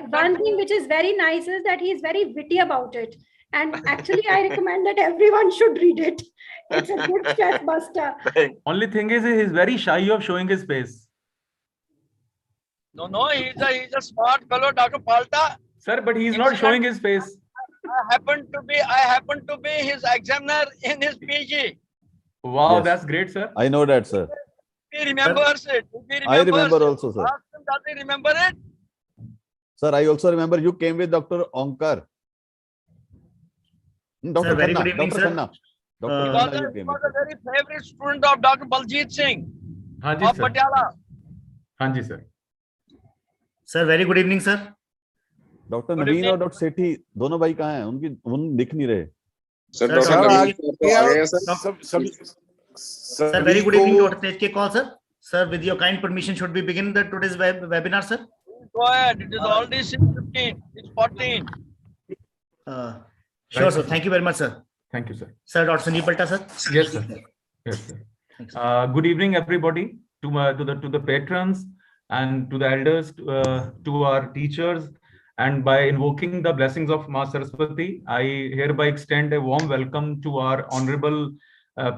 one thing which is very nice is that he is very witty about it. And actually, I recommend that everyone should read it. It's a good stress buster. Only thing is, he's very shy of showing his face. No, he's a smart fellow, Dr. Palta. Sir, but he's not showing his face. I happen to be his examiner in his PG. Wow, Yes. that's great, sir. I know that, sir. He remembers it. I remember also, sir. Ask him, does he remember it? Sir, I also remember you came with Dr. Onkar. Dr. Sir, very Khanna. good evening, Dr. sir. Khanna. He Dr. was Khanna, you a came with. very favorite student of Dr. Baljit Singh Hanji, of sir. Patiala. Hanji, sir. Sir, very good evening, sir. Doctor Good Naveen evening. और doctor सेठी दोनों भाई कहाँ हैं? उन दिख नहीं रहे. Sir, Dr. Naveen तो आ गए, sir. Sir, very good evening, Dr. Tejke call, sir. Sir, with your kind permission, should we begin today's webinar, sir? Go ahead. It is already 6:15. It's 14. Sure, sir. Thank you very much, sir. Thank you, sir. Sir, Dr. Sanjeev Palta, sir. Yes, sir. Yes, sir. Good evening, everybody, to the patrons and to the elders, to our teachers, and by invoking the blessings of Ma Saraswati, I hereby extend a warm welcome to our honorable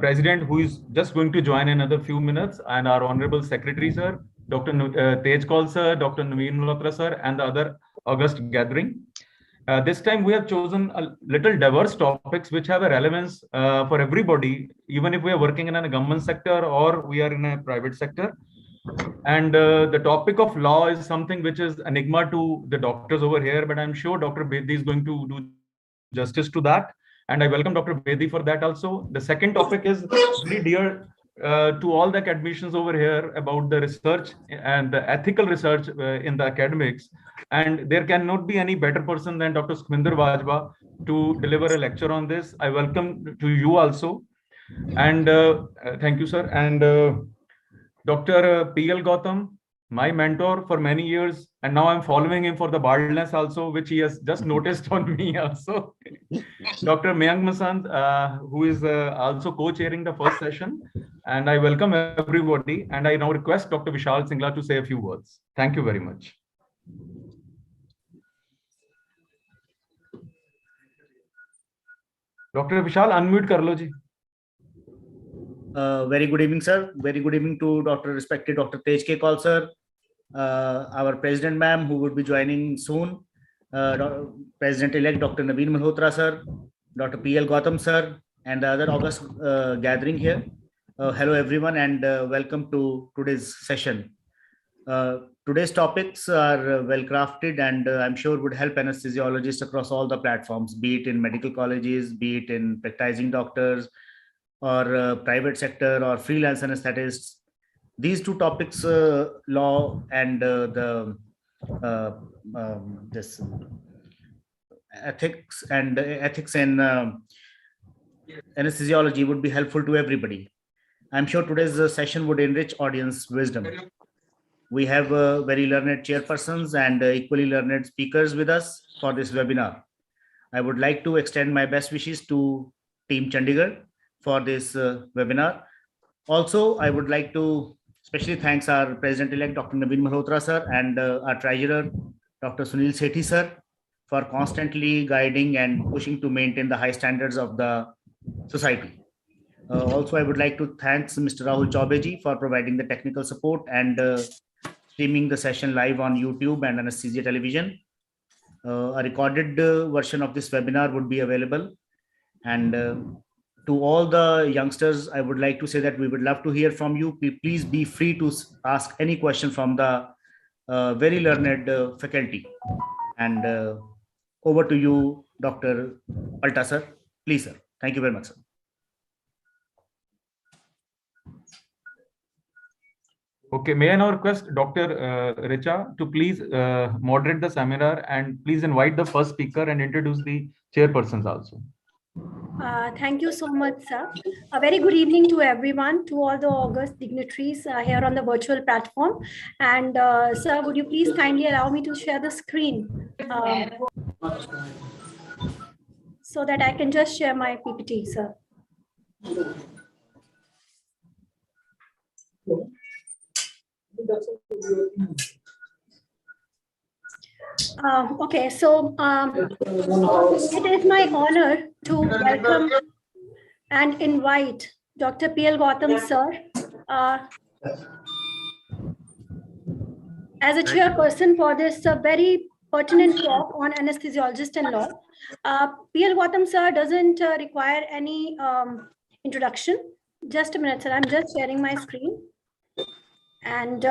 president, who is just going to join in another few minutes, and our honorable secretary, sir, Dr. Tejkal, sir, Dr. Naveen Malhotra, sir, and the other august gathering. This time we have chosen a little diverse topics which have a relevance for everybody, even if we are working in a government sector or we are in a private sector. And the topic of law is something which is enigma to the doctors over here, but I'm sure Dr. Bedi is going to do justice to that. And I welcome Dr. Bedi for that also. The second topic is very dear to all the academicians over here about the research and the ethical research in the academics. And there cannot be any better person than Dr. Sukhminder Vajba to deliver a lecture on this. I welcome to you also. And thank you, sir. And Dr. P.L. Gautam, my mentor for many years, and now I'm following him for the baldness also, which he has just noticed on me also. Dr. Mayank Masand, who is also co-chairing the first session, and I welcome everybody. And I now request Dr. Vishal Singla to say a few words. Thank you very much. Dr. Vishal, unmute kar lo ji. Very good evening, sir. Very good evening to respected Dr. Tejke call, sir. Our president, ma'am, who would be joining soon. President-elect Dr. Naveen Malhotra, sir. Dr. P.L. Gautam, sir, and the other august gathering here. Hello, everyone, and welcome to today's session. Today's topics are well crafted and I'm sure would help anesthesiologists across all the platforms, be it in medical colleges, be it in practicing doctors, or private sector or freelance anesthetists. These two topics, law and this ethics and anesthesiology would be helpful to everybody. I'm sure today's session would enrich audience wisdom. We have very learned chairpersons and equally learned speakers with us for this webinar. I would like to extend my best wishes to Team Chandigarh for this webinar. Also, I would like to especially thanks our President-elect Dr. Naveen Malhotra, sir, and our Treasurer, Dr. Sunil Sethi, sir, for constantly guiding and pushing to maintain the high standards of the society. Also, I would like to thank Mr. Rahul Chaubeji for providing the technical support and streaming the session live on YouTube and Anesthesia television. A recorded version of this webinar would be available. And to all the youngsters, I would like to say that we would love to hear from you. Please be free to ask any question from the very learned faculty. And over to you, Dr. Palta, sir. Please, sir. Thank you very much, sir. Okay, may I now request Dr. Richa to please moderate the seminar and please invite the first speaker and introduce the chairpersons also. Thank you so much, sir. A very good evening to everyone, to all the august dignitaries here on the virtual platform. And sir, would you please kindly allow me to share the screen so that I can just share my PPT, sir. Okay, so it is my honor to welcome and invite Dr. P.L. Gautam, sir, as a chairperson for this very pertinent talk on anesthesiologist and law. P.L. Gautam, sir, doesn't require any introduction. Just a minute, sir. I'm just sharing my screen. And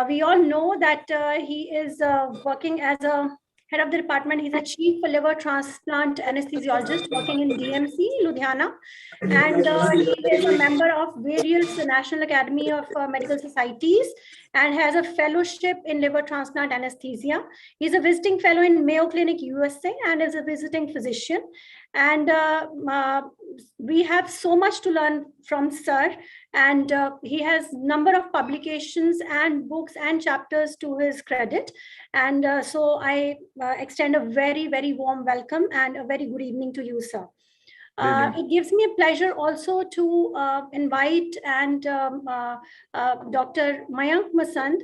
we all know that he is working as a head of the department. He's a chief liver transplant anesthesiologist working in DMC, Ludhiana. And he is a member of various National Academy of Medical Societies and has a fellowship in liver transplant anesthesia. He's a visiting fellow in Mayo Clinic, USA, and is a visiting physician. And we have so much to learn from sir. And he has number of publications and books and chapters to his credit. And so I extend a very, very warm welcome and a very good evening to you, sir. It gives me a pleasure also to invite and Dr. Mayank Masand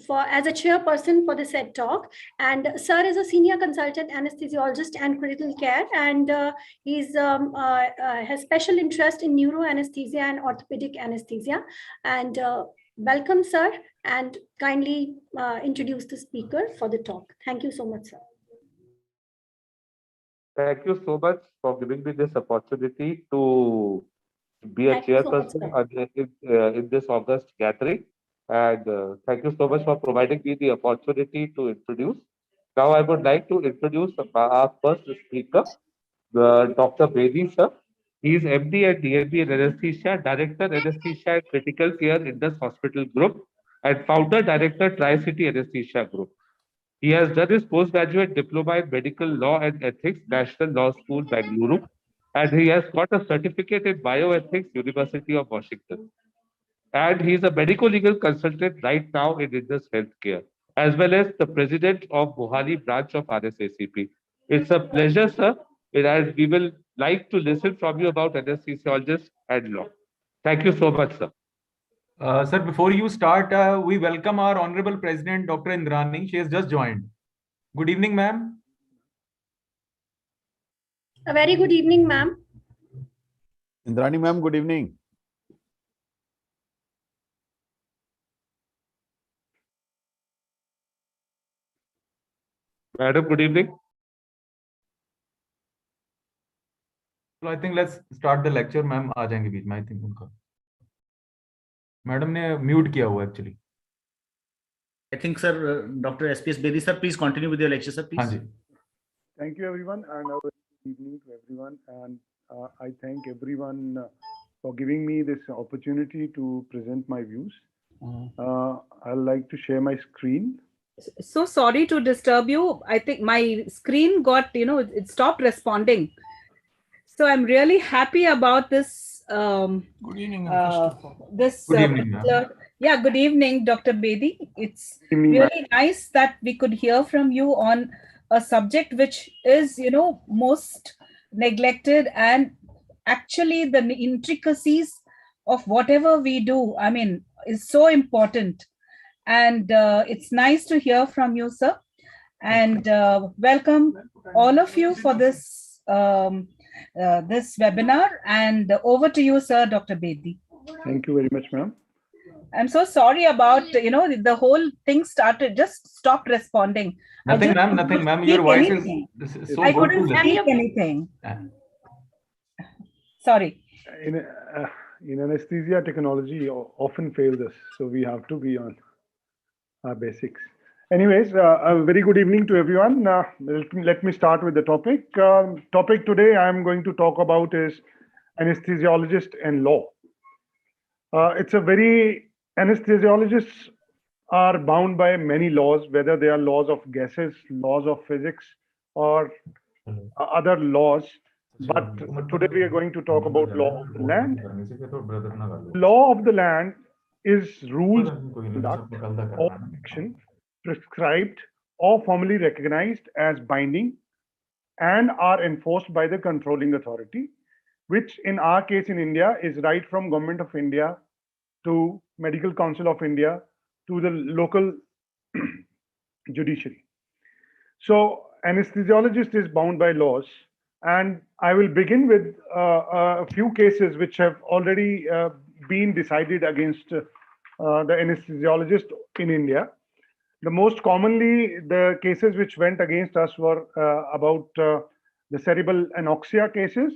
as a chairperson for the said talk. And sir is a senior consultant anesthesiologist and critical care, and he's has special interest in neuroanesthesia and orthopedic anesthesia. And welcome, sir, and kindly introduce the speaker for the talk. Thank you so much, sir. Thank you so much for giving me this opportunity to be a chairperson in this August gathering. And thank you so much for providing me the opportunity to introduce. Now I would like to introduce our first speaker, Dr. Bedi, sir. He is MD and DMB in Anesthesia, Director Anesthesia and Critical Care Indus Hospital Group, and Founder Director Tri-City Anesthesia Group. He has done his postgraduate diploma in medical law and ethics, National Law School, Bangalore, and he has got a certificate in bioethics, University of Washington. And he is a medico-legal consultant right now in Indus Healthcare, as well as the president of Mohali branch of Rsacp. It's a pleasure, sir, and we will like to listen from you about anesthesiologists and law. Thank you so much, sir. Sir, before you start, we welcome our Honorable President, Dr. Indrani. She has just joined. Good evening, ma'am. A very good evening, ma'am. Indrani ma'am, good evening. Madam, good evening. So I think let's start the lecture, ma'am. आ जाएंगे बीच में, I think उनका. Madam ने mute किया हुआ actually. I think, sir, Dr. SPS Bedi, sir, please continue with your lecture, sir, please. हाँ जी. Thank you, everyone, and a very good evening to everyone. And I thank everyone for giving me this opportunity to present my views. I'd like to share my screen. So sorry to disturb you. I think my screen got, it stopped responding. So I'm really happy about this. Good evening. Good evening, yeah, good evening, Dr. Bedi. It's really nice that we could hear from you on a subject which is, most neglected, and actually the intricacies of whatever we do, I mean, is so important. And it's nice to hear from you, sir. And welcome all of you for this this webinar. And over to you, sir, Dr. Bedi. Thank you very much, ma'am. I'm so sorry about, the whole thing just stopped responding. Nothing, ma'am. Your voice is so I good couldn't to speak listen. anything. Sorry. In anesthesia, technology often fails us, so we have to be on our basics. Anyways, a very good evening to everyone. Let me start with the topic. Topic today I'm going to talk about is anesthesiologist and law. Anesthesiologists are bound by many laws, whether they are laws of gases, laws of physics, or other laws. But today we are going to talk about law of the land. Law of the land is rules of conduct or action prescribed or formally recognized as binding and are enforced by the controlling authority. which in our case in India is right from Government of India to Medical Council of India to the local judiciary. So anesthesiologist is bound by laws, and I will begin with a few cases which have already been decided against the anesthesiologist in India. The most commonly, the cases which went against us were about the cerebral anoxia cases.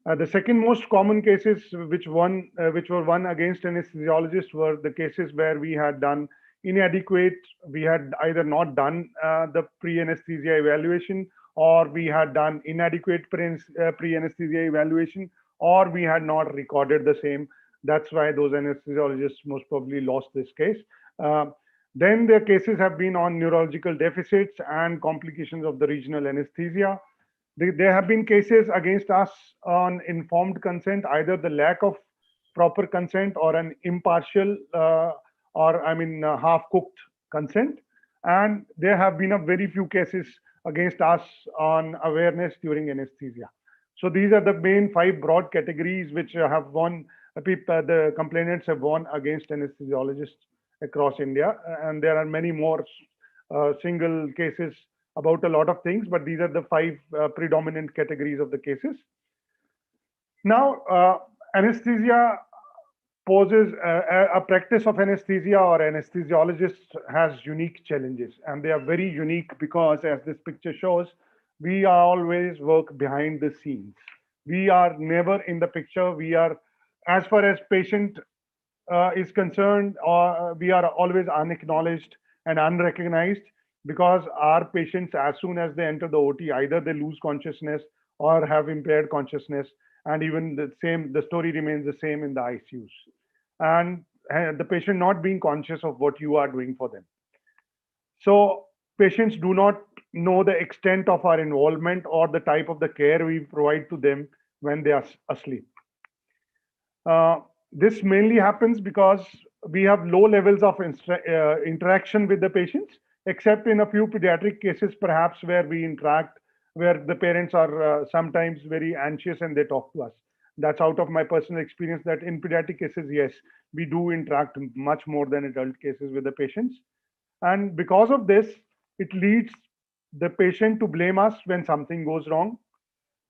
The second most common cases which were won against anesthesiologists were the cases where we had done inadequate, we had either not done the pre-anesthesia evaluation, or we had done inadequate pre-anesthesia evaluation, or we had not recorded the same. That's why those anesthesiologists most probably lost this case. Then their cases have been on neurological deficits and complications of the regional anesthesia. There have been cases against us on informed consent, either the lack of proper consent or an impartial half-cooked consent. And there have been a very few cases against us on awareness during anesthesia. So these are the main 5 broad categories which have won, the complainants have won against anesthesiologists across India. And there are many more single cases about a lot of things, but these are the 5 predominant categories of the cases. Now, anesthesia poses a practice of anesthesia or anesthesiologist has unique challenges, and they are very unique because, as this picture shows, we always work behind the scenes. We are never in the picture. We are, as far as patient is concerned, we are always unacknowledged and unrecognized, because our patients, as soon as they enter the OT, either they lose consciousness or have impaired consciousness, and even the story remains the same in the ICUs. And the patient not being conscious of what you are doing for them. So patients do not know the extent of our involvement or the type of the care we provide to them when they are asleep. This mainly happens because we have low levels of interaction with the patients, except in a few pediatric cases, perhaps, where we interact, where the parents are sometimes very anxious and they talk to us. That's out of my personal experience, that in pediatric cases, yes, we do interact much more than adult cases with the patients. And because of this, it leads the patient to blame us when something goes wrong,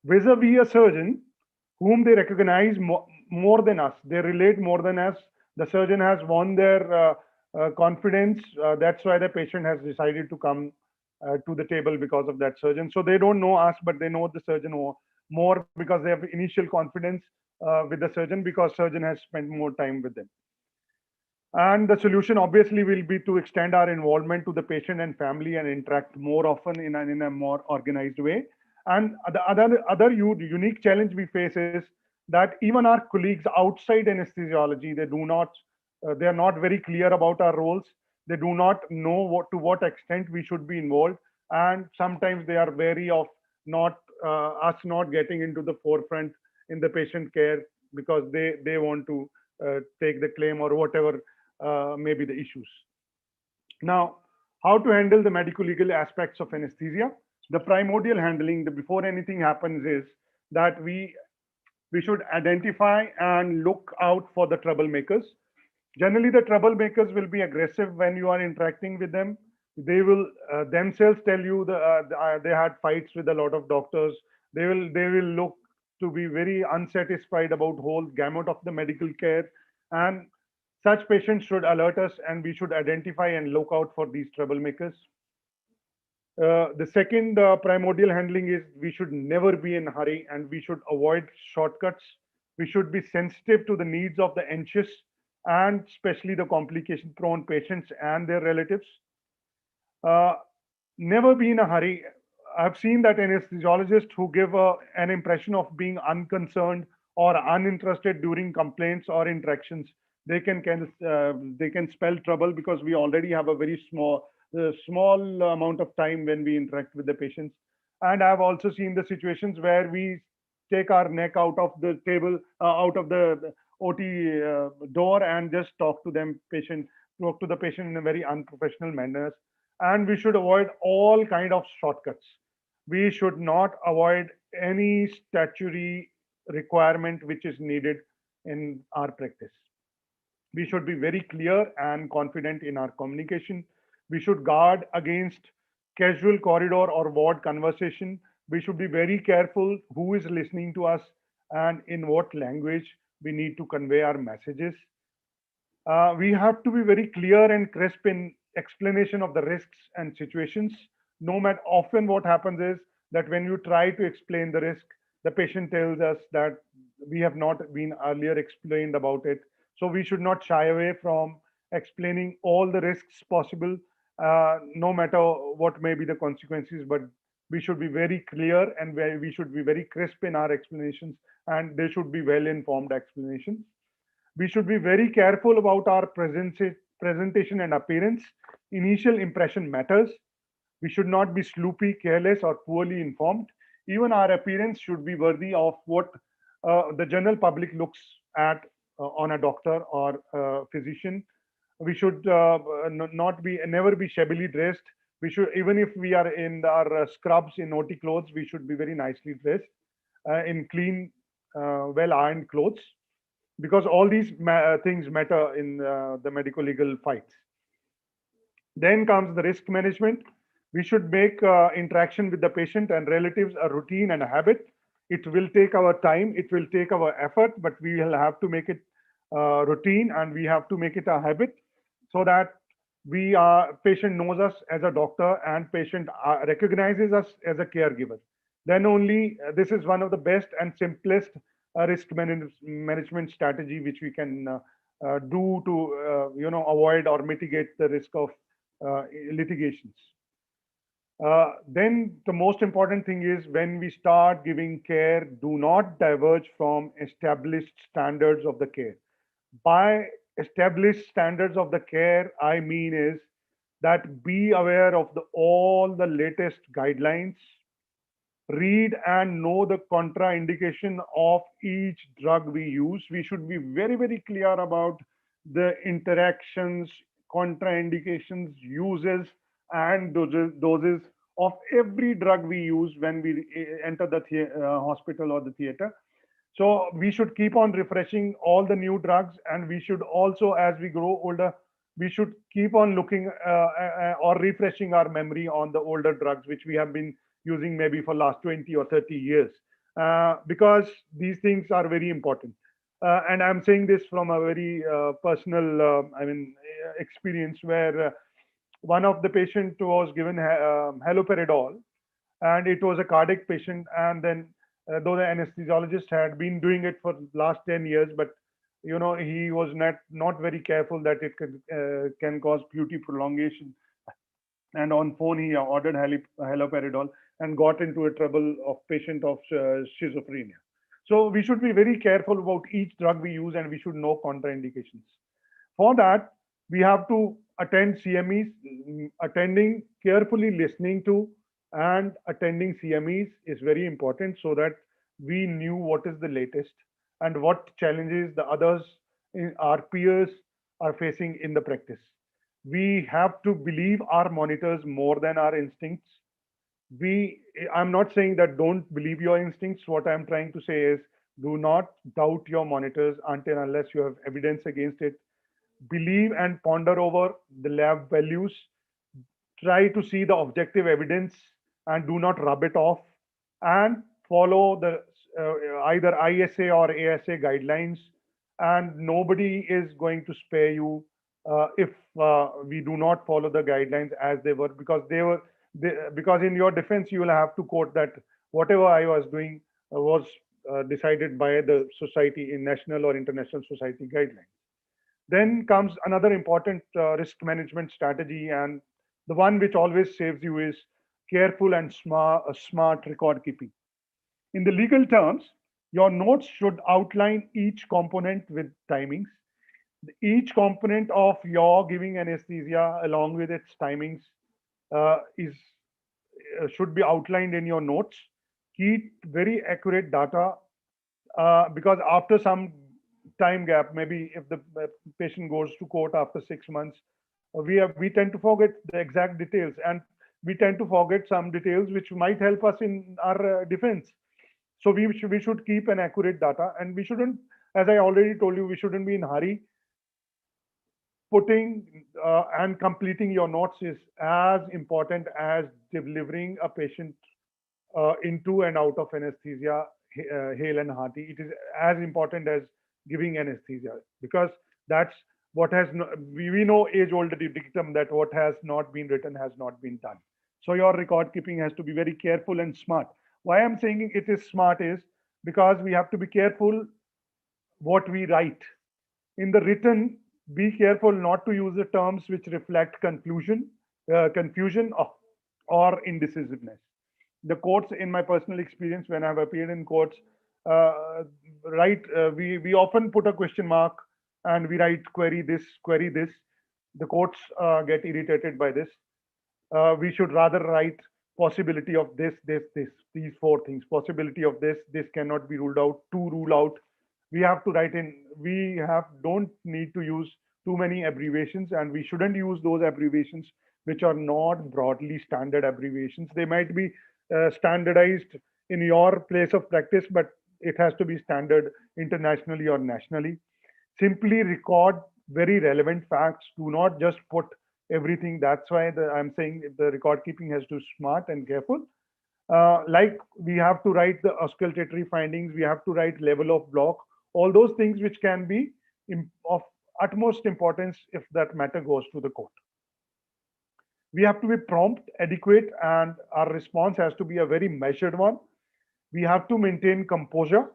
vis-a-vis a surgeon whom they recognize more than us. They relate more than us. The surgeon has won their confidence. That's why the patient has decided to come to the table because of that surgeon. So they don't know us, but they know the surgeon more because they have initial confidence with the surgeon, because surgeon has spent more time with them. And the solution obviously will be to extend our involvement to the patient and family and interact more often in a more organized way. And the other unique challenge we face is that even our colleagues outside anesthesiology, they are not very clear about our roles. They do not know to what extent we should be involved, and sometimes they are wary of us not getting into the forefront in the patient care, because they want to take the claim or whatever may be the issues. Now, how to handle the medico-legal aspects of anesthesia? The primordial handling, before anything happens, is that we should identify and look out for the troublemakers. Generally, the troublemakers will be aggressive when you are interacting with them. They will themselves tell you they had fights with a lot of doctors. They will look to be very unsatisfied about whole gamut of the medical care, and such patients should alert us, and we should identify and look out for these troublemakers. The second primordial handling is we should never be in a hurry, and we should avoid shortcuts. We should be sensitive to the needs of the anxious and especially the complication-prone patients and their relatives. Never be in a hurry. I've seen that anesthesiologists who give an impression of being unconcerned or uninterested during complaints or interactions, they can spell trouble, because we already have a very small amount of time when we interact with the patients. And I've also seen the situations where we take our neck out of the table, out of the OT door, and just talk to the patient in a very unprofessional manner. And we should avoid all kind of shortcuts. We should not avoid any statutory requirement which is needed in our practice. We should be very clear and confident in our communication. We should guard against casual corridor or ward conversation. We should be very careful who is listening to us and in what language we need to convey our messages. We have to be very clear and crisp in explanation of the risks and situations. No matter, often what happens is that when you try to explain the risk, the patient tells us that we have not been earlier explained about it. So we should not shy away from explaining all the risks possible, no matter what may be the consequences, but we should be very clear and we should be very crisp in our explanations, and they should be well-informed explanations. We should be very careful about our presentation and appearance. Initial impression matters. We should not be sloopy, careless, or poorly informed. Even our appearance should be worthy of what the general public looks at on a doctor or physician. We should never be shabbily dressed. We should, even if we are in our scrubs in OT clothes, we should be very nicely dressed in clean, well-ironed clothes, because all these things matter in the medical legal fights. Then comes the risk management. We should make interaction with the patient and relatives a routine and a habit. It will take our time, it will take our effort, but we will have to make it routine, and we have to make it a habit, so that patient knows us as a doctor and patient recognizes us as a caregiver. Then only this is one of the best and simplest risk management strategy which we can do to avoid or mitigate the risk of litigations. Then the most important thing is, when we start giving care, do not diverge from established standards of the care. By established standards of the care, I mean is that be aware of all the latest guidelines, read and know the contraindication of each drug we use. We should be very, very clear about the interactions, contraindications, uses, and doses of every drug we use when we enter the hospital or the theater. So we should keep on refreshing all the new drugs, and we should also, as we grow older, we should keep on looking or refreshing our memory on the older drugs which we have been using maybe for last 20 or 30 years, because these things are very important. And I'm saying this from a very personal, experience, where one of the patient was given haloperidol, and it was a cardiac patient. And then though the anesthesiologist had been doing it for last 10 years, but he was not very careful that it can cause QT prolongation. And on phone he ordered haloperidol and got into a trouble of patient of schizophrenia. So we should be very careful about each drug we use, and we should know contraindications. For that, we have to attend CMEs. Attending, carefully listening to and attending CMEs is very important, so that we knew what is the latest and what challenges the others, our peers, are facing in the practice. We have to believe our monitors more than our instincts. I'm not saying that don't believe your instincts. What I'm trying to say is, do not doubt your monitors until unless you have evidence against it. Believe and ponder over the lab values. Try to see the objective evidence and do not rub it off, and follow the either ISA or ASA guidelines. And nobody is going to spare you if we do not follow the guidelines as they were, because because in your defense you will have to quote that whatever I was doing was decided by the society in national or international society guidelines. Then comes another important risk management strategy, and the one which always saves you is careful and smart record keeping. In the legal terms, your notes should outline each component with timings. Each component of your giving anesthesia along with its timings should be outlined in your notes. Keep very accurate data, because after some time gap, maybe if the patient goes to court after 6 months, we tend to forget the exact details, and we tend to forget some details which might help us in our defense. So we should keep an accurate data, and we shouldn't, as I already told you, we shouldn't be in hurry. Putting and completing your notes is as important as delivering a patient into and out of anesthesia, hale and hearty. It is as important as giving anesthesia, because that's what has we know age-old dictum that what has not been written has not been done. So your record keeping has to be very careful and smart. Why I'm saying it is smart is because we have to be careful what we write. In the written, be careful not to use the terms which reflect confusion or indecisiveness. The courts, in my personal experience, when I've appeared in courts, we often put a question mark and we write query this, query this. The courts get irritated by this. We should rather write possibility of this, these four things. Possibility of this cannot be ruled out, to rule out. We have to write in, don't need to use too many abbreviations, and we shouldn't use those abbreviations which are not broadly standard abbreviations. They might be standardized in your place of practice, but it has to be standard internationally or nationally. Simply record very relevant facts. Do not just put everything. That's why I'm saying the record keeping has to be smart and careful. Like we have to write the auscultatory findings, we have to write level of block, all those things which can be of utmost importance if that matter goes to the court. We have to be prompt, adequate, and our response has to be a very measured one. We have to maintain composure,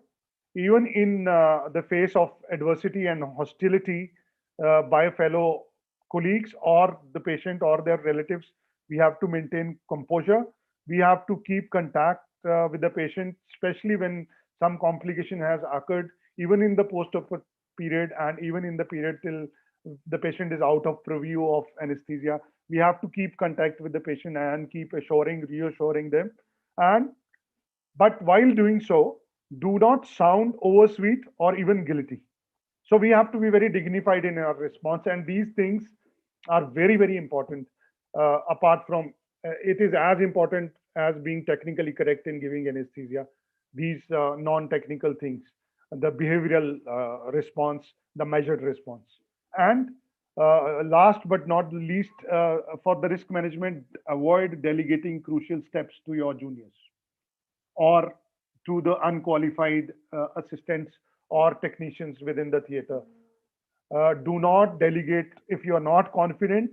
even in the face of adversity and hostility by fellow colleagues or the patient or their relatives. We have to maintain composure. We have to keep contact with the patient, especially when some complication has occurred, even in the post-op period and even in the period till the patient is out of purview of anesthesia. We have to keep contact with the patient and keep reassuring them. But while doing so, do not sound oversweet or even guilty. So we have to be very dignified in our response, and these things are very, very important. Apart from, it is as important as being technically correct in giving anesthesia. These non-technical things, the behavioral response, the measured response. And last but not least, for the risk management, avoid delegating crucial steps to your juniors or to the unqualified assistants or technicians within the theater. Do not delegate if you are not confident.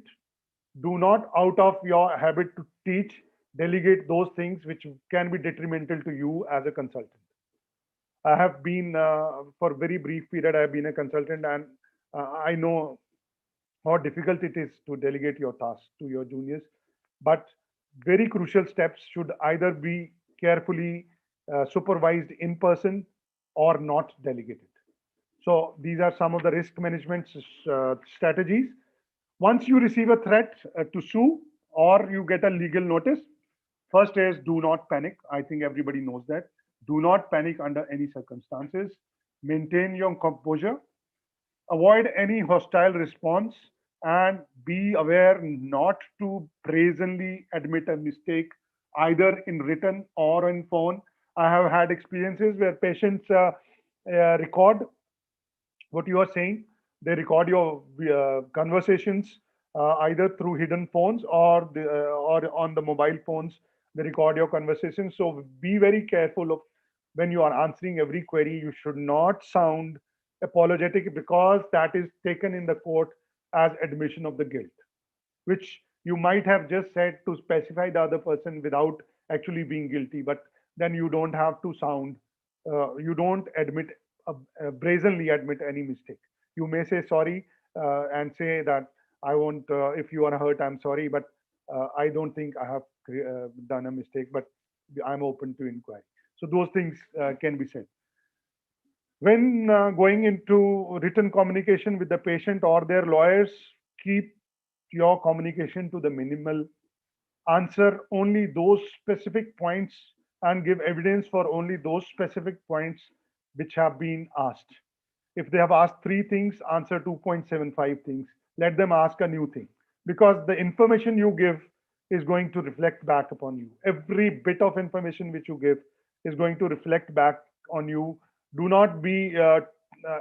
Do not, out of your habit to teach, delegate those things which can be detrimental to you as a consultant. I have been, for a very brief period, I have been a consultant, and I know how difficult it is to delegate your tasks to your juniors. But very crucial steps should either be carefully supervised in person or not delegated. So these are some of the risk management strategies. Once you receive a threat to sue or you get a legal notice, first is do not panic. I think everybody knows that. Do not panic under any circumstances. Maintain your composure. Avoid any hostile response and be aware not to brazenly admit a mistake either in written or in phone. I have had experiences where patients record what you are saying. They record your conversations either through hidden phones or on the mobile phones. They record your conversations. So be very careful of when you are answering every query. You should not sound apologetic, because that is taken in the court as admission of the guilt, which you might have just said to specify the other person without actually being guilty. But then you don't have to sound, you don't admit, brazenly admit any mistake. You may say sorry and say that I won't, if you are hurt, I'm sorry, but I don't think I have done a mistake, but I'm open to inquiry. So those things can be said. When going into written communication with the patient or their lawyers, keep your communication to the minimal. Answer only those specific points and give evidence for only those specific points which have been asked. If they have asked 3 things, answer 2.75 things. Let them ask a new thing, because the information you give is going to reflect back upon you. Every bit of information which you give is going to reflect back on you. Do not be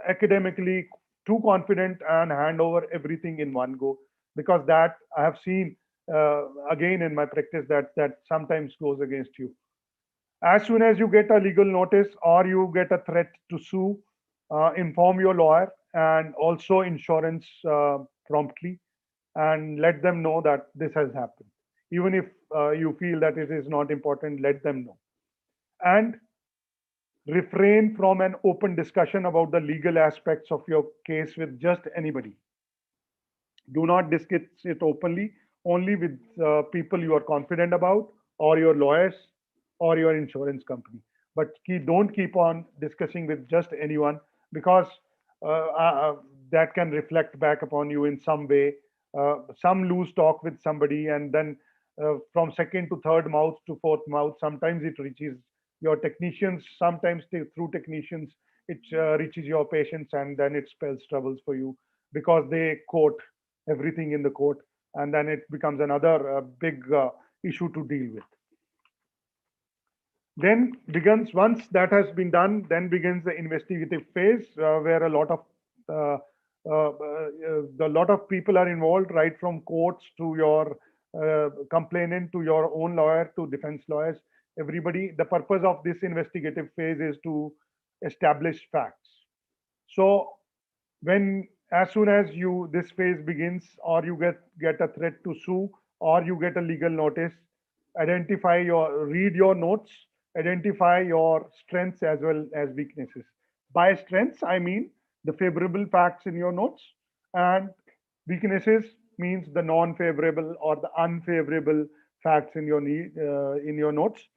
academically too confident and hand over everything in one go, because that I have seen again in my practice that sometimes goes against you. As soon as you get a legal notice or you get a threat to sue, inform your lawyer and also insurance promptly, and let them know that this has happened. Even if you feel that it is not important, let them know. And refrain from an open discussion about the legal aspects of your case with just anybody. Do not discuss it openly, only with people you are confident about, or your lawyers, or your insurance company. But don't keep on discussing with just anyone, because that can reflect back upon you in some way. Some loose talk with somebody, and then from second to third mouth to fourth mouth, sometimes it reaches your technicians, sometimes through technicians, it reaches your patients, and then it spells troubles for you, because they quote everything in the court, and then it becomes another big issue to deal with. Then begins, once that has been done, then begins the investigative phase, where a lot of people are involved, right from courts to your complainant, to your own lawyer, to defense lawyers. Everybody, the purpose of this investigative phase is to establish facts. So as soon as this phase begins, or you get a threat to sue, or you get a legal notice, read your notes, identify your strengths as well as weaknesses. By strengths, I mean the favorable facts in your notes, and weaknesses means the non-favorable or the unfavorable facts in your notes.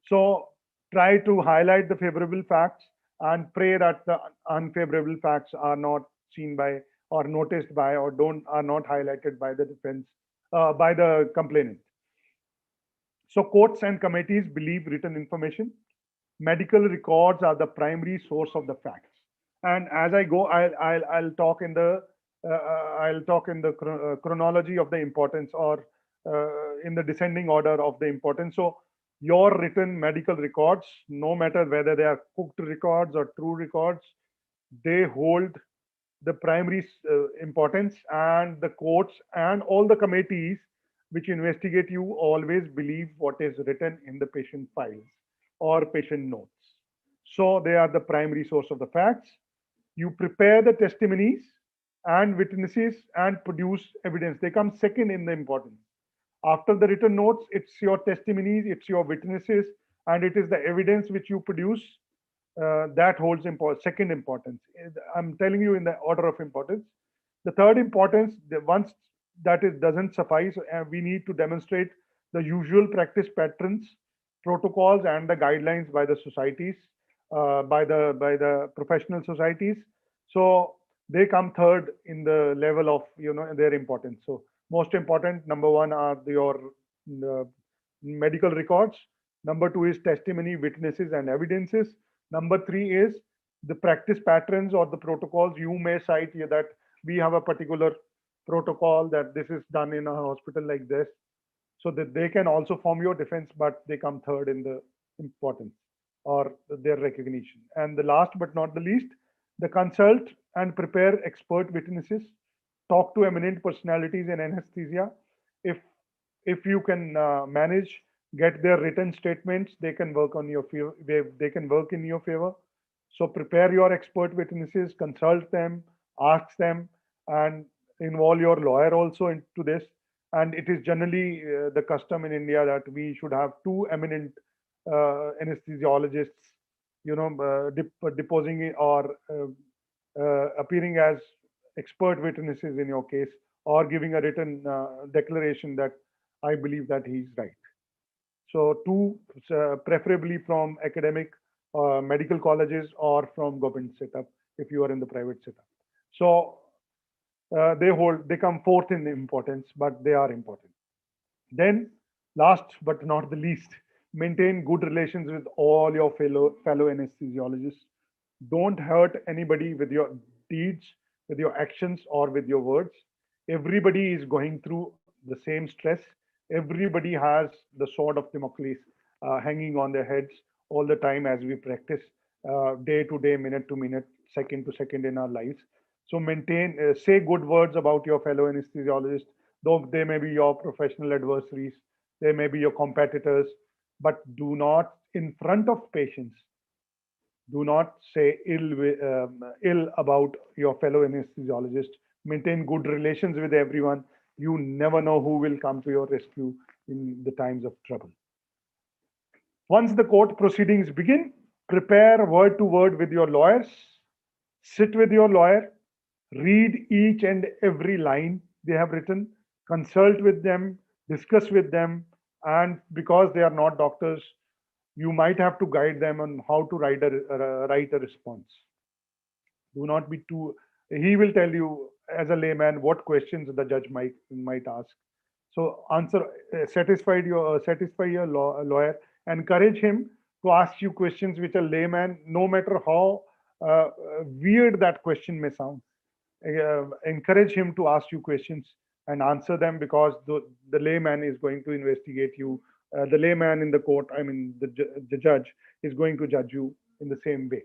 So try to highlight the favorable facts and pray that the unfavorable facts are not seen by, or noticed by, or are not highlighted by the defense, by the complainant. So courts and committees believe written information. Medical records are the primary source of the facts. And as I go, I'll talk in the chronology of the importance, or in the descending order of the importance. So your written medical records, no matter whether they are cooked records or true records, they hold the primary importance, and the courts and all the committees which investigate you always believe what is written in the patient files or patient notes. So they are the primary source of the facts. You prepare the testimonies and witnesses and produce evidence. They come second in the importance. After the written notes, it's your testimonies, it's your witnesses, and it is the evidence which you produce that holds second importance. I'm telling you in the order of importance. The third importance, once that doesn't suffice, we need to demonstrate the usual practice patterns, protocols, and the guidelines by the societies, by the professional societies. So they come third in the level of their importance. So most important, number one are your medical records. Number two is testimony, witnesses, and evidences. Number three is the practice patterns or the protocols. You may cite here that we have a particular protocol, that this is done in a hospital like this, so that they can also form your defense, but they come third in the importance or their recognition. And the last but not the least, the consult and prepare expert witnesses. Talk to eminent personalities in anesthesia. If you can manage, get their written statements, they can work on your favor. They can work in your favor. So prepare your expert witnesses, consult them, ask them, and involve your lawyer also into this. And it is generally the custom in India that we should have two eminent anesthesiologists, deposing or appearing as expert witnesses in your case, or giving a written declaration that I believe that he's right. So two, preferably from academic medical colleges or from government setup if you are in the private setup. So they come fourth in importance, but they are important. Then last but not the least, maintain good relations with all your fellow anesthesiologists. Don't hurt anybody with your deeds, with your actions, or with your words. Everybody is going through the same stress. Everybody has the sword of Damocles hanging on their heads all the time as we practice day to day, minute to minute, second to second in our lives. So say good words about your fellow anesthesiologists, though they may be your professional adversaries, they may be your competitors, but do not, in front of patients, do not say ill about your fellow anesthesiologist. Maintain good relations with everyone. You never know who will come to your rescue in the times of trouble. Once the court proceedings begin, prepare word to word with your lawyers. Sit with your lawyer. Read each and every line they have written. Consult with them. Discuss with them. And because they are not doctors, you might have to guide them on how to write a response. Do not be too. He will tell you as a layman what questions the judge might ask. So satisfy your lawyer. Encourage him to ask you questions which a layman, no matter how weird that question may sound, encourage him to ask you questions and answer them, because the layman is going to investigate you. The layman in the court, I mean the judge, is going to judge you in the same way.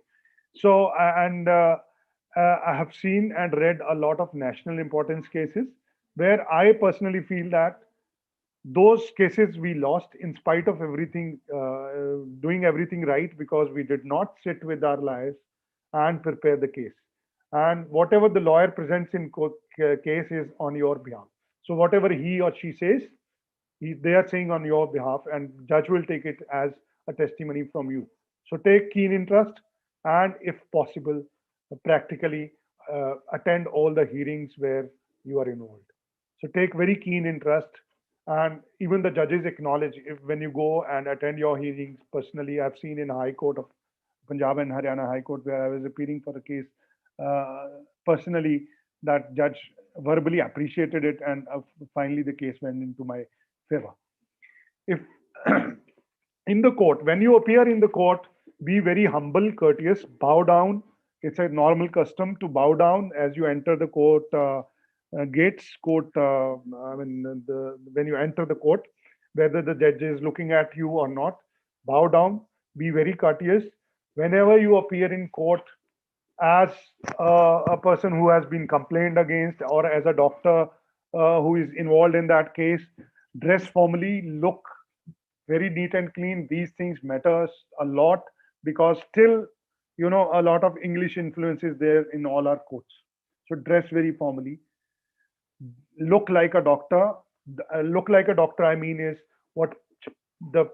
So I have seen and read a lot of national importance cases where I personally feel that those cases we lost in spite of everything, doing everything right, because we did not sit with our lawyers and prepare the case. And whatever the lawyer presents in case is on your behalf. So whatever he or she says, they are saying on your behalf, and judge will take it as a testimony from you. So take keen interest, and if possible, practically attend all the hearings where you are involved. So take very keen interest, and even the judges acknowledge when you go and attend your hearings. Personally, I've seen in High Court of Punjab and Haryana High Court, where I was appearing for a case, personally, that judge verbally appreciated it, and finally the case went into my favor. If in the court, when you appear in the court, be very humble, courteous, bow down. It's a normal custom to bow down as you enter the court gates. When you enter the court, whether the judge is looking at you or not, bow down, be very courteous. Whenever you appear in court as a person who has been complained against, or as a doctor who is involved in that case, dress formally, look very neat and clean. These things matters a lot, because still, a lot of English influence is there in all our courts. So dress very formally. Look like a doctor. Look like a doctor, I mean, is what the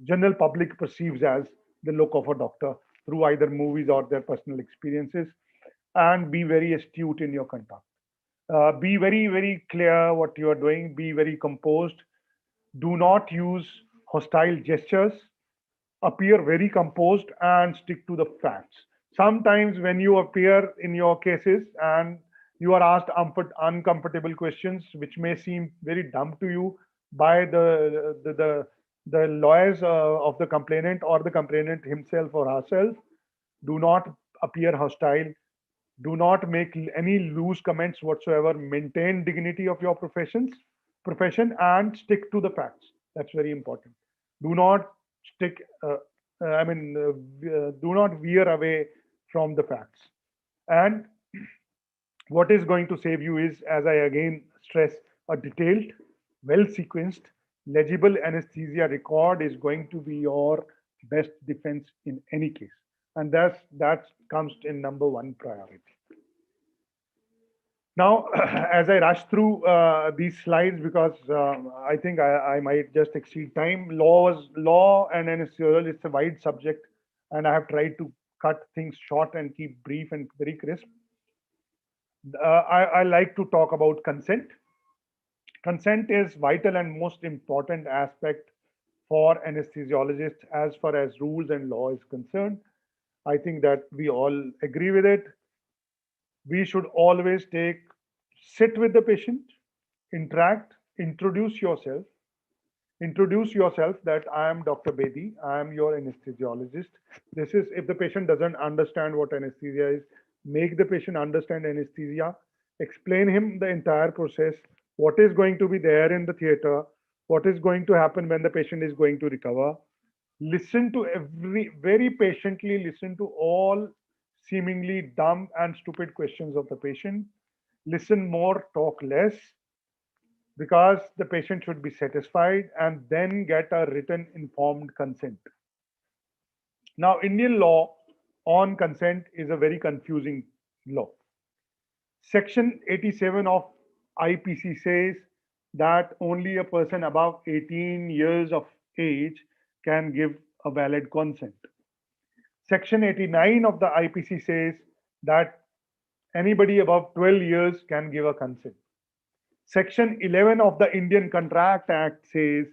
general public perceives as the look of a doctor through either movies or their personal experiences. And be very astute in your conduct. Be very, very clear what you are doing. Be very composed. Do not use hostile gestures. Appear very composed and stick to the facts. Sometimes when you appear in your cases and you are asked uncomfortable questions, which may seem very dumb to you by the lawyers of the complainant, or the complainant himself or herself, do not appear hostile. Do not make any loose comments whatsoever. Maintain dignity of your profession, and stick to the facts. That's very important. Do not do not veer away from the facts. And what is going to save you is, as I again stress, a detailed, well sequenced, legible anesthesia record is going to be your best defense in any case. And that comes in number one priority. Now, as I rush through these slides, because I think I might just exceed time. Law and anesthesiology, it's a wide subject, and I have tried to cut things short and keep brief and very crisp. I like to talk about consent. Consent is vital and most important aspect for anesthesiologists as far as rules and law is concerned. I think that we all agree with it. We should always sit with the patient, interact, introduce yourself that I am Dr. Bedi, I am your anesthesiologist. This is, if the patient doesn't understand what anesthesia is, make the patient understand anesthesia, explain him the entire process, what is going to be there in the theater, what is going to happen when the patient is going to recover. listen to very patiently listen to all seemingly dumb and stupid questions of the patient. Listen more, talk less, because the patient should be satisfied, and then get a written informed consent. Now, Indian law on consent is a very confusing law. Section 87 of IPC says that only a person above 18 years of age can give a valid consent. Section 89 of the IPC says that anybody above 12 years can give a consent. Section 11 of the Indian Contract Act says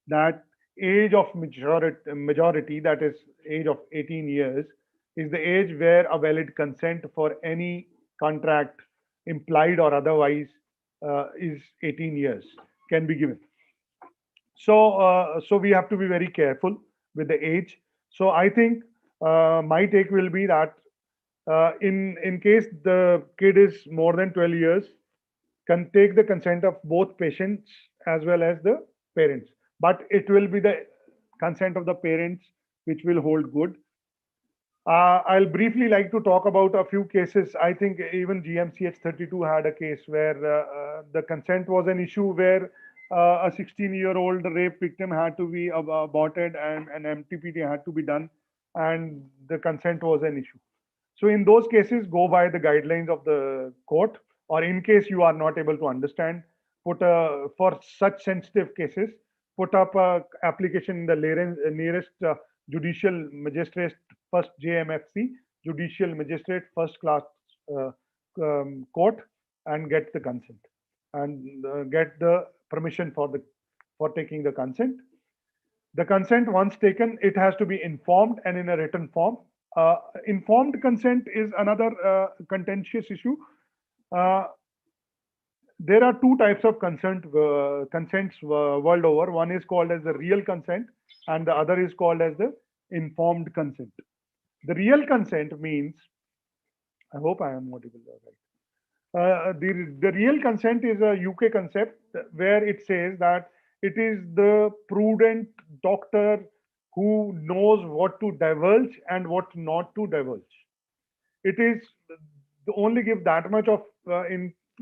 that age of majority, that is age of 18 years, is the age where a valid consent for any contract, implied or otherwise, is 18 years, can be given. So we have to be very careful with the age. So I think my take will be that in case the kid is more than 12 years, can take the consent of both patients as well as the parents, but it will be the consent of the parents which will hold good. I'll briefly like to talk about a few cases. I think even GMCH 32 had a case where the consent was an issue, where a 16-year-old rape victim had to be aborted and an MTPT had to be done, and the consent was an issue. So in those cases, go by the guidelines of the court, or in case you are not able to understand, for such sensitive cases, put up a application in the nearest judicial magistrate, first JMFC, judicial magistrate, first class court, and get the consent, and get the permission for taking the consent. The consent, once taken, it has to be informed and in a written form. Informed consent is another contentious issue. There are two types of consents world over. One is called as the real consent, and the other is called as the informed consent. The real consent means, I hope I am audible, right? The real consent is a UK concept where it says that it is the prudent doctor who knows what to divulge and what not to divulge. It is only give that much of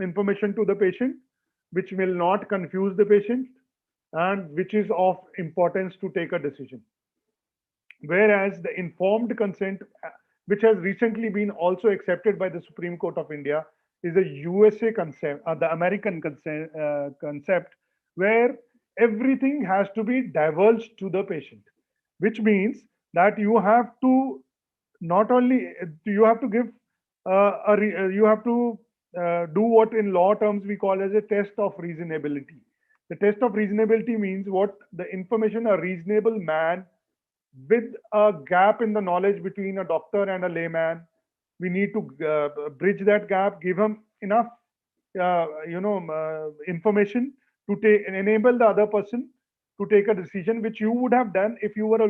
information to the patient, which will not confuse the patient and which is of importance to take a decision. Whereas the informed consent, which has recently been also accepted by the Supreme Court of India, is a USA concept, the American concept, where everything has to be divulged to the patient, which means that you have to not only you have to give you have to do what in law terms we call as a test of reasonability. The test of reasonability means what the information a reasonable man with a gap in the knowledge between a doctor and a layman, we need to bridge that gap, give him enough information to enable the other person to take a decision which you would have done if you were a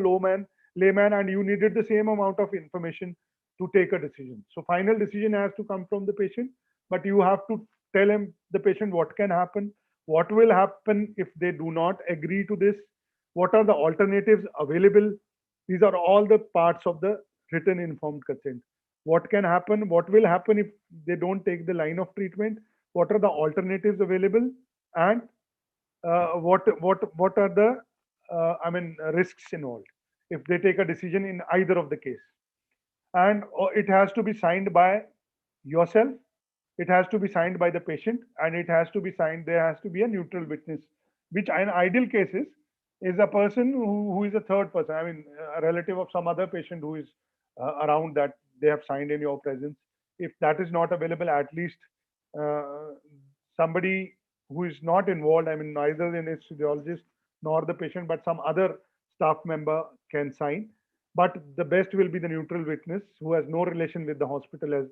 layman and you needed the same amount of information to take a decision. So final decision has to come from the patient, but you have to tell the patient what can happen, what will happen if they do not agree to this, what are the alternatives available. These are all the parts of the written informed consent. What can happen, what will happen if they don't take the line of treatment, what are the alternatives available, and what are the risks involved if they take a decision in either of the case. And it has to be signed by yourself, it has to be signed by the patient, and it has to be signed, there has to be a neutral witness, which in ideal cases is a person who is a third person, a relative of some other patient who is around, that they have signed in your presence. If that is not available, at least somebody who is not involved, neither the anesthesiologist nor the patient, but some other staff member can sign. But the best will be the neutral witness who has no relation with the hospital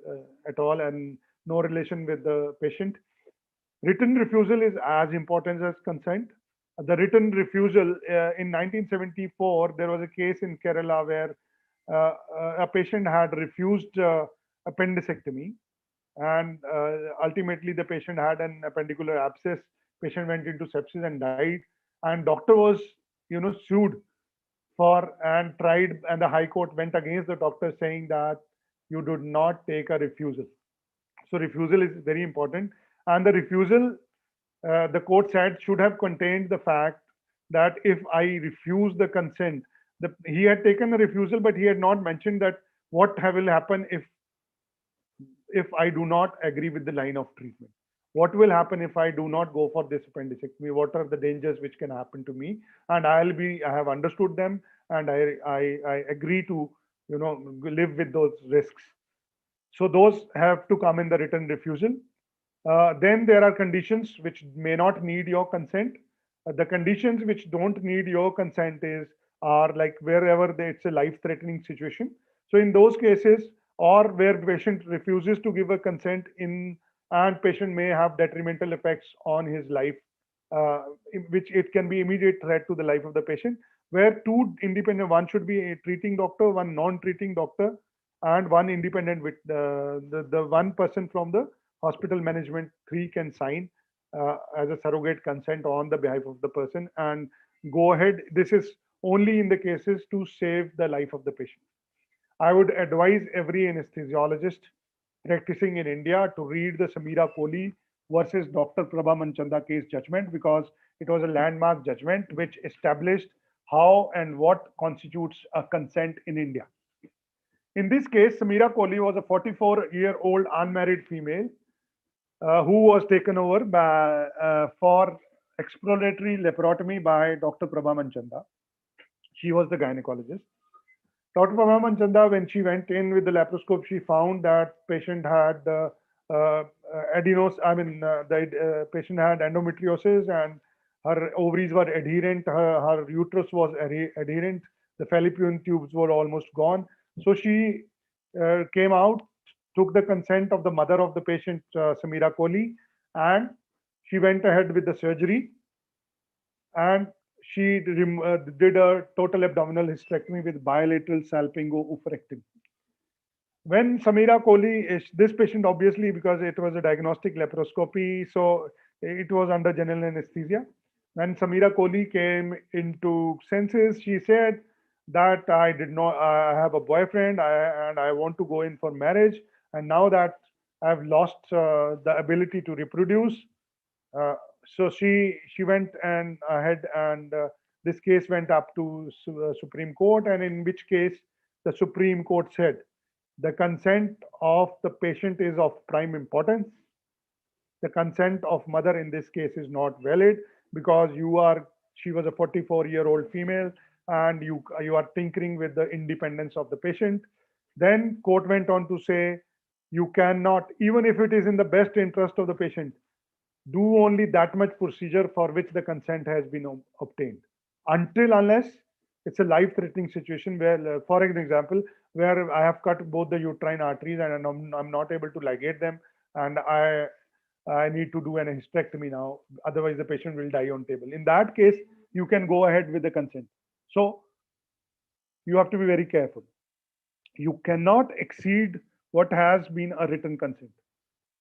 at all and no relation with the patient. Written refusal is as important as consent. The written refusal, in 1974, there was a case in Kerala where a patient had refused appendectomy, and ultimately the patient had an appendicular abscess. Patient went into sepsis and died, and doctor was sued and tried, and the High Court went against the doctor, saying that you did not take a refusal. So refusal is very important, and the refusal, the court said, should have contained the fact that if I refuse the consent, he had taken the refusal, but he had not mentioned that what will happen if I do not agree with the line of treatment. What will happen if I do not go for this appendectomy? What are the dangers which can happen to me? And I have understood them, and I agree to, live with those risks. So those have to come in the written refusal. Then there are conditions which may not need your consent. The conditions which don't need your consent are like wherever it's a life-threatening situation. So in those cases, or where patient refuses to give a consent and patient may have detrimental effects on his life, which it can be immediate threat to the life of the patient, where two independent, one should be a treating doctor, one non-treating doctor, and one independent with the one person from the hospital management, three can sign as a surrogate consent on the behalf of the person and go ahead. This is only in the cases to save the life of the patient. I would advise every anesthesiologist practicing in India to read the Samira Kohli versus Dr. Prabha Manchanda case judgment, because it was a landmark judgment which established how and what constitutes a consent in India. In this case, Samira Kohli was a 44-year-old unmarried female who was taken over for exploratory laparotomy by Dr. Prabha Manchanda. She was the gynecologist. Dr. Prabha Manchanda, when she went in with the laparoscope, she found that patient had patient had endometriosis, and her ovaries were adherent, her uterus was adherent, the fallopian tubes were almost gone. So she came out, took the consent of the mother of the patient, Samira Kohli, and she went ahead with the surgery, and she did a total abdominal hysterectomy with bilateral salpingo-oophorectomy. When Samira Kohli, this patient obviously, because it was a diagnostic laparoscopy, so it was under general anesthesia. When Samira Kohli came into senses, she said that I have a boyfriend and I want to go in for marriage. And now that I've lost the ability to reproduce, so she went ahead, and this case went up to Supreme Court, and in which case the Supreme Court said the consent of the patient is of prime importance. The consent of mother in this case is not valid, because she was a 44-year-old female, and you are tinkering with the independence of the patient. Then court went on to say you cannot, even if it is in the best interest of the patient, do only that much procedure for which the consent has been obtained, unless it's a life-threatening situation where, for example, where I have cut both the uterine arteries and I'm not able to ligate them, and I need to do an hysterectomy now, otherwise the patient will die on table. In that case, you can go ahead with the consent. So you have to be very careful. You cannot exceed what has been a written consent,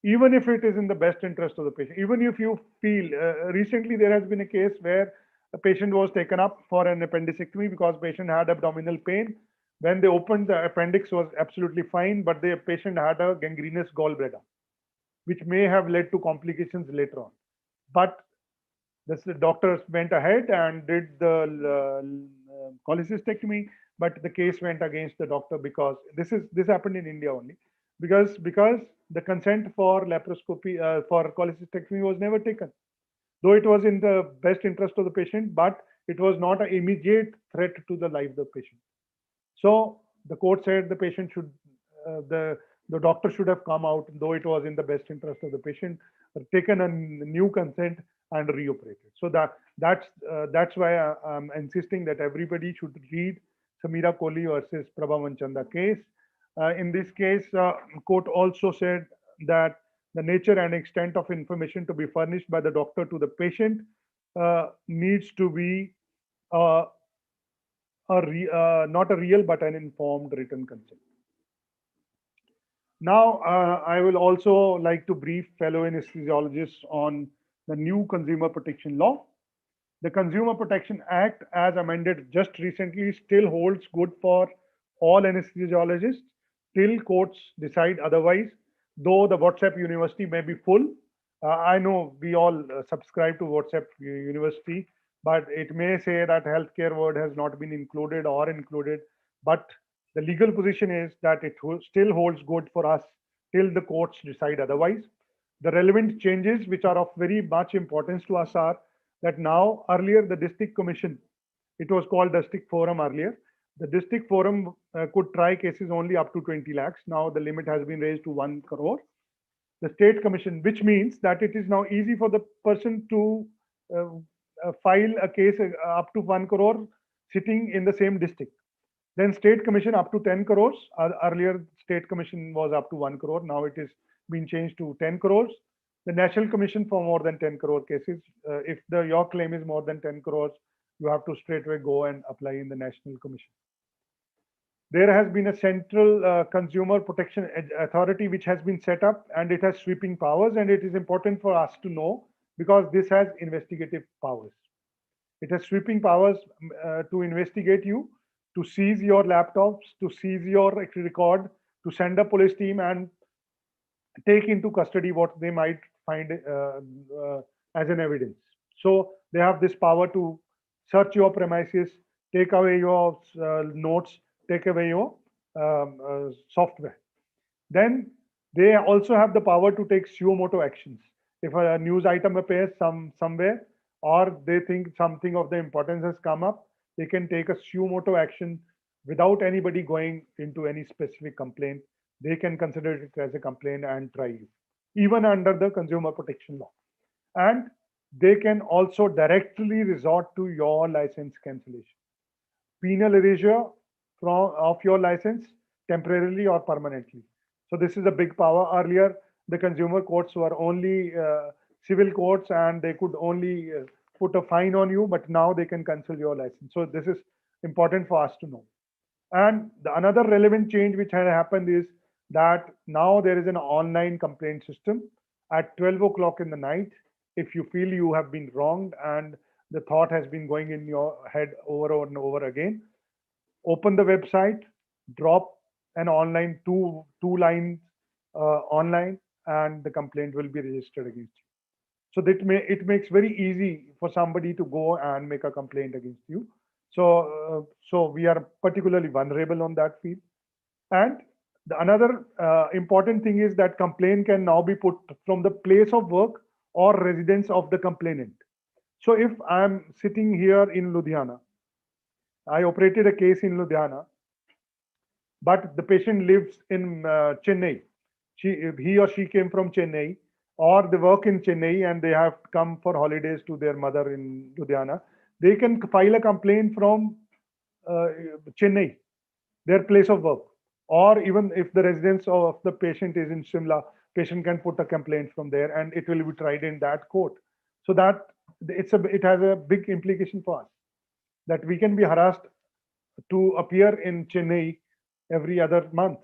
even if it is in the best interest of the patient. Even if you feel, recently there has been a case where a patient was taken up for an appendicectomy because patient had abdominal pain. When they opened, the appendix was absolutely fine, but the patient had a gangrenous gallbladder, which may have led to complications later on. But the doctors went ahead and did the cholecystectomy, but the case went against the doctor, because this happened in India only, because the consent for laparoscopy for cholecystectomy was never taken, though it was in the best interest of the patient, but it was not an immediate threat to the life of the patient. So the court said the patient should, the doctor should have come out, though it was in the best interest of the patient, taken a new consent and reoperated. So that's why I'm insisting that everybody should read Samira Kohli versus Prabha Manchanda case. In this case, court also said that the nature and extent of information to be furnished by the doctor to the patient needs to be not a real but an informed written consent. Now, I will also like to brief fellow anesthesiologists on the new consumer protection law. The Consumer Protection Act, as amended just recently, still holds good for all anesthesiologists till courts decide otherwise, though the WhatsApp University may be full. I know we all subscribe to WhatsApp University, but it may say that healthcare word has not been included or included. But the legal position is that it still holds good for us till the courts decide otherwise. The relevant changes which are of very much importance to us are that now, earlier the district commission, it was called district forum earlier. The district forum could try cases only up to 20 lakhs. Now the limit has been raised to 1 crore. The state commission, which means that it is now easy for the person to file a case up to 1 crore sitting in the same district. Then state commission up to 10 crores. Earlier state commission was up to 1 crore. Now it is been changed to 10 crores. The national commission for more than 10 crore cases. If your claim is more than 10 crores, you have to straightaway go and apply in the national commission. There has been a central consumer protection authority which has been set up, and it has sweeping powers, and it is important for us to know because this has investigative powers. It has sweeping powers to investigate you, to seize your laptops, to seize your record, to send a police team and take into custody what they might find as an evidence. So they have this power to search your premises, take away your notes, take away your software. Then they also have the power to take suo motu actions. If a news item appears somewhere, or they think something of the importance has come up, they can take a suo motu action without anybody going into any specific complaint. They can consider it as a complaint and try you, even under the consumer protection law. And they can also directly resort to your license cancellation, penal erasure of your license temporarily or permanently. So this is a big power. Earlier, the consumer courts were only civil courts, and they could only put a fine on you, but now they can cancel your license. So this is important for us to know. And another relevant change which had happened is that now there is an online complaint system. At 12 o'clock in the night, if you feel you have been wronged and the thought has been going in your head over and over again, open the website, drop an online two lines online, and the complaint will be registered against you. So it makes very easy for somebody to go and make a complaint against you. So we are particularly vulnerable on that field. And another important thing is that complaint can now be put from the place of work or residence of the complainant. So if I'm sitting here in Ludhiana, I operated a case in Ludhiana, but the patient lives in Chennai. He or she came from Chennai, or they work in Chennai and they have come for holidays to their mother in Ludhiana. They can file a complaint from Chennai, their place of work. Or even if the residence of the patient is in Shimla, patient can put a complaint from there and it will be tried in that court. So that it has a big implication for us, that we can be harassed to appear in Chennai every other month.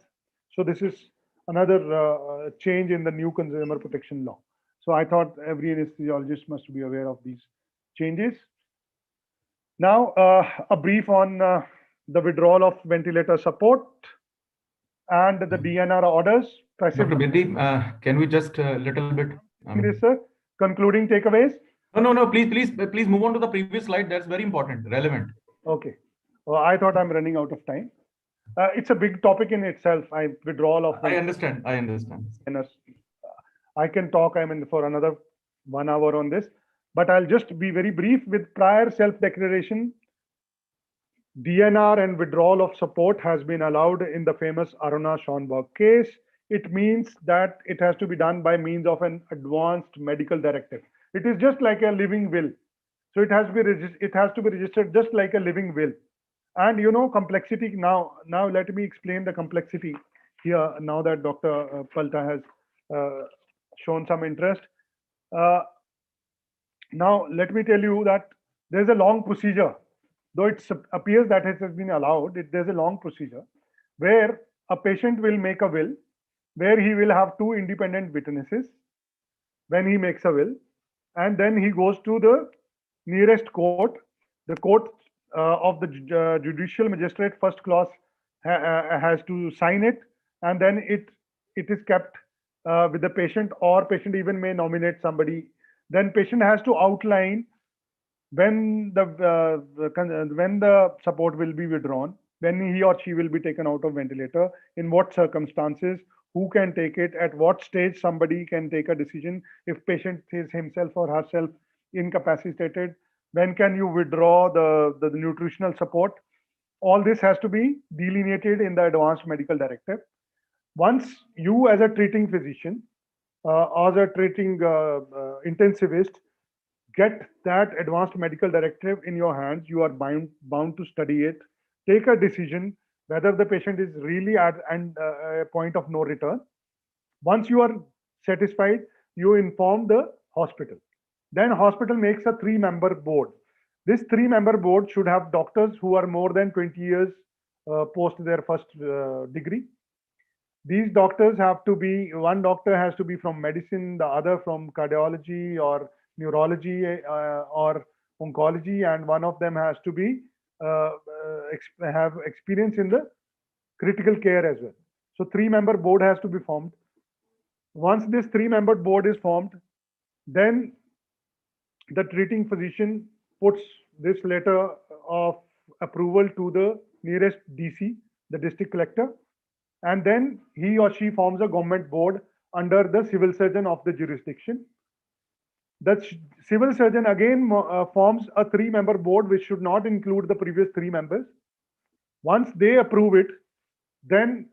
So this is another change in the new consumer protection law. So I thought every anesthesiologist must be aware of these changes. Now, a brief on the withdrawal of ventilator support and the DNR orders. Dr. Bedi, can we just a little bit? Yes, sir. Concluding takeaways. No. Please move on to the previous slide. That's very important, relevant. Okay. Well, I thought I'm running out of time. It's a big topic in itself. Withdrawal of. I understand. I can talk. For another 1 hour on this, but I'll just be very brief. With prior self-declaration, DNR and withdrawal of support has been allowed in the famous Aruna Schonberg case. It means that it has to be done by means of an advanced medical directive. It is just like a living will. So it has to be registered just like a living will. And complexity now let me explain the complexity here now that Dr. Palta has shown some interest. Now let me tell you that there's a long procedure. Though it appears that it has been allowed, there's a long procedure where a patient will make a will, where he will have 2 independent witnesses when he makes a will, and then he goes to the nearest court. The court of the judicial magistrate first class has to sign it, and then it is kept with the patient, or patient even may nominate somebody. Then patient has to outline when the support will be withdrawn, when he or she will be taken out of ventilator, in what circumstances, who can take it, at what stage somebody can take a decision if patient is himself or herself incapacitated, when can you withdraw the nutritional support. All this has to be delineated in the advanced medical directive. Once you as a treating physician, as a treating intensivist, get that advanced medical directive in your hands, you are bound to study it, take a decision whether the patient is really at a point of no return. Once you are satisfied, you inform the hospital. Then hospital makes a 3-member board. This 3-member board should have doctors who are more than 20 years post their first degree. These doctors have to be, one doctor has to be from medicine, the other from cardiology or neurology or oncology, and one of them has to be have experience in the critical care as well. So 3-member board has to be formed. Once this 3-member board is formed, then the treating physician puts this letter of approval to the nearest DC, the district collector, and then he or she forms a government board under the civil surgeon of the jurisdiction. The civil surgeon again forms a 3-member board which should not include the previous 3 members. Once they approve it, then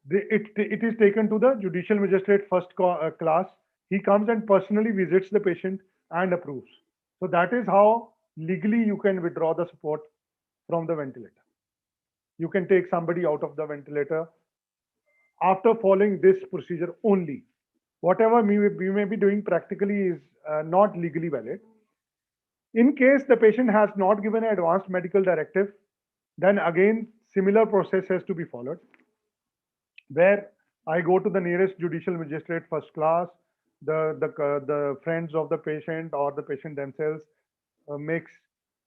it is taken to the judicial magistrate first class. He comes and personally visits the patient and approves. So that is how legally you can withdraw the support from the ventilator. You can take somebody out of the ventilator after following this procedure only. Whatever we may be doing practically is not legally valid. In case the patient has not given an advanced medical directive, then again similar process has to be followed, where I go to the nearest judicial magistrate first class, the friends of the patient or the patient themselves makes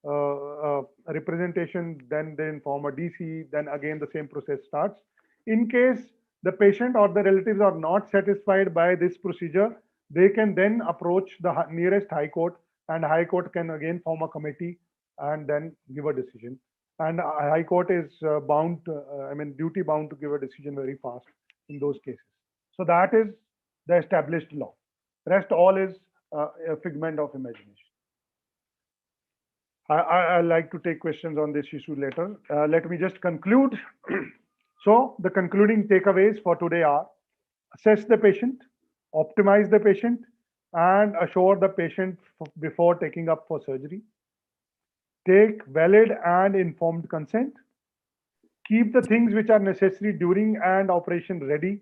a representation, then they inform a DC, then again the same process starts. In case the patient or the relatives are not satisfied by this procedure, they can then approach the nearest high court, and high court can again form a committee and then give a decision. And high court is bound, duty bound to give a decision very fast in those cases. So that is the established law. Rest all is a figment of imagination. I like to take questions on this issue later. Let me just conclude. So the concluding takeaways for today are: assess the patient, optimize the patient, and assure the patient before taking up for surgery. Take valid and informed consent. Keep the things which are necessary during and operation ready.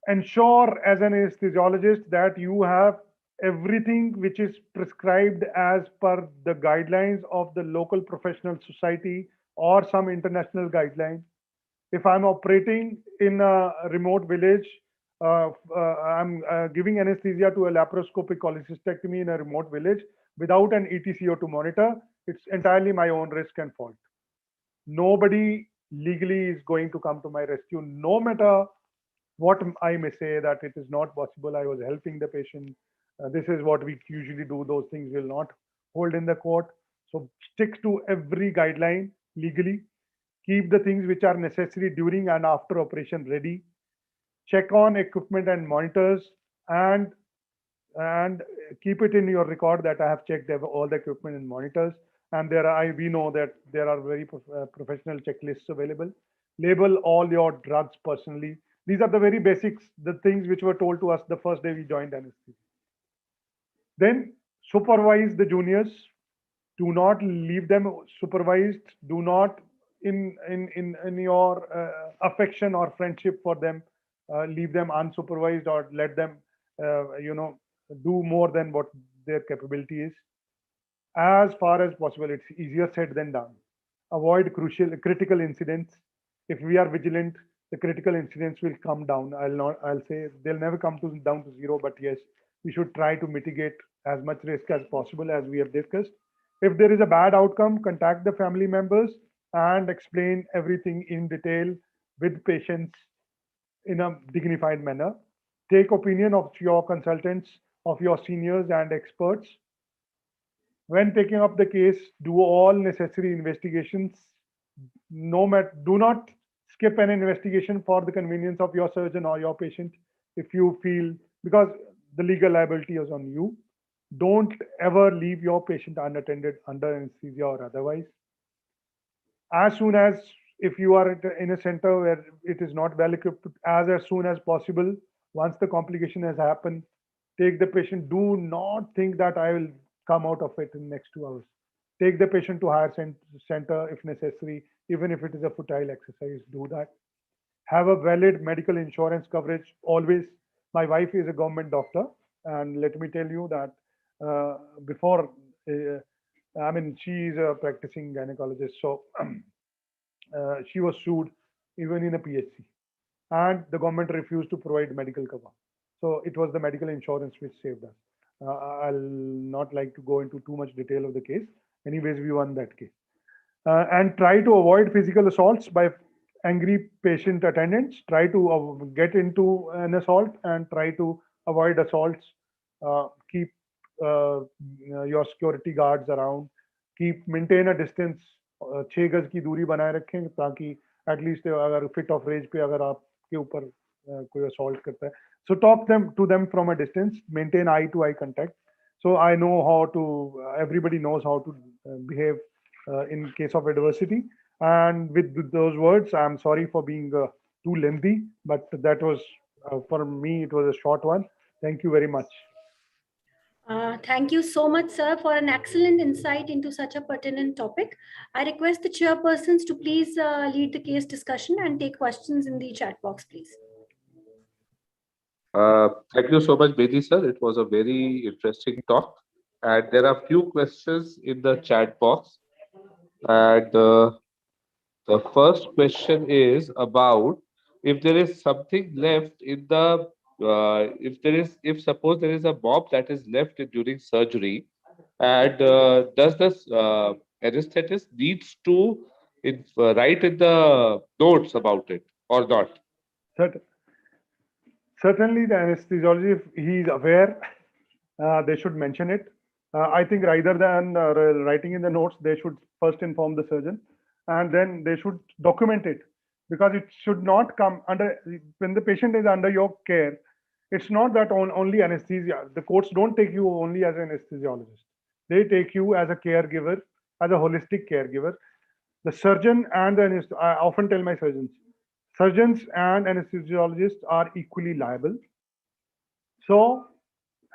Ensure as an anesthesiologist that you have everything which is prescribed as per the guidelines of the local professional society or some international guideline. If I'm operating in a remote village, I'm giving anesthesia to a laparoscopic cholecystectomy in a remote village without an ETCO2 monitor, it's entirely my own risk and fault. Nobody legally is going to come to my rescue, no matter what I may say that it is not possible, I was helping the patient. This is what we usually do. Those things will not hold in the court. So stick to every guideline legally. Keep the things which are necessary during and after operation ready. Check on equipment and monitors, and keep it in your record that I have checked all the equipment and monitors. And we know that there are very professional checklists available. Label all your drugs personally. These are the very basics, the things which were told to us the first day we joined anesthesia. Then supervise the juniors. Do not leave them supervised. Do not, in your affection or friendship for them, leave them unsupervised or let them, do more than what their capability is. As far as possible, it's easier said than done. Avoid critical incidents. If we are vigilant, the critical incidents will come down. I'll say they'll never come down to zero, but yes, We should try to mitigate as much risk as possible, as we have discussed. If there is a bad outcome, contact the family members and explain everything in detail with patients in a dignified manner. Take opinion of your consultants, of your seniors and experts. When taking up the case, do all necessary investigations. Do not skip an investigation for the convenience of your surgeon or your patient if you feel, because the legal liability is on you. Don't ever leave your patient unattended under anesthesia or otherwise. As soon as, if you are in a center where it is not well equipped, as soon as possible, once the complication has happened, take the patient. Do not think that I will come out of it in the next 2 hours. Take the patient to higher center if necessary, even if it is a futile exercise, do that. Have a valid medical insurance coverage always. My wife is a government doctor, and let me tell you that before, she is a practicing gynecologist, so she was sued even in a PHC, and the government refused to provide medical cover. So it was the medical insurance which saved us. I'll not like to go into too much detail of the case. Anyways, we won that case. And try to avoid physical assaults by angry patient attendants. Try to get into an assault and try to avoid assaults. Keep your security guards around. Maintain a distance. 6 गज की दूरी बनाए रखें ताकि at least अगर fit of raise पे अगर आपके ऊपर कोई assault करता है. So talk to them from a distance. Maintain eye-to-eye contact. So I know how to. Everybody knows how to behave in case of adversity. And with those words, I'm sorry for being too lengthy, but that was for me. It was a short one. Thank you very much. Thank you so much, sir, for an excellent insight into such a pertinent topic. I request the chairpersons to please lead the case discussion and take questions in the chat box, please. Thank you so much, Bedi sir. It was a very interesting talk. And there are few questions in the chat box. And the first question is about if there is something left in the, if suppose there is a bomb that is left during surgery, and does this anesthetist needs to write in the notes about it or not? Certainly, the anesthesiologist, if he is aware, they should mention it. I think rather than writing in the notes, they should first inform the surgeon, and then they should document it, because it should not come under, when the patient is under your care, it's not that only anesthesia. The courts don't take you only as an anesthesiologist. They take you as a caregiver, as a holistic caregiver. The surgeon and the I often tell my surgeons and anesthesiologists are equally liable. So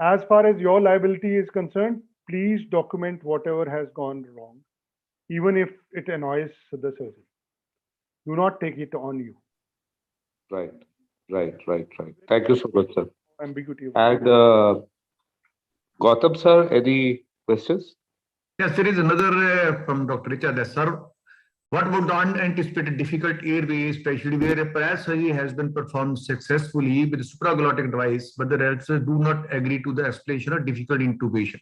as far as your liability is concerned, please document whatever has gone wrong, even if it annoys the surgeon. Do not take it on you. Right. Thank you so much, sir. Ambiguity. And Gautam sir, any questions? Yes, there is another from Dr. Richard. Sir, what about the unanticipated difficult airway, especially where a press surgery has been performed successfully with a supraglottic device, but the residents do not agree to the explanation of difficult intubation?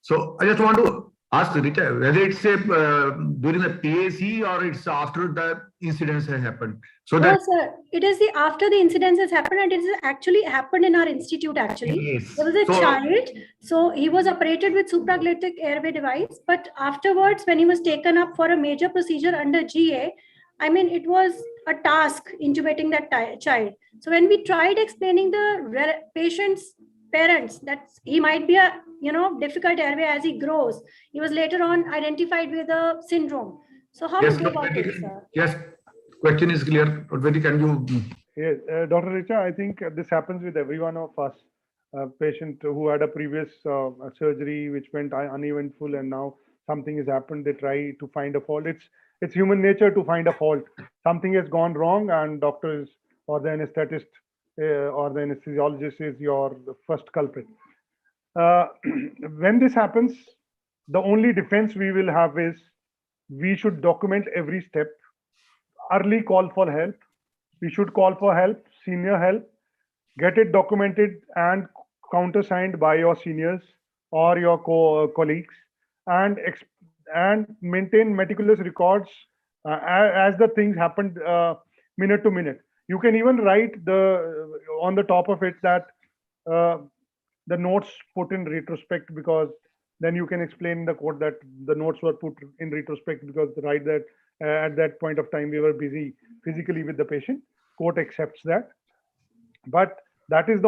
So I just want to ask Richard whether it's during the PAC or it's after the incidents have happened. So no, sir, it is the after the incidents has happened, and it is actually happened in our institute. Actually, yes. There was a child, so he was operated with supraglottic airway device, but afterwards, when he was taken up for a major procedure under GA, it was a task intubating that child. So when we tried explaining the patient's parents that he might be a difficult airway as he grows, he was later on identified with a syndrome. So how yes, to go about it, sir? Yes, question is clear. Already, can you? Yes, Dr. Richa, I think this happens with every one of us. A patient who had a previous surgery which went uneventful, and now something has happened. They try to find a fault. It's human nature to find a fault. Something has gone wrong, and doctors or the anesthetist or the anesthesiologist is your first culprit. When this happens, the only defense we will have is we should document every step. Early call for help. We should call for help, senior help, get it documented and countersigned by your seniors or your colleagues, and maintain meticulous records as the things happened minute to minute. You can even write on the top of it that the notes put in retrospect, because then you can explain in the court that the notes were put in retrospect because that at that point of time we were busy physically with the patient. Court accepts that. But that is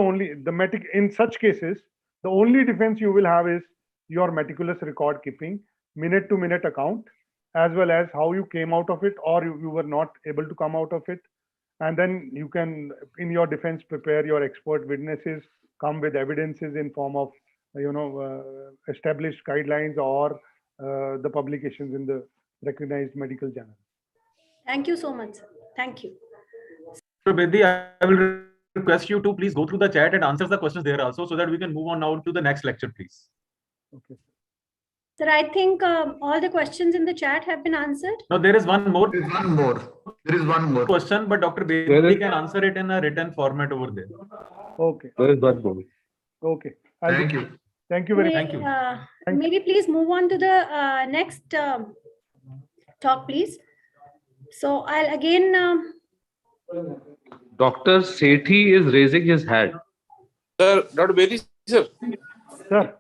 in such cases, the only defense you will have is your meticulous record keeping, minute to minute account, as well as how you came out of it, or you were not able to come out of it. And then you can, in your defense, prepare your expert witnesses, come with evidences in form of, established guidelines or the publications in the recognized medical journal. Thank you so much. Thank you. So Bedi, I will request you to please go through the chat and answer the questions there also, so that we can move on now to the next lecture, please. Okay. Sir, I think all the questions in the chat have been answered. No, there is one more. There is one more question, but Dr. Bedi can answer it in a written format over there. Okay. There is one more. Okay. Thank you. Thank you very much. Thank you. Maybe please move on to the next talk, please. So I'll again. Dr. Sethi is raising his hand. Sir, Dr. Bedi, sir. Sir.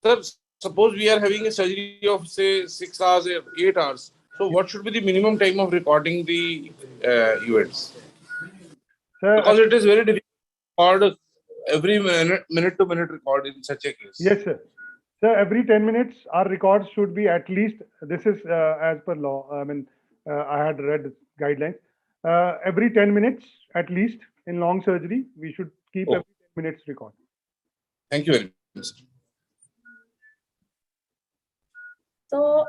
Sir, suppose we are having a surgery of say 6 hours or 8 hours. So what should be the minimum time of recording the events? Sir, because it is very difficult to record every minute to minute record in such a case. Yes, sir. Sir, every 10 minutes, our records should be at least, this is as per law. I mean, I had read guidelines. Every 10 minutes, at least in long surgery, we should keep every 10 minutes record. Thank you very much. So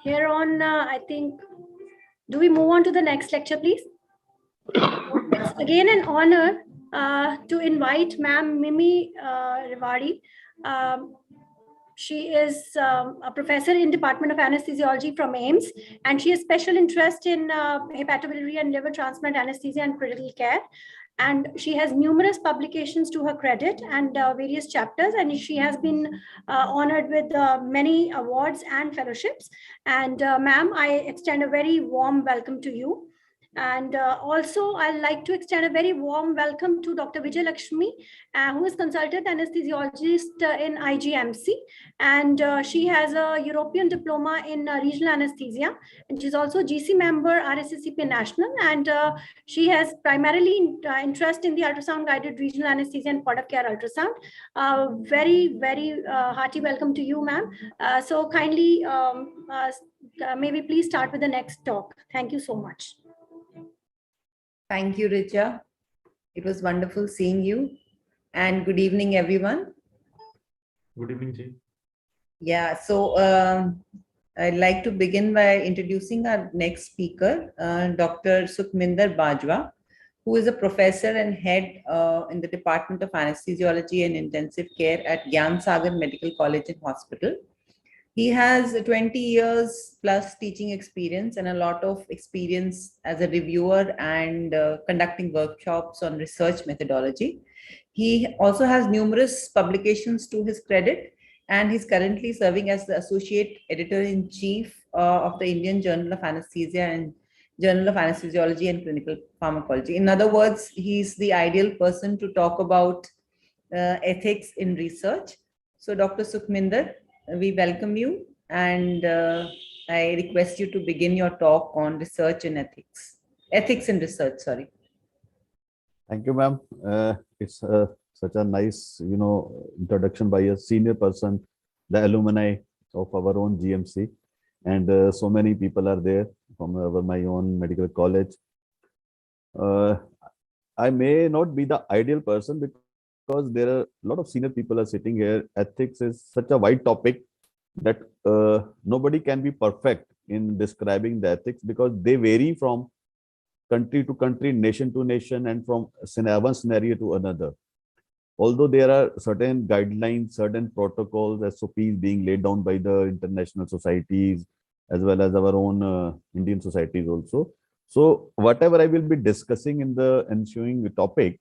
here on, I think, do we move on to the next lecture, please? It's again an honor to invite Ma'am Mimi Rewari. She is a professor in Department of Anesthesiology from AIIMS, and she has special interest in hepatobiliary and liver transplant anesthesia and critical care. And she has numerous publications to her credit and various chapters, and she has been honored with many awards and fellowships. And ma'am, I extend a very warm welcome to you. And also, I'd like to extend a very warm welcome to Dr. Vijay Lakshmi, who is consultant anesthesiologist in IGMC. And she has a European diploma in regional anesthesia. And she's also GC member, Rsacp National. And she has primarily interest in the ultrasound-guided regional anesthesia and part of care ultrasound. Very, very hearty welcome to you, ma'am. So kindly, maybe please start with the next talk. Thank you so much. Thank you, Richa. It was wonderful seeing you. And good evening, everyone. Good evening, Ji. Yeah, so I'd like to begin by introducing our next speaker, Dr. Sukhminder Bajwa, who is a professor and head in the Department of Anesthesiology and Intensive Care at Gyan Sagar Medical College and Hospital. He has 20 years plus teaching experience and a lot of experience as a reviewer and conducting workshops on research methodology. He also has numerous publications to his credit, and he's currently serving as the Associate Editor-in-Chief of the Indian Journal of Anesthesia and Journal of Anesthesiology and Clinical Pharmacology. In other words, he's the ideal person to talk about ethics in research. So Dr. Sukhminder, we welcome you, and I request you to begin your talk on research and ethics in research, sorry. Thank you, ma'am. It's such a nice, introduction by a senior person, the alumni of our own GMC, and so many people are there from my own medical college. I may not be the ideal person because there are a lot of senior people are sitting here. Ethics is such a wide topic that nobody can be perfect in describing the ethics, because they vary from country to country, nation to nation, and from one scenario to another. Although there are certain guidelines, certain protocols, SOPs being laid down by the international societies, as well as our own Indian societies also. So whatever I will be discussing in the ensuing topic,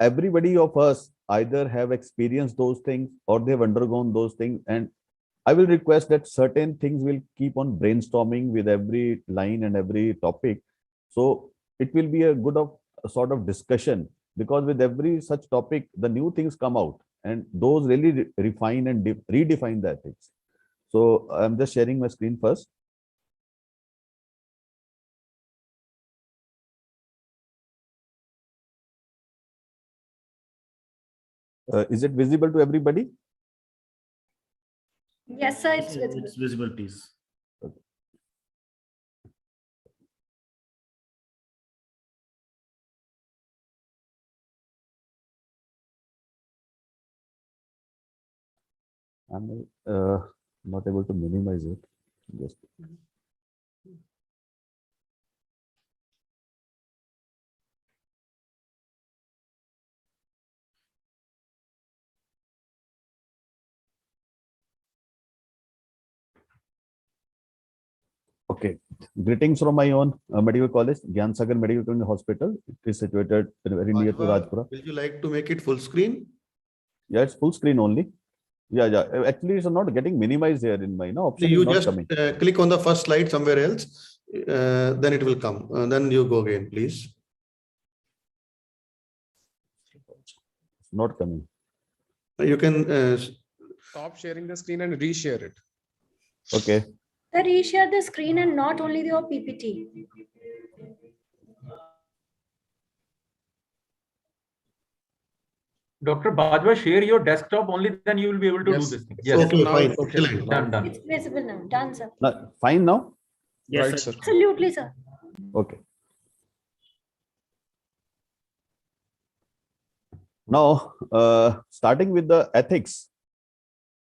everybody of us either have experienced those things or they've undergone those things. And I will request that certain things will keep on brainstorming with every line and every topic. So it will be a good of a sort of discussion, because with every such topic, the new things come out and those really refine and redefine the ethics. So I'm just sharing my screen first. Is it visible to everybody? Yes, sir, it's visible. It's visible, please. Okay. I'm not able to minimize it. Just okay. Greetings from my own medical college, Gyan Sagar Medical Clinic Hospital. It is situated very near to Rajpura. Will you like to make it full screen? Yeah, it's full screen only. Yeah. Actually, it's not getting minimized here in my option. You is not just coming. click on the first slide somewhere else, then it will come. Then you go again, please. It's not coming. You can stop sharing the screen and reshare it. Okay. Sir, reshare the screen and not only your PPT. Dr. Bajwa, share your desktop only, then you will be able to do this thing. Yes. Okay, fine. Okay. Done. It's visible now. Done, sir. Fine now? Yes, Right, sir. Absolutely, sir. Okay. Now, starting with the ethics,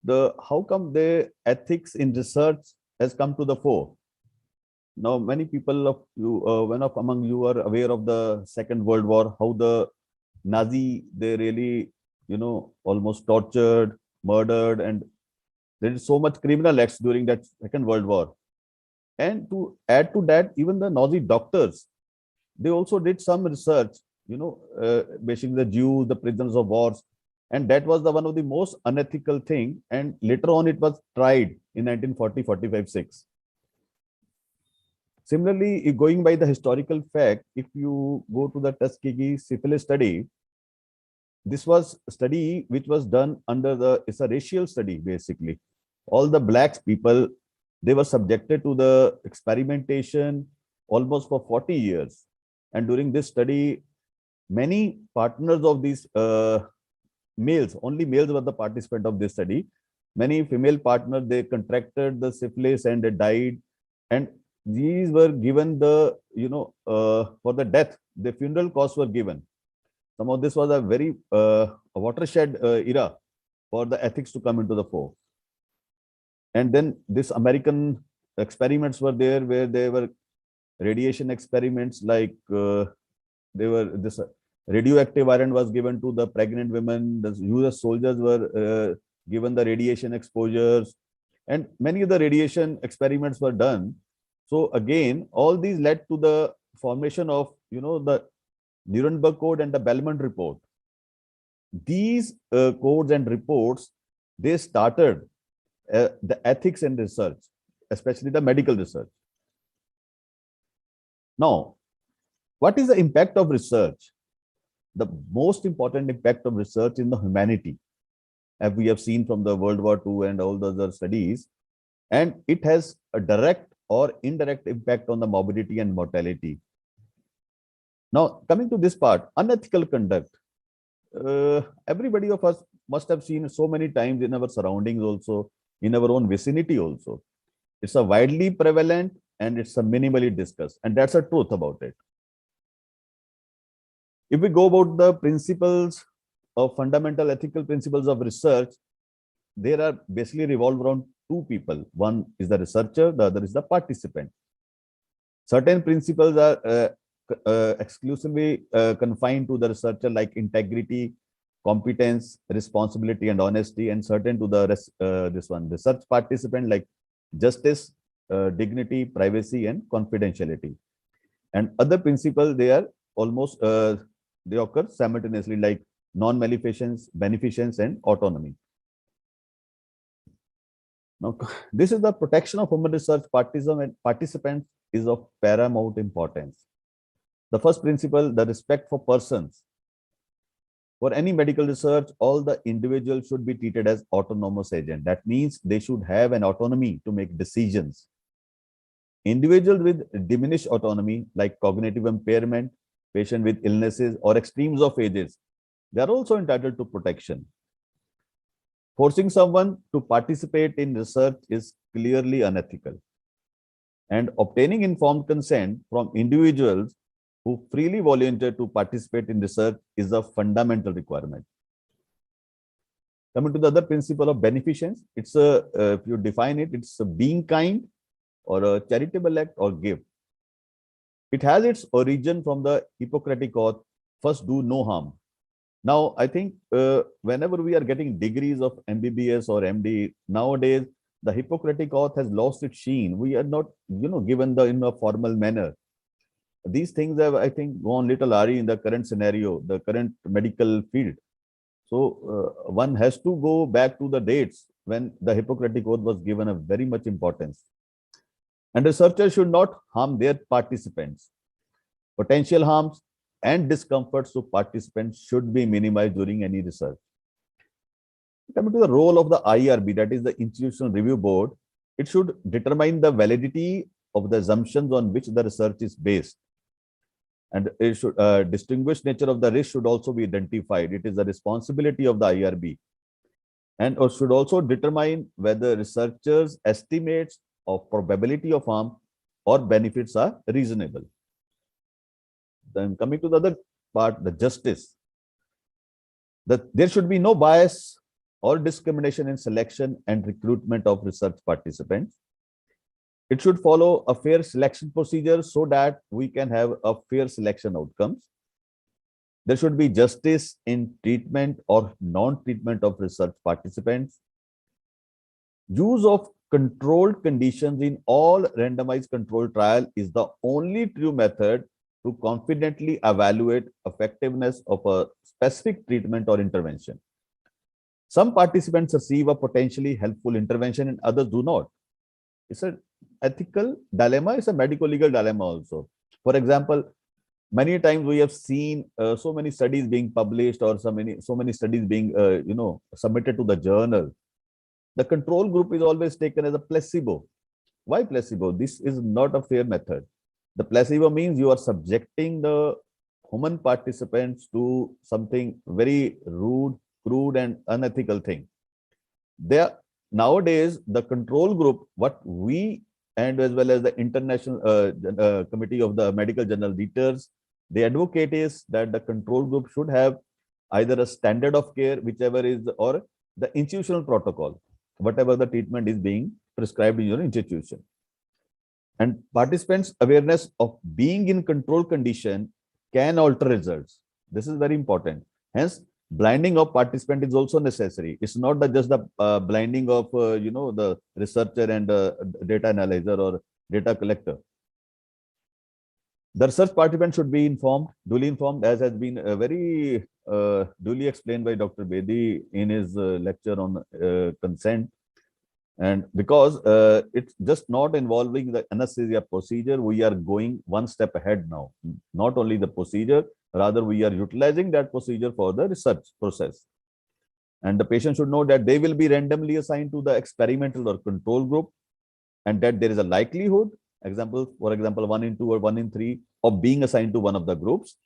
how come the ethics in research has come to the fore? Now, many people of you, among you are aware of the Second World War, how the Nazi, they really, almost tortured, murdered, and there is so much criminal acts during that Second World War. And to add to that, even the Nazi doctors, they also did some research, basically the Jews, the prisoners of wars, and that was one of the most unethical thing. And later on, it was tried in 1940, 45, 6. Similarly, going by the historical fact, if you go to the Tuskegee syphilis study, this was a study which was done under it's a racial study, basically. All the blacks people, they were subjected to the experimentation almost for 40 years. And during this study, many partners of these males, only males were the participant of this study. Many female partners, they contracted the syphilis and they died. And these were given the, for the death, the funeral costs were given. Some of this was a very watershed era for the ethics to come into the fore. And then this American experiments were there, where there were radiation experiments, like this radioactive iron was given to the pregnant women. The US soldiers were given the radiation exposures, and many of the radiation experiments were done. So again, all these led to the formation of, the Nuremberg Code and the Belmont Report. These codes and reports, they started the ethics in research, especially the medical research. Now, what is the impact of research? The most important impact of research in the humanity, as we have seen from the World War II and all the other studies, and it has a direct or indirect impact on the morbidity and mortality. Now, coming to this part, unethical conduct. Everybody of us must have seen so many times in our surroundings also, in our own vicinity also. It's a widely prevalent and it's a minimally discussed, and that's a truth about it. If we go about the principles of fundamental ethical principles of research, there are basically revolved around two people. One is the researcher, the other is the participant. Certain principles are exclusively confined to the researcher, like integrity, competence, responsibility, and honesty, and certain to the research participant, like justice, dignity, privacy, and confidentiality. And other principles, they are almost they occur simultaneously, like non-beneficence, beneficence, and autonomy. Now, this is the protection of human research participants is of paramount importance. The first principle, the respect for persons. For any medical research, all the individuals should be treated as autonomous agents. That means they should have an autonomy to make decisions. Individuals with diminished autonomy, like cognitive impairment, patients with illnesses or extremes of ages, they are also entitled to protection. Forcing someone to participate in research is clearly unethical. And obtaining informed consent from individuals who freely volunteer to participate in research is a fundamental requirement. Coming to the other principle of beneficence, it's if you define it, it's a being kind or a charitable act or gift. It has its origin from the Hippocratic oath, first do no harm. Now, I think whenever we are getting degrees of MBBS or MD, nowadays, the Hippocratic oath has lost its sheen. We are not, given in a formal manner. These things have, I think, gone little awry in the current scenario, the current medical field. So one has to go back to the dates when the Hippocratic oath was given a very much importance. And researchers should not harm their participants. Potential harms and discomforts to participants should be minimized during any research. Coming to the role of the IRB, that is the Institutional Review Board, it should determine the validity of the assumptions on which the research is based. And it should distinguish nature of the risk should also be identified. It is the responsibility of the IRB. And should also determine whether researchers' estimates of probability of harm or benefits are reasonable. Then coming to the other part, the justice. There should be no bias or discrimination in selection and recruitment of research participants. It should follow a fair selection procedure so that we can have a fair selection outcomes. There should be justice in treatment or non-treatment of research participants. Use of controlled conditions in all randomized controlled trial is the only true method to confidently evaluate effectiveness of a specific treatment or intervention. Some participants receive a potentially helpful intervention and others do not. It's an ethical dilemma, it's a medico-legal dilemma also. For example, many times we have seen so many studies being published or so many studies being submitted to the journal. The control group is always taken as a placebo. Why placebo? This is not a fair method. The placebo means you are subjecting the human participants to something very rude, crude, and unethical thing. Nowadays, the control group, what we and as well as the International Committee of the Medical Journal Editors, they advocate is that the control group should have either a standard of care, whichever is, or the institutional protocol, whatever the treatment is being prescribed in your institution. And participants' awareness of being in control condition can alter results. This is very important. Hence, blinding of participant is also necessary. It's not just the blinding of the researcher and data analyzer or data collector. The research participant should be informed, duly informed, as has been very duly explained by Dr. Bedi in his lecture on consent. And because it's just not involving the anesthesia procedure, we are going one step ahead now. Not only the procedure, rather we are utilizing that procedure for the research process. And the patient should know that they will be randomly assigned to the experimental or control group, and that there is a likelihood, for example, 1 in 2 or 1 in 3 of being assigned to one of the groups,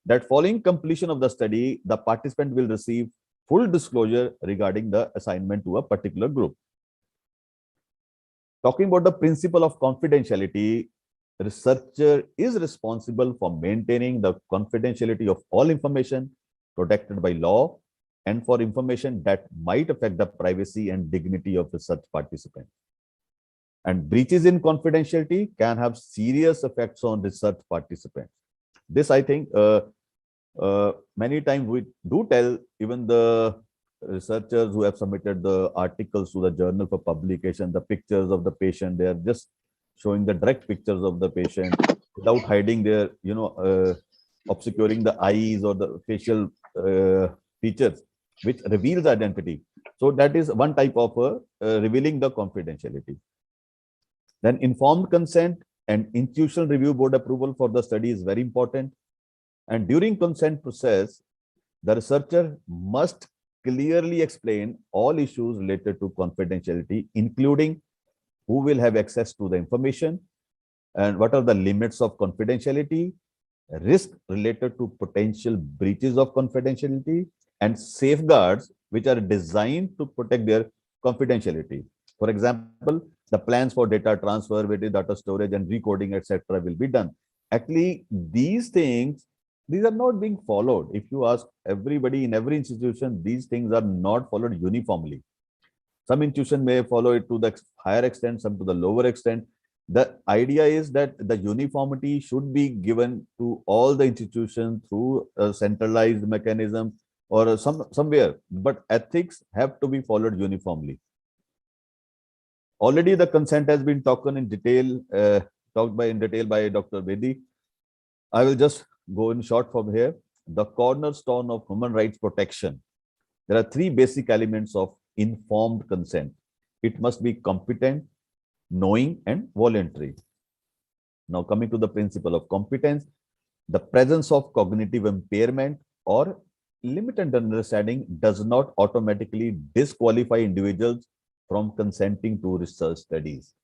that following completion of the study, the participant will receive full disclosure regarding the assignment to a particular group. Talking about the principle of confidentiality, researcher is responsible for maintaining the confidentiality of all information protected by law and for information that might affect the privacy and dignity of research participants. And breaches in confidentiality can have serious effects on research participants. This, I think, many times we do tell even the researchers who have submitted the articles to the journal for publication, the pictures of the patient, they are just showing the direct pictures of the patient without hiding their, obscuring the eyes or the facial features, which reveals identity. So that is one type of revealing the confidentiality. Then informed consent and institutional review board approval for the study is very important. And during consent process, the researcher must clearly explain all issues related to confidentiality, including who will have access to the information and what are the limits of confidentiality, risk related to potential breaches of confidentiality, and safeguards which are designed to protect their confidentiality. For example, the plans for data transfer, data storage and recording, etc. will be done. Actually, these things, these are not being followed. If you ask everybody in every institution, these things are not followed uniformly. Some institution may follow it to the higher extent, some to the lower extent. The idea is that the uniformity should be given to all the institutions through a centralized mechanism or somewhere, but ethics have to be followed uniformly. Already the consent has been talked in detail by Dr. Bedi. I will just go in short from here. The cornerstone of human rights protection. There are three basic elements of informed consent. It must be competent, knowing, and voluntary. Now coming to the principle of competence, the presence of cognitive impairment or limited understanding does not automatically disqualify individuals from consenting to research studies.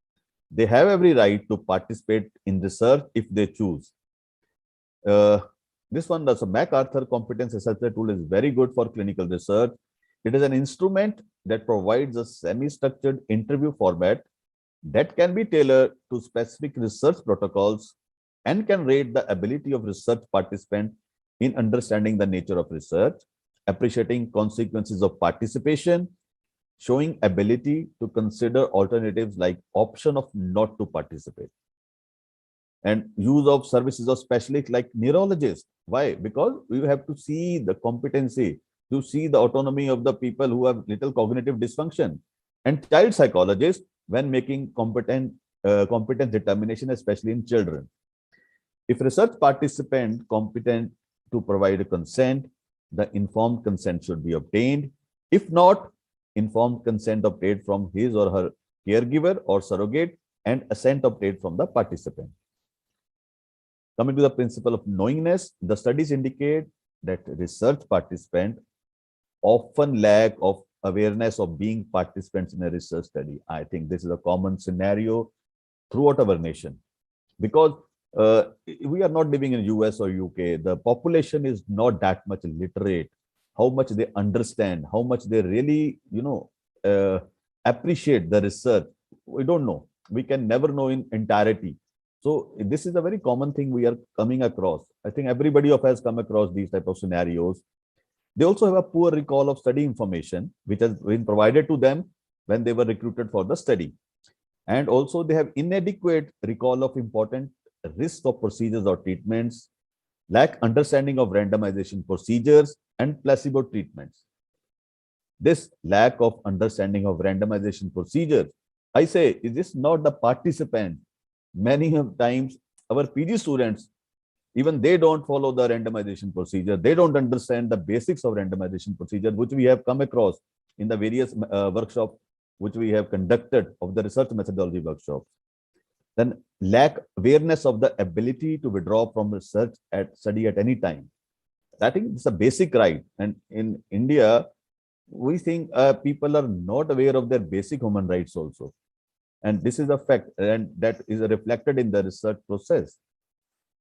They have every right to participate in research if they choose. This one, the MacArthur Competence Assessment Tool, is very good for clinical research. It is an instrument that provides a semi-structured interview format that can be tailored to specific research protocols and can rate the ability of research participants in understanding the nature of research, appreciating consequences of participation, showing ability to consider alternatives like option of not to participate, and use of services of specialists like neurologists. Why? Because we have to see the competency, to see the autonomy of the people who have little cognitive dysfunction, and child psychologists when making competence determination, especially in children. If research participant competent to provide a consent, the informed consent should be obtained. If not, informed consent obtained from his or her caregiver or surrogate, and assent obtained from the participant. Coming to the principle of knowingness, the studies indicate that research participants often lack of awareness of being participants in a research study. I think this is a common scenario throughout our nation, because we are not living in US or UK. The population is not that much literate. How much they understand, how much they really, appreciate the research, we don't know. We can never know in entirety. So this is a very common thing we are coming across. I think everybody of us has come across these type of scenarios. They also have a poor recall of study information, which has been provided to them when they were recruited for the study. And also they have inadequate recall of important risks of procedures or treatments, lack understanding of randomization procedures and placebo treatments. This lack of understanding of randomization procedures, I say, is this not the participant? Many times our PG students, even they don't follow the randomization procedure. They don't understand the basics of randomization procedure, which we have come across in the various workshops which we have conducted of the research methodology workshops. Then lack awareness of the ability to withdraw from research study at any time. I think it's a basic right. And in India, we think people are not aware of their basic human rights also. And this is a fact, and that is reflected in the research process.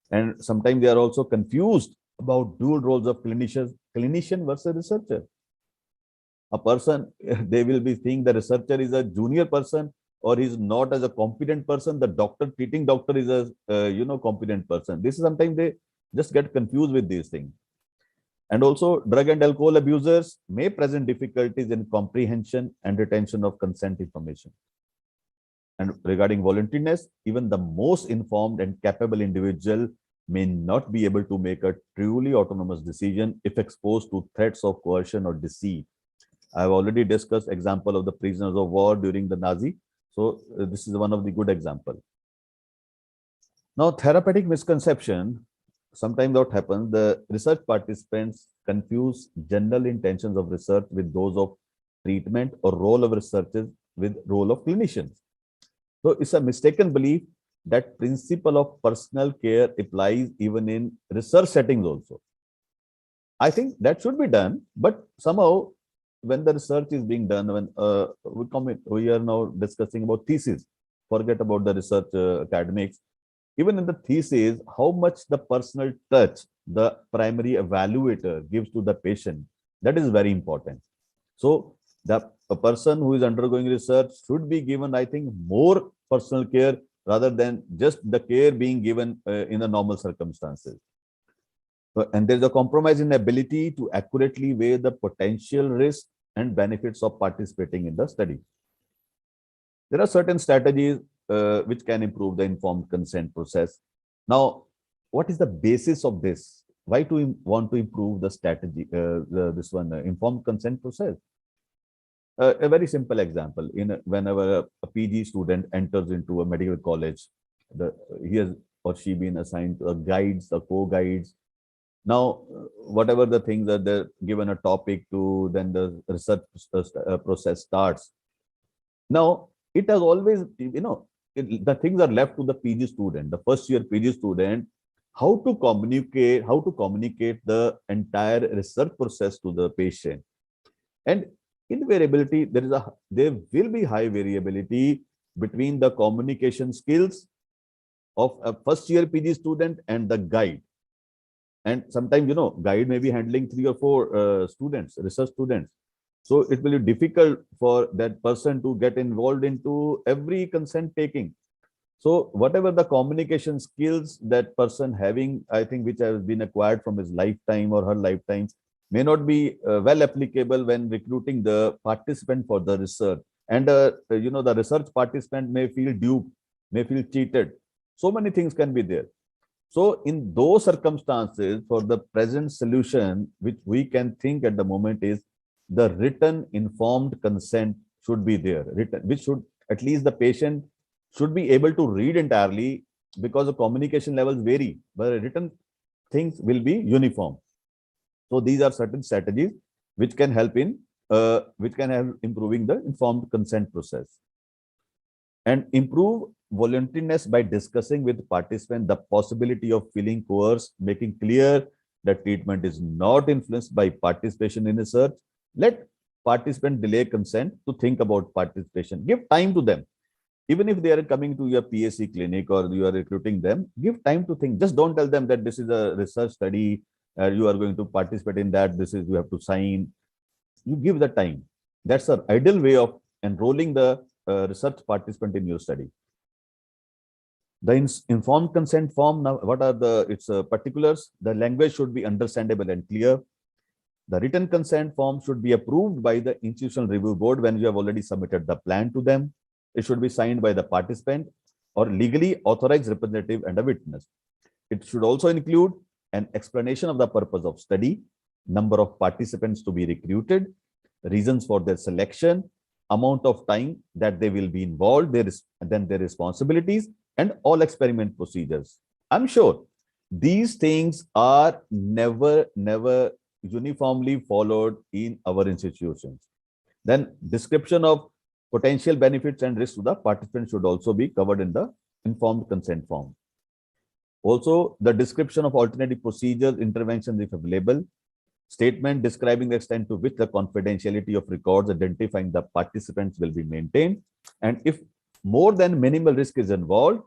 And sometimes they are also confused about dual roles of clinician versus researcher. A person, they will be thinking the researcher is a junior person, or he's not as a competent person. The treating doctor is a competent person. This is sometimes they just get confused with these things. And also drug and alcohol abusers may present difficulties in comprehension and retention of consent information. And regarding voluntariness, even the most informed and capable individual may not be able to make a truly autonomous decision if exposed to threats of coercion or deceit. I have already discussed example of the prisoners of war during the Nazi. So this is one of the good example. Now, therapeutic misconception. sometimes what happens, the research participants confuse general intentions of research with those of treatment, or role of researchers with role of clinicians. So it's a mistaken belief that principle of personal care applies even in research settings also. I think that should be done, but somehow when the research is being done, when we are now discussing about thesis, forget about the research academics. Even in the thesis, how much the personal touch the primary evaluator gives to the patient, that is very important. So a person who is undergoing research should be given, I think, more personal care rather than just the care being given in the normal circumstances. And there's a compromise in ability to accurately weigh the potential risks and benefits of participating in the study. There are certain strategies which can improve the informed consent process. Now, what is the basis of this? Why do we want to improve the strategy, informed consent process? A very simple example, whenever a PG student enters into a medical college, he has or she been assigned guides, co-guides. Now, whatever the things that they're given a topic to, then the research process starts. Now, it has always, the things are left to the PG student, the first year PG student, how to communicate the entire research process to the patient. And invariability, there will be high variability between the communication skills of a first year PG student and the guide. And sometimes, guide may be handling 3 or 4 students, research students. So it will be difficult for that person to get involved into every consent taking. So whatever the communication skills that person having, I think, which has been acquired from his lifetime or her lifetime, may not be well applicable when recruiting the participant for the research. And, the research participant may feel duped, may feel cheated. So many things can be there. So in those circumstances, for the present solution, which we can think at the moment is the written informed consent should be there, which should, at least the patient should be able to read entirely, because the communication levels vary, but written things will be uniform. So these are certain strategies which can help in improving the informed consent process. And improve voluntariness by discussing with participants the possibility of feeling coerced, making clear that treatment is not influenced by participation in research. Let participants delay consent to think about participation. Give time to them. Even if they are coming to your PSC clinic or you are recruiting them, give time to think. Just don't tell them that this is a research study, you are going to participate in that, you have to sign. You give the time. That's an ideal way of enrolling the research participant in your study. The informed consent form, now what are its particulars? The language should be understandable and clear. The written consent form should be approved by the institutional review board when you have already submitted the plan to them. It should be signed by the participant or legally authorized representative and a witness. It should also include an explanation of the purpose of study, number of participants to be recruited, reasons for their selection, amount of time that they will be involved, then their responsibilities, and all experiment procedures. I'm sure these things are never uniformly followed in our institutions. Then description of potential benefits and risks to the participants should also be covered in the informed consent form. Also, the description of alternative procedures, interventions if available, statement describing the extent to which the confidentiality of records identifying the participants will be maintained, and if more than minimal risk is involved,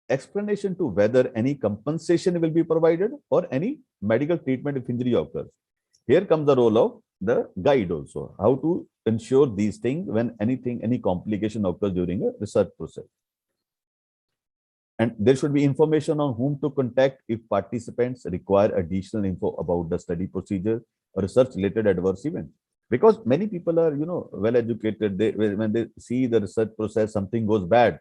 explanation to whether any compensation will be provided or any medical treatment if injury occurs. Here comes the role of the guide also, how to ensure these things when any complication occurs during a research process. And there should be information on whom to contact if participants require additional info about the study procedure or research-related adverse events. Because many people are, well educated. When they see the research process, something goes bad.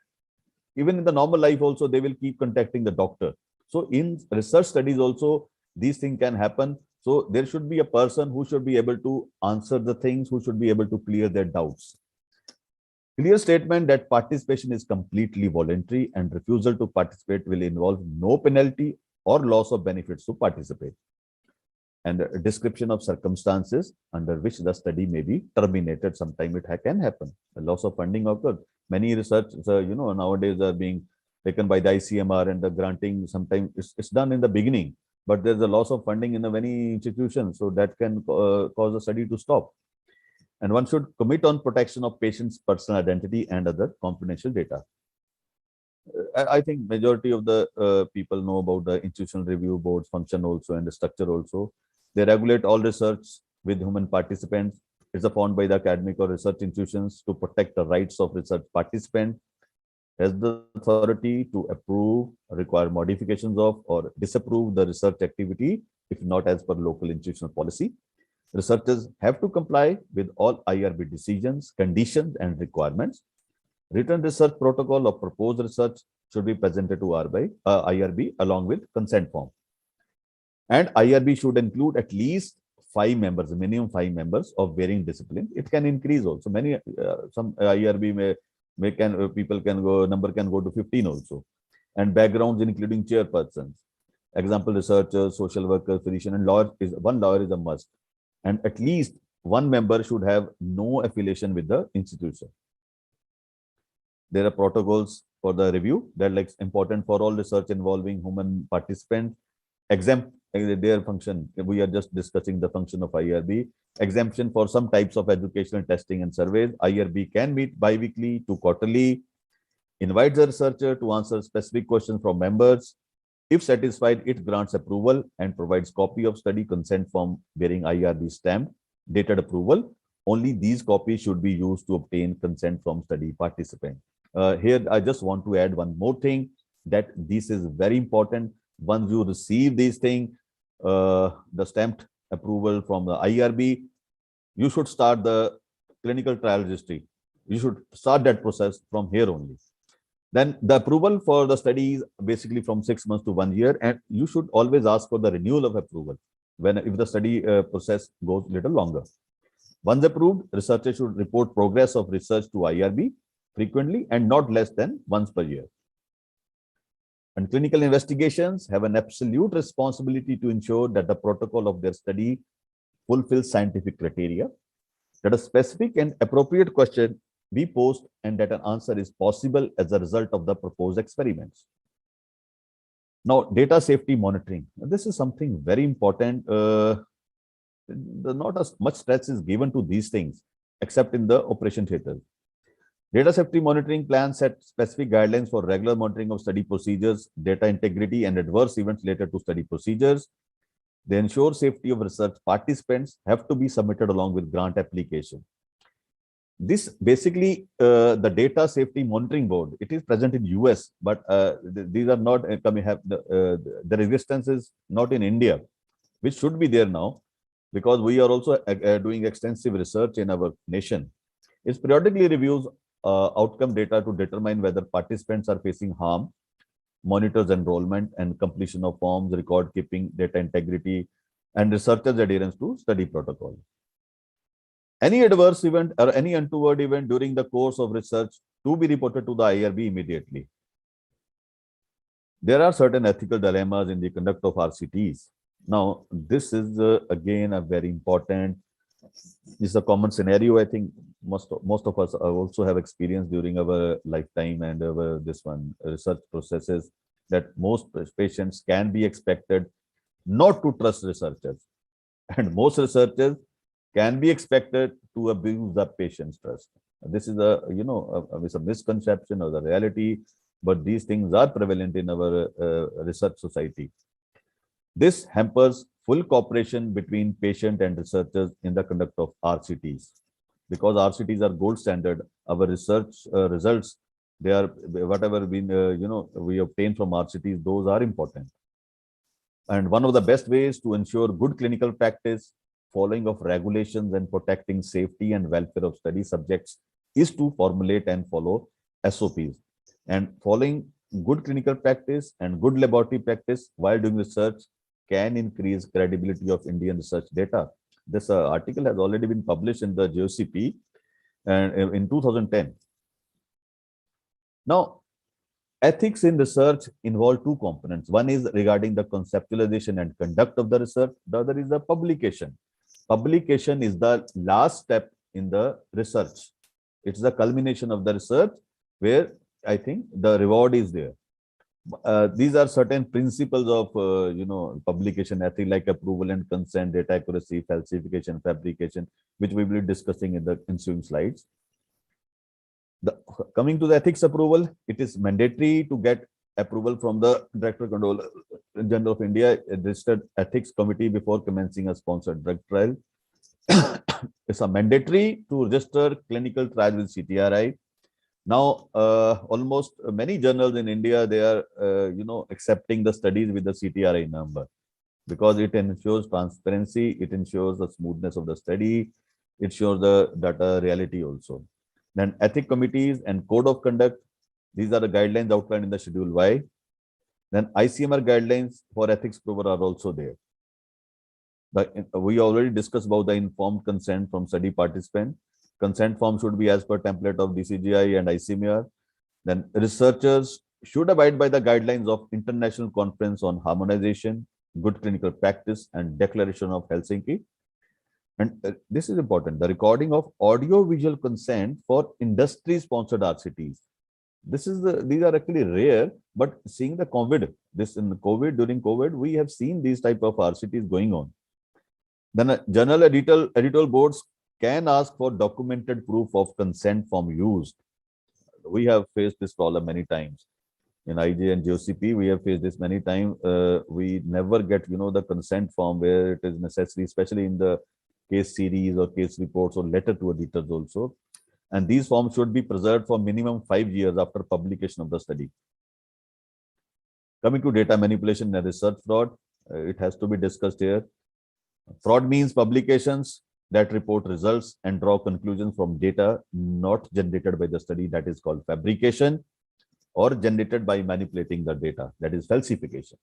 Even in the normal life also, they will keep contacting the doctor. So in research studies also, these things can happen. So there should be a person who should be able to answer the things, who should be able to clear their doubts. Clear statement that participation is completely voluntary and refusal to participate will involve no penalty or loss of benefits to participate, and a description of circumstances under which the study may be terminated. Sometime it can happen. A loss of funding occurs. Many research, nowadays are being taken by the ICMR, and the granting sometimes it's done in the beginning, but there's a loss of funding in many institutions, so that can cause the study to stop. And one should commit on protection of patient's personal identity and other confidential data. I think majority of the people know about the institutional review board's function also and the structure also. They regulate all research with human participants. It's formed by the academic or research institutions to protect the rights of research participants, has the authority to approve, require modifications of, or disapprove the research activity if not as per local institutional policy. Researchers have to comply with all IRB decisions, conditions, and requirements. Written research protocol of proposed research should be presented to IRB along with consent form. And IRB should include at least 5 members, minimum 5 members of varying discipline. It can increase also. Many some IRB people can go, number can go to 15 also. And backgrounds including chairpersons, example researchers, social workers, physician, and lawyer one lawyer is a must. And at least 1 member should have no affiliation with the institution. There are protocols for the review that are important for all research involving human participants. Exempt their function. We are just discussing the function of IRB. Exemption for some types of educational testing and surveys. IRB can meet bi-weekly to quarterly. Invites the researcher to answer specific questions from members. If satisfied, it grants approval and provides copy of study consent form bearing IRB stamp, dated approval. Only these copies should be used to obtain consent from study participant. Here, I just want to add one more thing, that this is very important. Once you receive these things, the stamped approval from the IRB, you should start the clinical trial registry. You should start that process from here only. Then the approval for the study is basically from 6 months to 1 year, and you should always ask for the renewal of approval if the study process goes a little longer. Once approved, researchers should report progress of research to IRB frequently and not less than once per year. And clinical investigations have an absolute responsibility to ensure that the protocol of their study fulfills scientific criteria, that a specific and appropriate question be posed, and that an answer is possible as a result of the proposed experiments. Now, data safety monitoring. This is something very important. Not as much stress is given to these things, except in the operation theater. Data safety monitoring plans set specific guidelines for regular monitoring of study procedures, data integrity, and adverse events related to study procedures. They ensure safety of research participants have to be submitted along with grant application. This basically, the Data Safety Monitoring Board, it is present in US, but these are not the existence is not in India, which should be there now, because we are also doing extensive research in our nation. It periodically reviews outcome data to determine whether participants are facing harm, monitors enrollment and completion of forms, record keeping, data integrity, and researchers' adherence to study protocol. Any adverse event or any untoward event during the course of research to be reported to the IRB immediately. There are certain ethical dilemmas in the conduct of RCTs. Now, this is again a very important, this is a common scenario. I think most of us also have experienced during our lifetime and our research processes, that most patients can be expected not to trust researchers, and most researchers can be expected to abuse the patient's trust. This is a misconception of the reality, but these things are prevalent in our research society. This hampers full cooperation between patient and researchers in the conduct of RCTs, because RCTs are gold standard. Our research results, they are whatever we obtain from RCTs, those are important. And one of the best ways to ensure good clinical practice, following of regulations, and protecting safety and welfare of study subjects is to formulate and follow SOPs. And following good clinical practice and good laboratory practice while doing research can increase credibility of Indian research data. This article has already been published in the JOCP and in 2010. Now, Ethics in research involve two components. One is regarding the conceptualization and conduct of the research. The other is the publication. Publication is the last step in the research. It's the culmination of the research where I think the reward is there. These are certain principles of publication ethics, like approval and consent, data accuracy, falsification, fabrication, which we will be discussing in the ensuing slides. Coming to the ethics approval, it is mandatory to get approval from the Director Controller General of India, a registered ethics committee, before commencing a sponsored drug trial. It's a mandatory to register clinical trials with CTRI. Now, almost many journals in India, they are, accepting the studies with the CTRI number, because it ensures transparency, it ensures the smoothness of the study, it shows the data reality also. Then ethic committees and code of conduct, these are the guidelines outlined in the Schedule Y. Then ICMR guidelines for ethics approval are also there. We already discussed about the informed consent from study participant. Consent form should be as per template of DCGI and ICMR. Then researchers should abide by the guidelines of International Conference on Harmonization, Good Clinical Practice, and Declaration of Helsinki. And this is important, the recording of audio-visual consent for industry-sponsored RCTs. These are actually rare, but seeing the COVID, during COVID, we have seen these type of RCTs going on. Then journal editorial boards can ask for documented proof of consent form used. We have faced this problem many times. In IG and GOCP, we have faced this many times. We never get, the consent form where it is necessary, especially in the case series or case reports or letter to editors also. And these forms should be preserved for minimum 5 years after publication of the study. Coming to data manipulation and research fraud, it has to be discussed here. Fraud means publications that report results and draw conclusions from data not generated by the study, that is called fabrication, or generated by manipulating the data, that is falsification.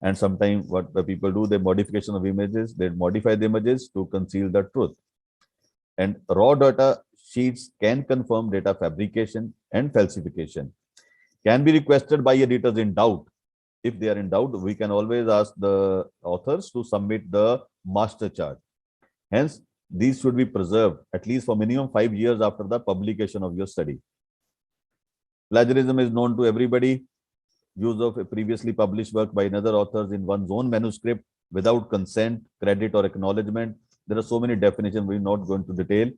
And sometimes what the people do, they modification of images, they modify the images to conceal the truth. And raw data sheets can confirm data fabrication and falsification. Can be requested by editors in doubt. If they are in doubt, we can always ask the authors to submit the master chart. Hence, these should be preserved at least for minimum 5 years after the publication of your study. Plagiarism is known to everybody. Use of a previously published work by another authors in one's own manuscript without consent, credit, or acknowledgement. There are so many definitions we're not going to detail.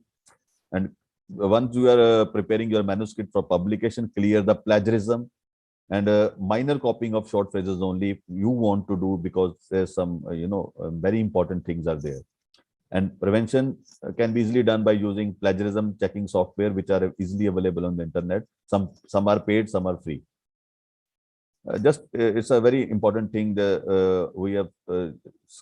And once you are preparing your manuscript for publication, clear the plagiarism, and minor copying of short phrases only if you want to do, because there's some very important things are there. And prevention can be easily done by using plagiarism checking software, which are easily available on the internet. Some are paid, some are free. It's a very important thing that we have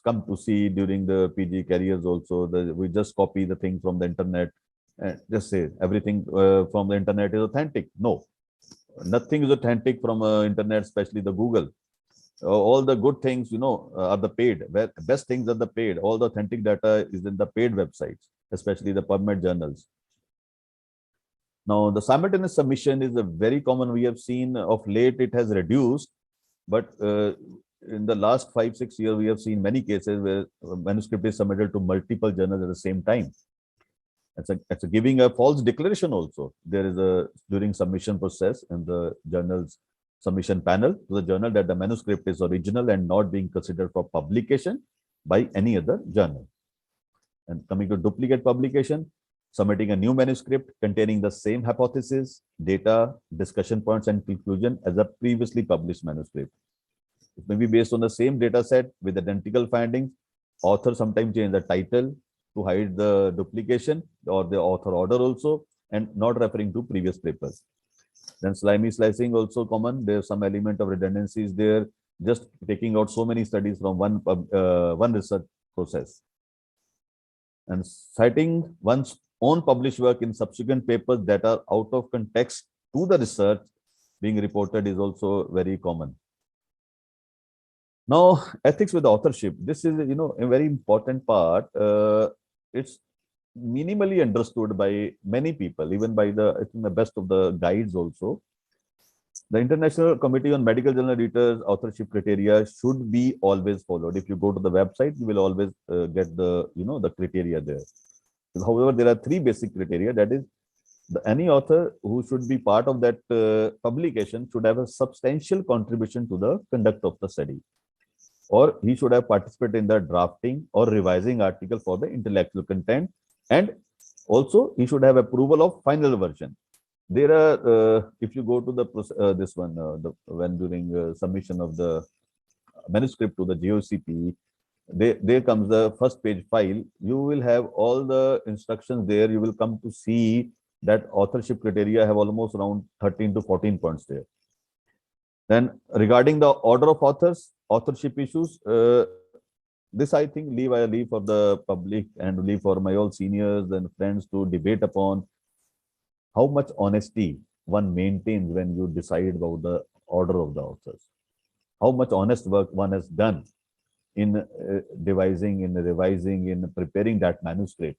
come to see during the PG careers also. We just copy the thing from the internet and just say everything from the internet is authentic. No, nothing is authentic from internet, especially the Google. All the good things, are the paid. Best things are the paid. All the authentic data is in the paid websites, especially the PubMed journals. Now, the simultaneous submission is a very common. We have seen of late it has reduced, but in the last 5-6 years, we have seen many cases where a manuscript is submitted to multiple journals at the same time. It's a giving a false declaration also. There is during submission process in the journal's submission panel to the journal that the manuscript is original and not being considered for publication by any other journal. And coming to duplicate publication, submitting a new manuscript containing the same hypothesis, data, discussion points, and conclusion as a previously published manuscript. It may be based on the same data set with identical findings. Author sometimes change the title to hide the duplication or the author order also, and not referring to previous papers. Then slimy slicing also common. There's some element of redundancies there, just taking out so many studies from one research process. And citing one's own published work in subsequent papers that are out of context to the research being reported is also very common. Now, ethics with authorship. This is, a very important part. It's minimally understood by many people, even by the best of the guides also. The International Committee on Medical Journal Editors authorship criteria should be always followed. If you go to the website, you will always get the the criteria there. However, there are three basic criteria. That is, any author who should be part of that publication should have a substantial contribution to the conduct of the study, or he should have participated in the drafting or revising article for the intellectual content, and also he should have approval of final version. There are, if you go to the this one, when during submission of the manuscript to the GOCP, there comes the first page file. You will have all the instructions there. You will come to see that authorship criteria have almost around 13 to 14 points there. Then regarding the order of authors, authorship issues, this I think I leave for the public and leave for my all seniors and friends to debate upon how much honesty one maintains when you decide about the order of the authors. How much honest work one has done in devising, in revising, in preparing that manuscript.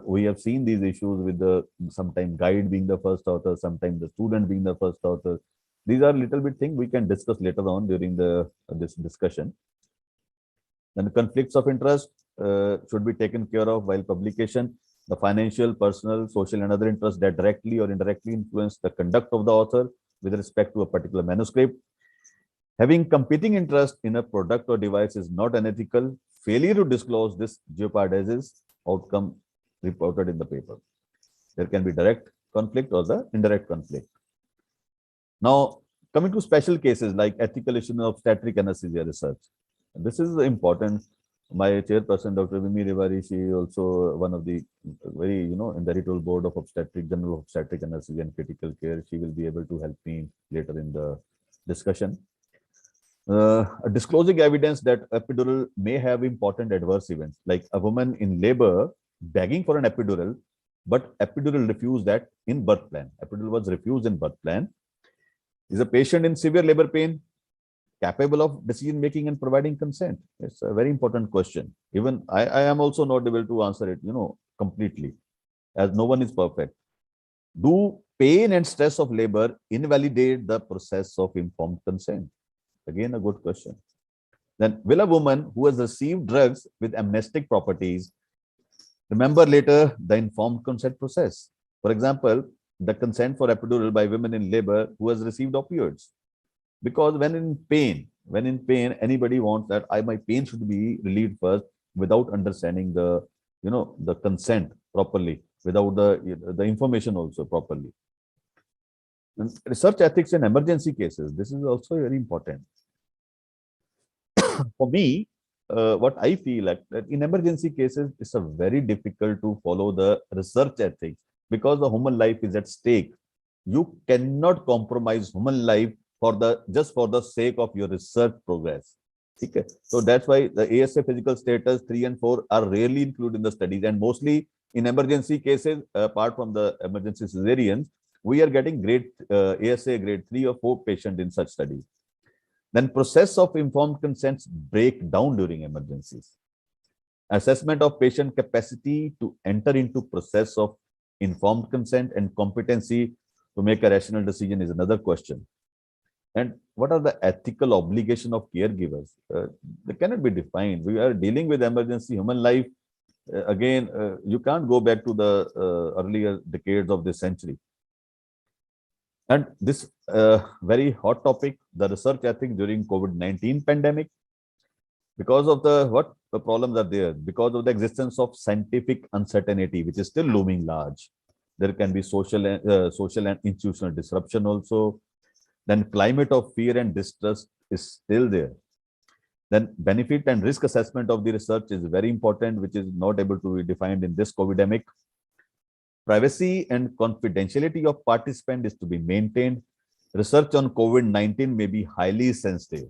We have seen these issues with the sometimes guide being the first author, sometimes the student being the first author. These are little bit things we can discuss later on during this discussion. Then conflicts of interest should be taken care of while publication. The financial, personal, social, and other interests that directly or indirectly influence the conduct of the author with respect to a particular manuscript. Having competing interest in a product or device is not unethical. Failure to disclose this jeopardizes outcome reported in the paper. There can be direct conflict or the indirect conflict. Now, coming to special cases like ethical issue of obstetric anesthesia research. This is important. My chairperson, Dr. Vimi Rivari, she is also one of the very, in the editorial board of obstetric, general obstetric anesthesia and critical care. She will be able to help me later in the discussion. Disclosing evidence that epidural may have important adverse events, like a woman in labor begging for an epidural, but epidural refused that in birth plan. Epidural was refused in birth plan. Is a patient in severe labor pain capable of decision making and providing consent? It's a very important question. Even I am also not able to answer it, completely, as no one is perfect. Do pain and stress of labor invalidate the process of informed consent? Again, a good question. Then, will a woman who has received drugs with amnestic properties remember later the informed consent process? For example, the consent for epidural by women in labor who has received opioids. Because when in pain, anybody wants that my pain should be relieved first without understanding the, the consent properly, without the information also properly. And research ethics in emergency cases. This is also very important. For me, what I feel like that in emergency cases, it's a very difficult to follow the research ethics because the human life is at stake. You cannot compromise human life just for the sake of your research progress. Okay. So that's why the ASA physical status 3 and 4 are rarely included in the studies, and mostly in emergency cases, apart from the emergency cesareans, we are getting grade ASA grade 3 or 4 patient in such studies. Then process of informed consents break down during emergencies. Assessment of patient capacity to enter into process of informed consent and competency to make a rational decision is another question. And what are the ethical obligations of caregivers? They cannot be defined. We are dealing with emergency human life. Again, you can't go back to the earlier decades of this century. And this very hot topic, the research ethics during COVID-19 pandemic, because of the problems are there, because of the existence of scientific uncertainty, which is still looming large. There can be social and institutional disruption also. Then climate of fear and distrust is still there. Then benefit and risk assessment of the research is very important, which is not able to be defined in this COVID-demic. Privacy and confidentiality of participant is to be maintained. Research on COVID-19 may be highly sensitive,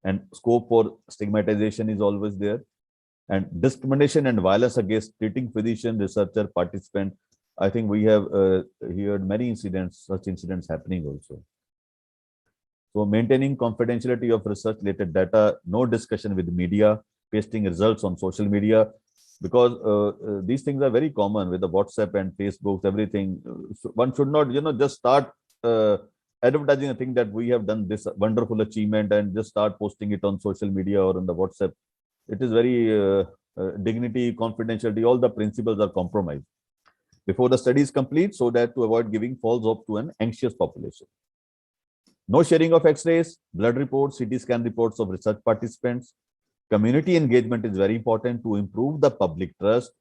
and scope for stigmatization is always there. And discrimination and violence against treating physician, researcher, participant. I think we have heard many incidents, such incidents happening also. So maintaining confidentiality of research-related data, no discussion with media, pasting results on social media, because these things are very common with the WhatsApp and Facebook, everything. So one should not, just start advertising a thing that we have done this wonderful achievement and just start posting it on social media or on the WhatsApp. It is very dignity, confidentiality, all the principles are compromised before the study is complete, so that to avoid giving false hope to an anxious population. No sharing of X-rays, blood reports, CT scan reports of research participants. Community engagement is very important to improve the public trust.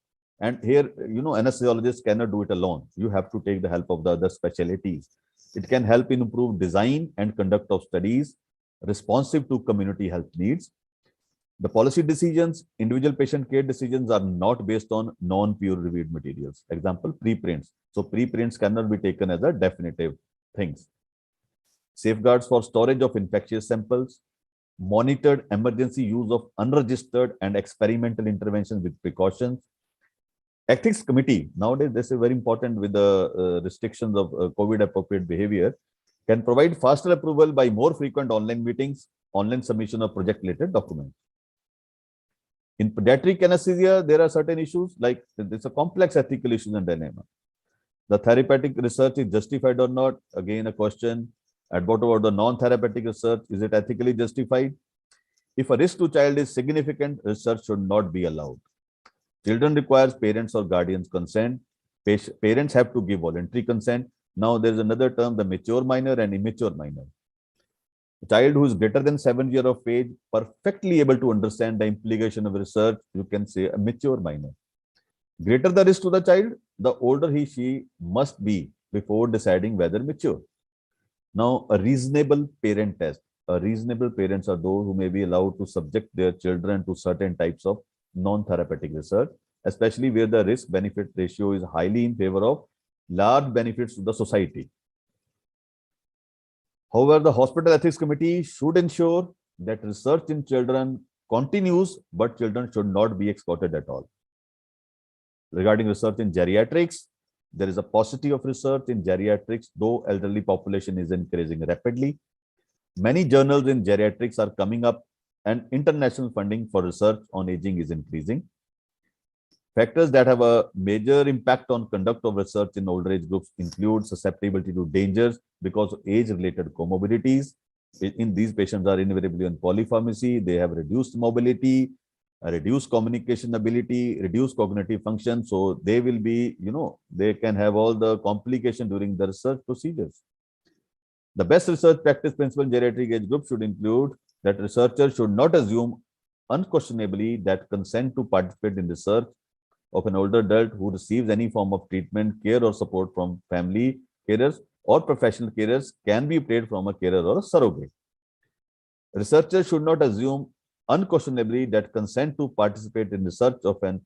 And here, anesthesiologists cannot do it alone. You have to take the help of the other specialties. It can help in improve design and conduct of studies responsive to community health needs. The policy decisions, individual patient care decisions are not based on non-peer reviewed materials. Example, preprints. So preprints cannot be taken as a definitive things. Safeguards for storage of infectious samples, monitored emergency use of unregistered and experimental interventions with precautions. Ethics committee, nowadays this is very important with the restrictions of COVID appropriate behavior, can provide faster approval by more frequent online meetings, online submission of project related documents. In pediatric anesthesia, there are certain issues like there's a complex ethical issues and dilemma. The therapeutic research is justified or not? Again, a question. At bottom of the non-therapeutic research, is it ethically justified? If a risk to child is significant, research should not be allowed. Children requires parents or guardians' consent. Parents have to give voluntary consent. Now there is another term, the mature minor and immature minor. A child who is greater than 7 years of age, perfectly able to understand the implication of research, you can say a mature minor. Greater the risk to the child, the older she must be before deciding whether mature. Now, a reasonable parent test. Reasonable parents are those who may be allowed to subject their children to certain types of non-therapeutic research, especially where the risk-benefit ratio is highly in favor of large benefits to the society. However, the Hospital Ethics Committee should ensure that research in children continues, but children should not be exploited at all. Regarding research in geriatrics, there is a paucity of research in geriatrics, though elderly population is increasing rapidly. Many journals in geriatrics are coming up and international funding for research on aging is increasing. Factors that have a major impact on conduct of research in older age groups include susceptibility to dangers because of age-related comorbidities. In these patients are invariably on polypharmacy, they have reduced mobility, reduced communication ability, reduced cognitive function. So they will be, they can have all the complications during the research procedures. The best research practice principle in geriatric age group should include that researchers should not assume unquestionably that consent to participate in research of an older adult who receives any form of treatment, care or support from family carers or professional carers can be obtained from a carer or a surrogate. Researchers should not assume unquestionably that consent to participate in research of an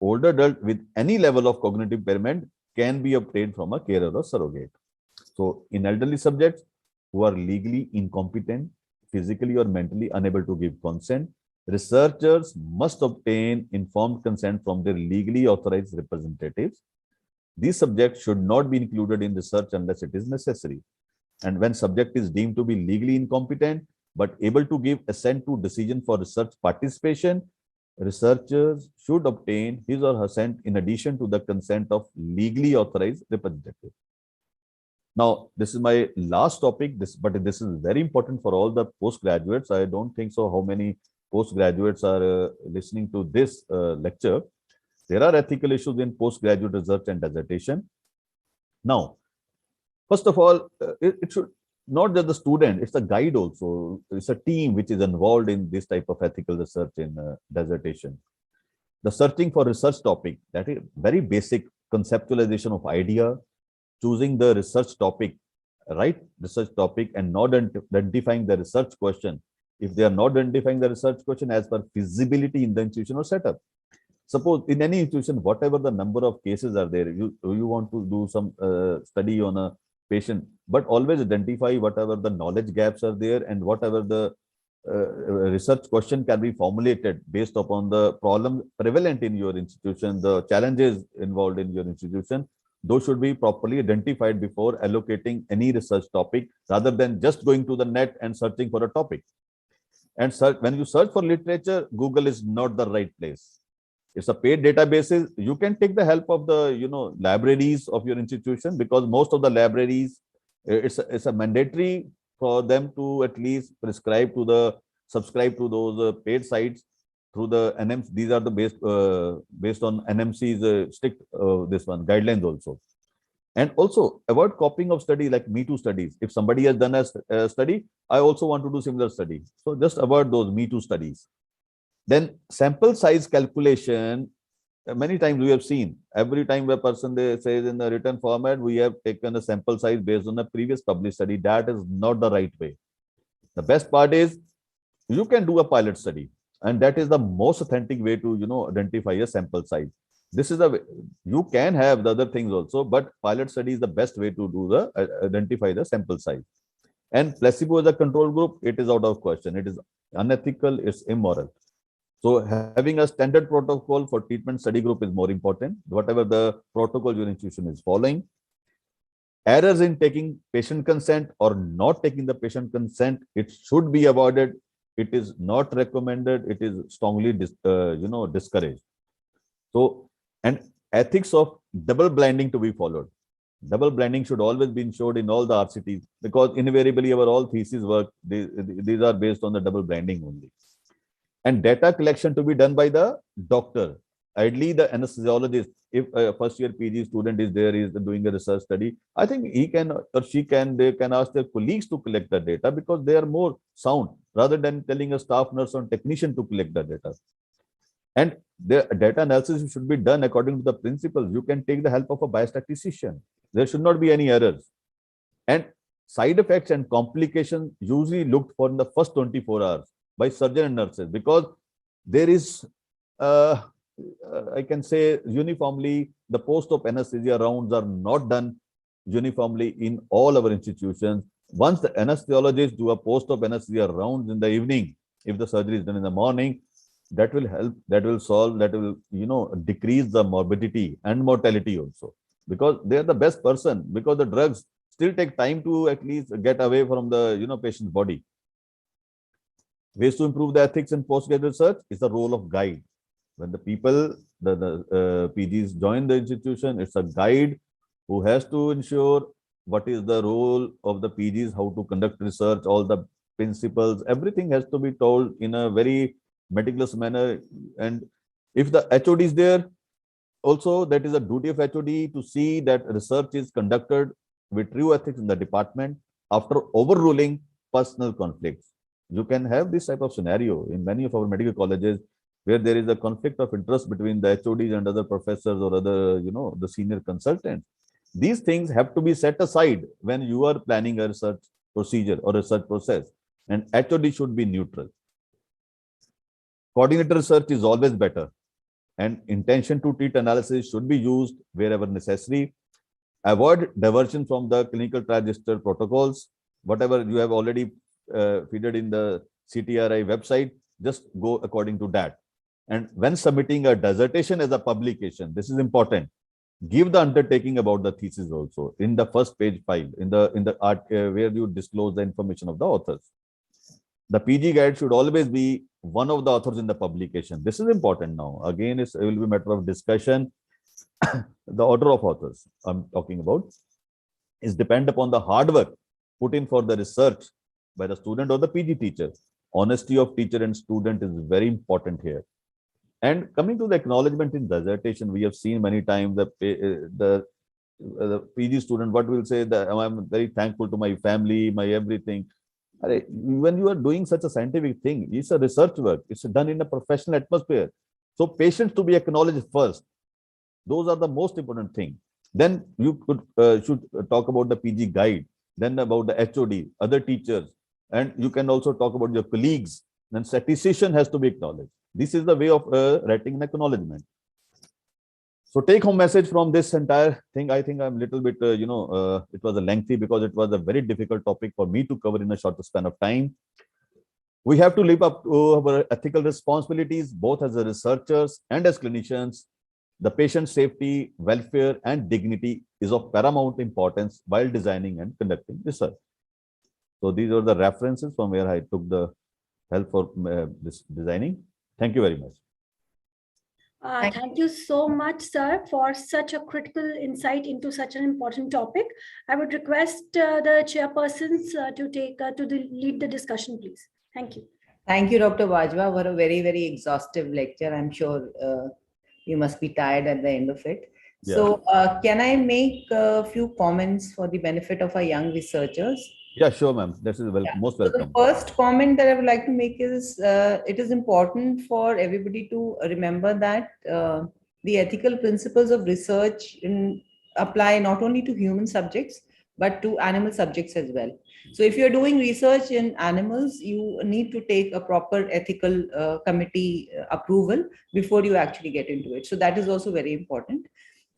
older adult with any level of cognitive impairment can be obtained from a carer or surrogate. So in elderly subjects who are legally incompetent, physically or mentally unable to give consent, researchers must obtain informed consent from their legally authorized representatives. These subjects should not be included in research unless it is necessary. And when subject is deemed to be legally incompetent, but able to give assent to decision for research participation, researchers should obtain his or her assent in addition to the consent of legally authorized representative. Now, this is my last topic, but this is very important for all the postgraduates. I don't think so how many postgraduates are listening to this lecture. There are ethical issues in postgraduate research and dissertation. Now, first of all, it should not just the student, it's a guide also. It's a team which is involved in this type of ethical research in dissertation. The searching for research topic, that is very basic conceptualization of idea, choosing the research topic, right research topic, and not identifying the research question. If they are not identifying the research question as per feasibility in the institution or setup. Suppose in any institution, whatever the number of cases are there, you want to do some study on a patient, but always identify whatever the knowledge gaps are there and whatever the research question can be formulated based upon the problem prevalent in your institution, the challenges involved in your institution. Those should be properly identified before allocating any research topic, rather than just going to the net and searching for a topic. And when you search for literature, Google is not the right place. It's a paid database. You can take the help of the libraries of your institution, because most of the libraries It's a mandatory for them to at least subscribe to those paid sites through the NMC. These are the based on NMC's strict guidelines also. And also avoid copying of study like Me Too studies. If somebody has done a study, I also want to do similar study. So just avoid those Me Too studies. Then sample size calculation. Many times we have seen, every time a person they says in the written format, we have taken a sample size based on a previous published study. That is not the right way. The best part is you can do a pilot study, and that is the most authentic way to identify a sample size. This is the way. You can have the other things also, but pilot study is the best way to do the identify the sample size. And placebo as a control group, it is out of question. It is unethical, it's immoral. So having a standard protocol for treatment study group is more important, whatever the protocol your institution is following. Errors in taking patient consent or not taking the patient consent, it should be avoided. It is not recommended. It is strongly discouraged. So, and ethics of double blinding to be followed. Double blinding should always be ensured in all the RCTs, because invariably our all thesis work, these are based on the double blinding only. And data collection to be done by the doctor, ideally the anesthesiologist. If a first year PG student is doing a research study, I think he can or they can ask their colleagues to collect the data, because they are more sound, rather than telling a staff nurse or technician to collect the data. And the data analysis should be done according to the principles. You can take the help of a biostatistician. There should not be any errors. And side effects and complications usually looked for in the first 24 hours by surgeon and nurses, because there is, I can say uniformly, the post-op anesthesia rounds are not done uniformly in all our institutions. Once the anesthesiologists do a post-op anesthesia rounds in the evening, if the surgery is done in the morning, that will help, that will solve, that will decrease the morbidity and mortality also, because they are the best person, because the drugs still take time to at least get away from the patient's body. Ways to improve the ethics in postgraduate research is the role of guide. When the people, the PGs join the institution, it's a guide who has to ensure what is the role of the PGs, how to conduct research, all the principles, everything has to be told in a very meticulous manner. And if the HOD is there, also that is a duty of HOD to see that research is conducted with true ethics in the department after overruling personal conflicts. You can have this type of scenario in many of our medical colleges, where there is a conflict of interest between the HODs and other professors or other, the senior consultants. These things have to be set aside when you are planning a research procedure or research process, and HOD should be neutral. Coordinated research is always better, and intention to treat analysis should be used wherever necessary. Avoid diversion from the clinical trial register protocols. Whatever you have already feeded in the CTRI website, just go according to that. And when submitting a dissertation as a publication, this is important. Give the undertaking about the thesis also in the first page file, in the art where you disclose the information of the authors. The PG guide should always be one of the authors in the publication. This is important now. Again, it will be a matter of discussion. The order of authors I'm talking about is depend upon the hard work put in for the research by the student or the PG teacher. Honesty of teacher and student is very important here. And coming to the acknowledgement in dissertation, we have seen many times the PG student, what will say that I'm very thankful to my family, my everything. When you are doing such a scientific thing, it's a research work. It's done in a professional atmosphere. So patients to be acknowledged first. Those are the most important thing. Then you should talk about the PG guide, then about the HOD, other teachers, and you can also talk about your colleagues. Then statistician has to be acknowledged. This is the way of writing an acknowledgement. So take home message from this entire thing. I think I'm a little bit, it was a lengthy because it was a very difficult topic for me to cover in a short span of time. We have to live up to our ethical responsibilities, both as researchers and as clinicians. The patient safety, welfare, and dignity is of paramount importance while designing and conducting research. So these are the references from where I took the help for this designing. Thank you very much. Thank you so much, sir, for such a critical insight into such an important topic. I would request the chairpersons to lead the discussion, please. Thank you. Thank you, Dr. Bajwa, for a very, very exhaustive lecture. I'm sure you must be tired at the end of it. Yeah. So can I make a few comments for the benefit of our young researchers? Yeah, sure, ma'am. This is most welcome. So the first comment that I would like to make is it is important for everybody to remember that the ethical principles of research apply not only to human subjects, but to animal subjects as well. So if you're doing research in animals, you need to take a proper ethical committee approval before you actually get into it. So that is also very important.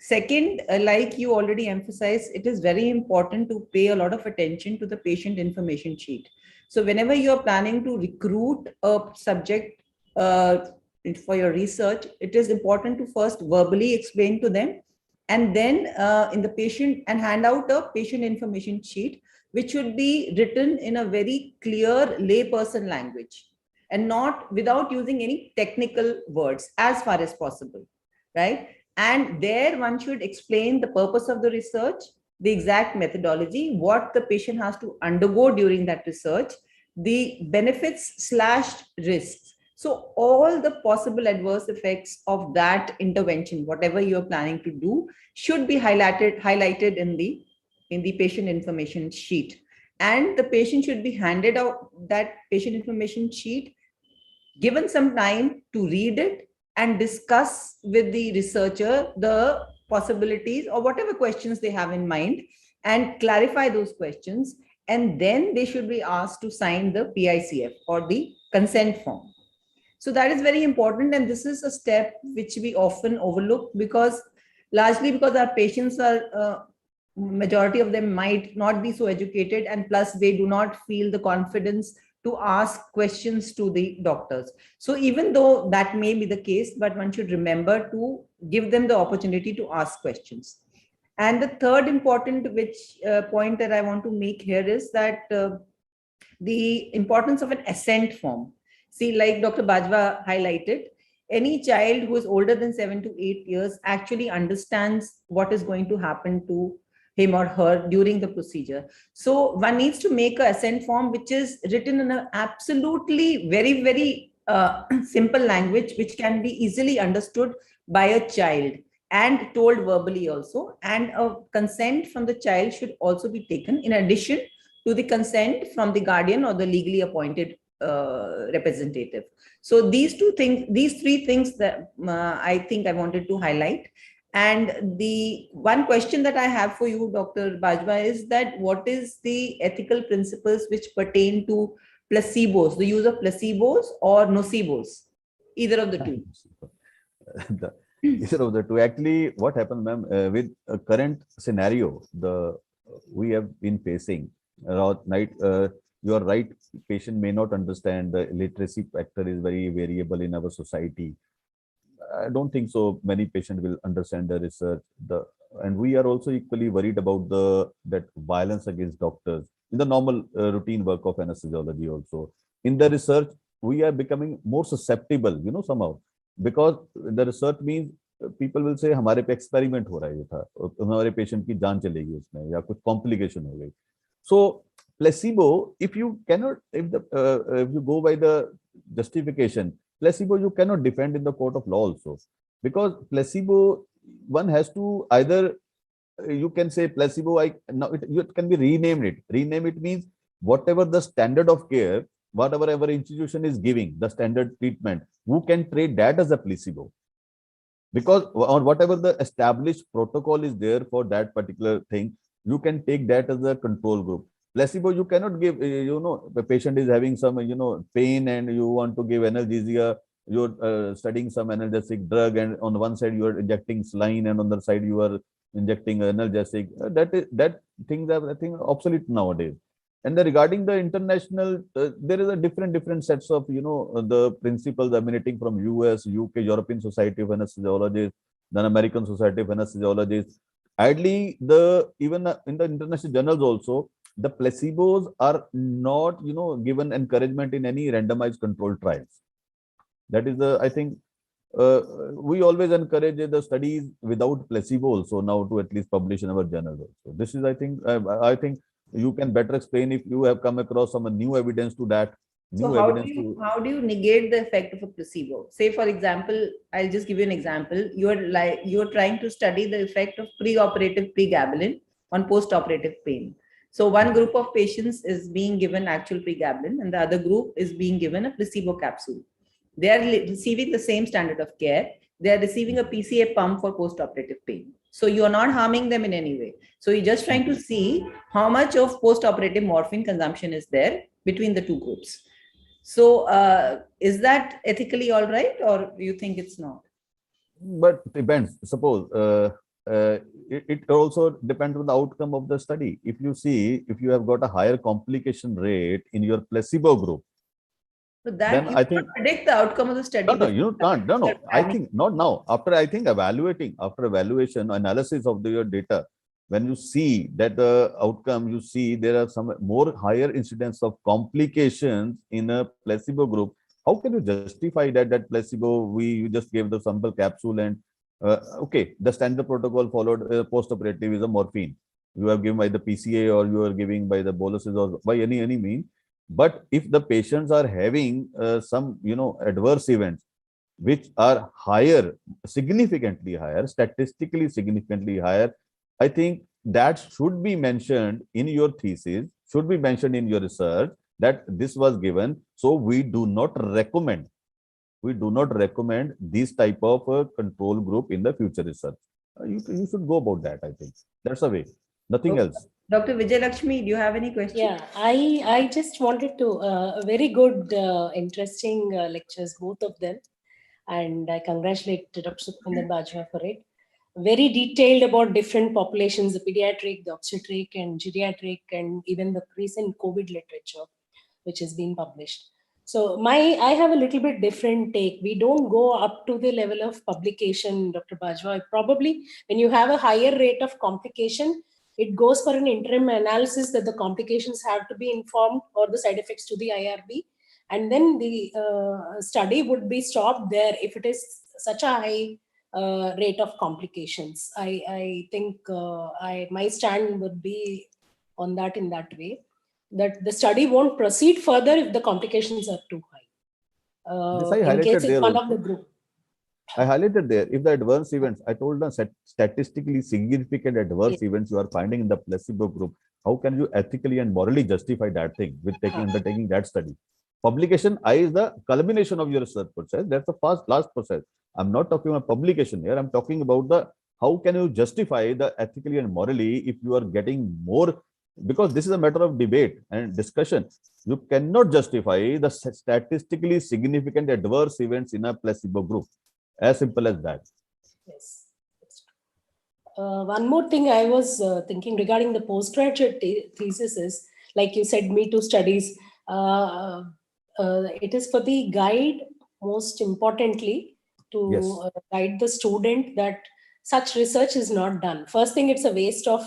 Second, like you already emphasized, it is very important to pay a lot of attention to the patient information sheet. So whenever you're planning to recruit a subject for your research, it is important to first verbally explain to them, and then in the patient and hand out a patient information sheet, which should be written in a very clear layperson language and not without using any technical words as far as possible, right? And there one should explain the purpose of the research, the exact methodology, what the patient has to undergo during that research, the benefits/risks. So all the possible adverse effects of that intervention, whatever you're planning to do, should be highlighted in the patient information sheet. And the patient should be handed out that patient information sheet, given some time to read it and discuss with the researcher the possibilities or whatever questions they have in mind and clarify those questions. And then they should be asked to sign the PICF or the consent form. So that is very important. And this is a step which we often overlook largely because our patients are, majority of them might not be so educated, and plus they do not feel the confidence to ask questions to the doctors. So even though that may be the case, but one should remember to give them the opportunity to ask questions. And the third important point that I want to make here is that the importance of an assent form. See, like Dr. Bajwa highlighted, any child who is older than 7 to 8 years actually understands what is going to happen to him or her during the procedure. So one needs to make an assent form which is written in an absolutely very, very simple language, which can be easily understood by a child and told verbally also. And a consent from the child should also be taken in addition to the consent from the guardian or the legally appointed representative. So these three things that I think I wanted to highlight. And the one question that I have for you, Dr. Bajwa, is that what is the ethical principles which pertain to placebos, the use of placebos or nocebos, either of the two? Either of the two. Actually, what happens, ma'am, with a current scenario, we have been facing, you are right, patient may not understand, the literacy factor is very variable in our society. I don't think so many patients will understand the research. And we are also equally worried about that violence against doctors in the normal routine work of anesthesiology also. In the research, we are becoming more susceptible, somehow, because the research means people will say, हमारे पे experiment हो रहा है, ये था, हमारे patient की जान चलेगी उसमें या कुछ complication हो गई. So placebo, if you go by the justification, placebo you cannot defend in the court of law also, because placebo, one has to either, you can say placebo, it can be renamed it. Rename it means whatever the standard of care, whatever our institution is giving, the standard treatment, who can treat that as a placebo? Because or whatever the established protocol is there for that particular thing, you can take that as a control group. Placebo, you cannot give, the patient is having some, pain and you want to give analgesia, you're studying some analgesic drug, and on one side you are injecting saline and on the other side you are injecting analgesic. That things are, I think, obsolete nowadays. And regarding the international, there is a different sets of, the principles emanating from US, UK, European Society of Anesthesiologists, then American Society of Anesthesiologists. Ideally, even in the international journals also, the placebos are not, given encouragement in any randomized controlled trials. That is I think we always encourage the studies without placebo also now to at least publish in our journal. So this is, I think you can better explain if you have come across some new evidence to that. So how do you negate the effect of a placebo? Say, for example, I'll just give you an example. You're trying to study the effect of preoperative pregabalin on postoperative pain. So one group of patients is being given actual pregabalin and the other group is being given a placebo capsule. They are receiving the same standard of care. They are receiving a PCA pump for postoperative pain. So you are not harming them in any way. So you're just trying to see how much of postoperative morphine consumption is there between the two groups. So is that ethically all right, or you think it's not? But depends. Suppose it also depends on the outcome of the study. If you see, if you have got a higher complication rate in your placebo group, so that then you I think predict the outcome of the study. No, you can't. No. I think not now. After after evaluation, analysis of your data, when you see that the outcome, you see there are some more higher incidence of complications in a placebo group. How can you justify that placebo? You just gave the sample capsule and okay, the standard protocol followed post-operative is a morphine. You have given by the PCA or you are giving by the boluses or by any mean. But if the patients are having some, adverse events, which are higher, significantly higher, statistically significantly higher, I think that should be mentioned in your thesis, should be mentioned in your research that this was given. So we do not recommend this type of control group in the future research. You should go about that. I think that's the way. Nothing else. Dr. Vijay Lakshmi, do you have any questions? Yeah, I just wanted to, very good, interesting lectures, both of them. And I congratulate Dr. Sukhminder Bajwa for it. Very detailed about different populations, the pediatric, the obstetric and geriatric, and even the recent COVID literature, which has been published. So I have a little bit different take. We don't go up to the level of publication, Dr. Bajwa. Probably when you have a higher rate of complication, it goes for an interim analysis that the complications have to be informed or the side effects to the IRB. And then the study would be stopped there if it is such a high rate of complications. I think my stand would be on that in that way, that the study won't proceed further if the complications are too high. In case it's one of the group. I highlighted there, if the adverse events, I told them statistically significant adverse events you are finding in the placebo group, how can you ethically and morally justify that thing with undertaking that study? Publication is the culmination of your research process. That's the last process. I'm not talking about publication here. I'm talking about how can you justify the ethically and morally if you are getting more, because this is a matter of debate and discussion. You cannot justify the statistically significant adverse events in a placebo group. As simple as that. Yes. One more thing I was thinking regarding the postgraduate thesis is, like you said, Me Too studies. It is for the guide, most importantly, to guide the student that such research is not done. First thing, it's a waste of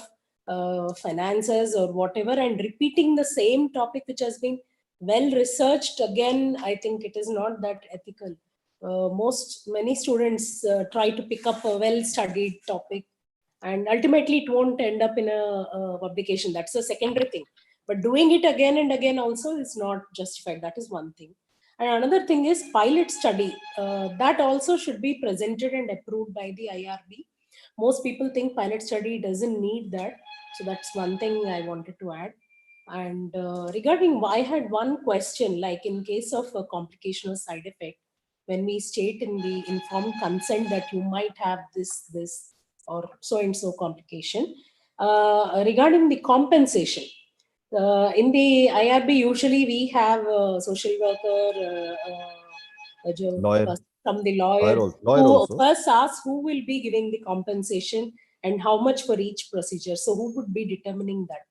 finances or whatever, and repeating the same topic which has been well researched again, I think it is not that ethical. Many students try to pick up a well-studied topic, and ultimately it won't end up in a publication. That's a secondary thing. But doing it again and again also is not justified. That is one thing. And another thing is pilot study. That also should be presented and approved by the IRB. Most people think pilot study doesn't need that. So that's one thing I wanted to add. And regarding, I had one question, like in case of a complication or side effect, when we state in the informed consent that you might have this or so-and-so complication, regarding the compensation, in the IRB, usually we have a social worker, lawyer, from the lawyer who first asks who will be giving the compensation and how much for each procedure. So who would be determining that?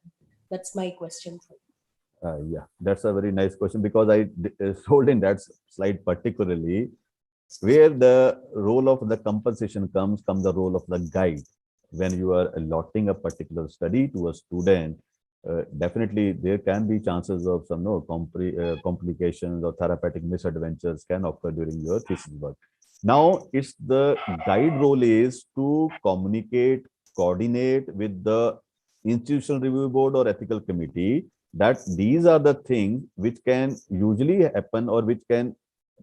That's my question for you. Yeah, that's a very nice question, because I told in that slide particularly where the role of the compensation comes the role of the guide. When you are allotting a particular study to a student, definitely there can be chances of some complications or therapeutic misadventures can occur during your thesis work. Now it's the guide role is to communicate, coordinate with the institutional review board or ethical committee that these are the things which can usually happen or which can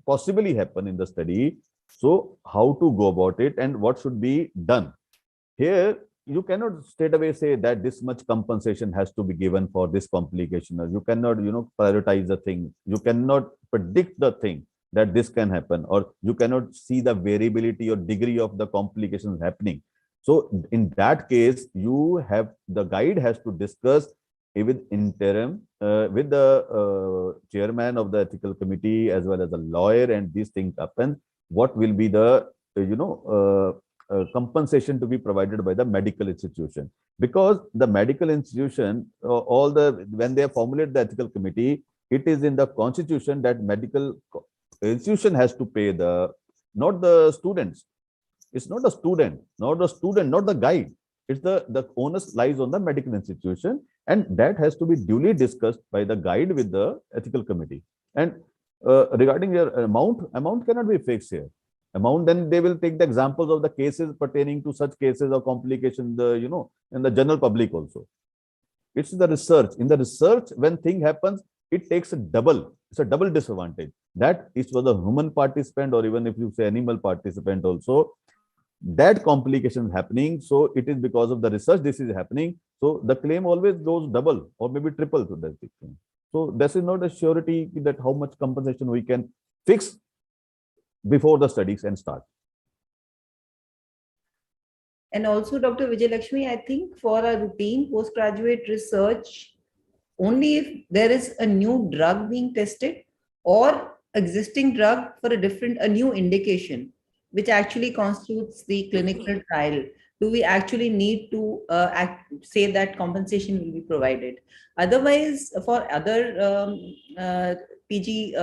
possibly happen in the study. So how to go about it and what should be done. Here, you cannot straight away say that this much compensation has to be given for this complication. Or you cannot, prioritize the thing. You cannot predict the thing that this can happen, or you cannot see the variability or degree of the complications happening. So in that case, the guide has to discuss with interim, with the chairman of the ethical committee as well as the lawyer, and these things happen. What will be the, compensation to be provided by the medical institution? Because the medical institution, when they formulate the ethical committee, it is in the constitution that medical institution has to pay not the students. It's not the student, not the guide. It's the onus lies on the medical institution, and that has to be duly discussed by the guide with the ethical committee. And regarding your amount cannot be fixed here. Amount, then they will take the examples of the cases pertaining to such cases of complications, in the general public also. It's the research. In the research, when thing happens, it takes it's a double disadvantage. That is for the human participant, or even if you say animal participant also, that complication is happening. So it is because of the research this is happening. So the claim always goes double or maybe triple to that thing. So this is not a surety that how much compensation we can fix before the studies can start. And also, Dr. Vijayalakshmi, I think for a routine postgraduate research, only if there is a new drug being tested or existing drug for a new indication, which actually constitutes the clinical trial, do we actually need to say that compensation will be provided. Otherwise, for other PG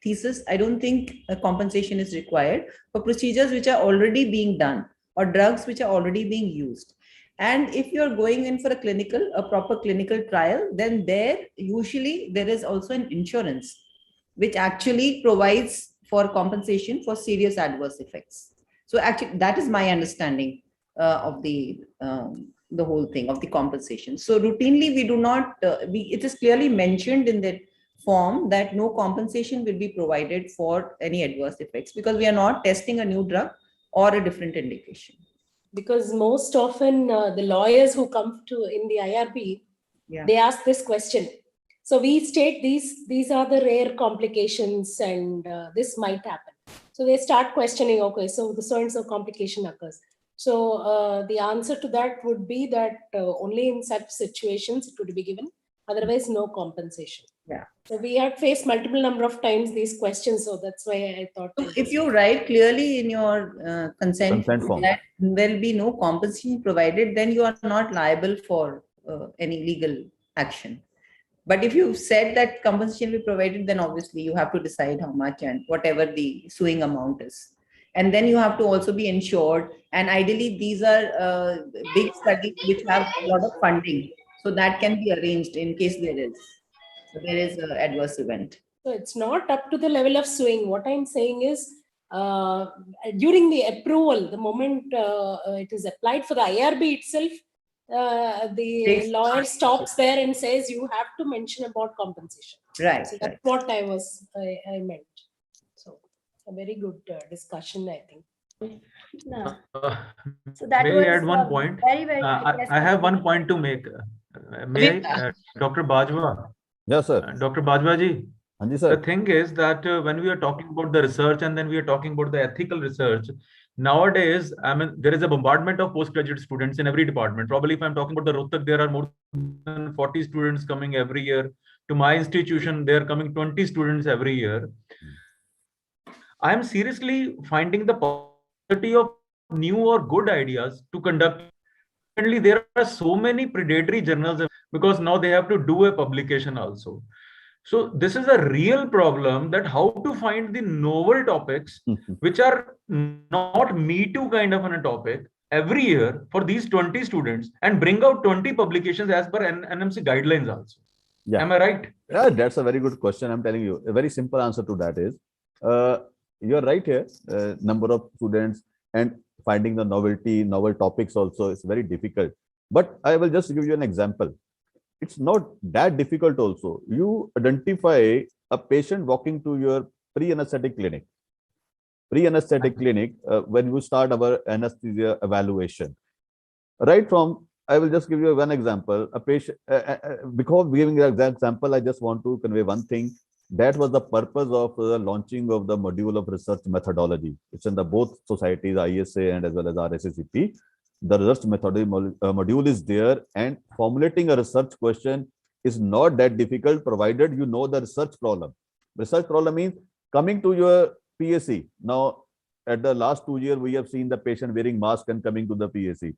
thesis, I don't think a compensation is required for procedures which are already being done or drugs which are already being used. And if you're going in for a proper clinical trial, then usually there is also an insurance which actually provides for compensation for serious adverse effects. So actually, that is my understanding of the whole thing of the compensation. So routinely, we do not. It is clearly mentioned in the form that no compensation will be provided for any adverse effects because we are not testing a new drug or a different indication. Because most often the lawyers who come in the IRB, they ask this question. So we state these are the rare complications and this might happen. So they start questioning, okay, so the so-and-so complication occurs. So the answer to that would be that only in such situations it would be given, otherwise no compensation. Yeah. So we have faced multiple number of times these questions. So that's why I thought. So if you write clearly in your consent form that there will be no compensation provided, then you are not liable for any legal action. But if you've said that compensation will be provided, then obviously you have to decide how much and whatever the suing amount is. And then you have to also be insured. And ideally, these are big studies which have a lot of funding. So that can be arranged in case there is an adverse event. So it's not up to the level of suing. What I'm saying is, during the approval, the moment it is applied for the IRB itself, the lawyer stops there and says you have to mention about compensation. Right. So that's what I meant. So a very good discussion, I think. No. So that may was I add one point? Very I have one point to make. May I, Dr. Bajwa? Yes, sir. Dr. Bajwa ji. Sir. The thing is that when we are talking about the research and then we are talking about the ethical research, nowadays, I mean, there is a bombardment of postgraduate students in every department. Probably if I'm talking about the Rohtak, there are more than 40 students coming every year. To my institution, there are coming 20 students every year. I'm seriously finding the possibility of new or good ideas to conduct. Currently, there are so many predatory journals because now they have to do a publication also. So this is a real problem, that how to find the novel topics which are not Me Too kind of a topic every year for these 20 students and bring out 20 publications as per NMC guidelines also. Yeah. Am I right? Yeah, that's a very good question. I'm telling you, a very simple answer to that is, you're right here. Number of students and finding the novel topics also is very difficult. But I will just give you an example. It's not that difficult also. You identify a patient walking to your pre-anesthetic clinic. Pre-anesthetic clinic, when you start our anesthesia evaluation. Right from, I will just give you one example. A patient, before giving an example, I just want to convey one thing. That was the purpose of the launching of the module of research methodology. It's in the both societies, ISA and as well as Rsacp. The research methodology module is there, and formulating a research question is not that difficult, provided you know the research problem. Research problem means coming to your PSC. Now, at the last 2 years, we have seen the patient wearing mask and coming to the PSC.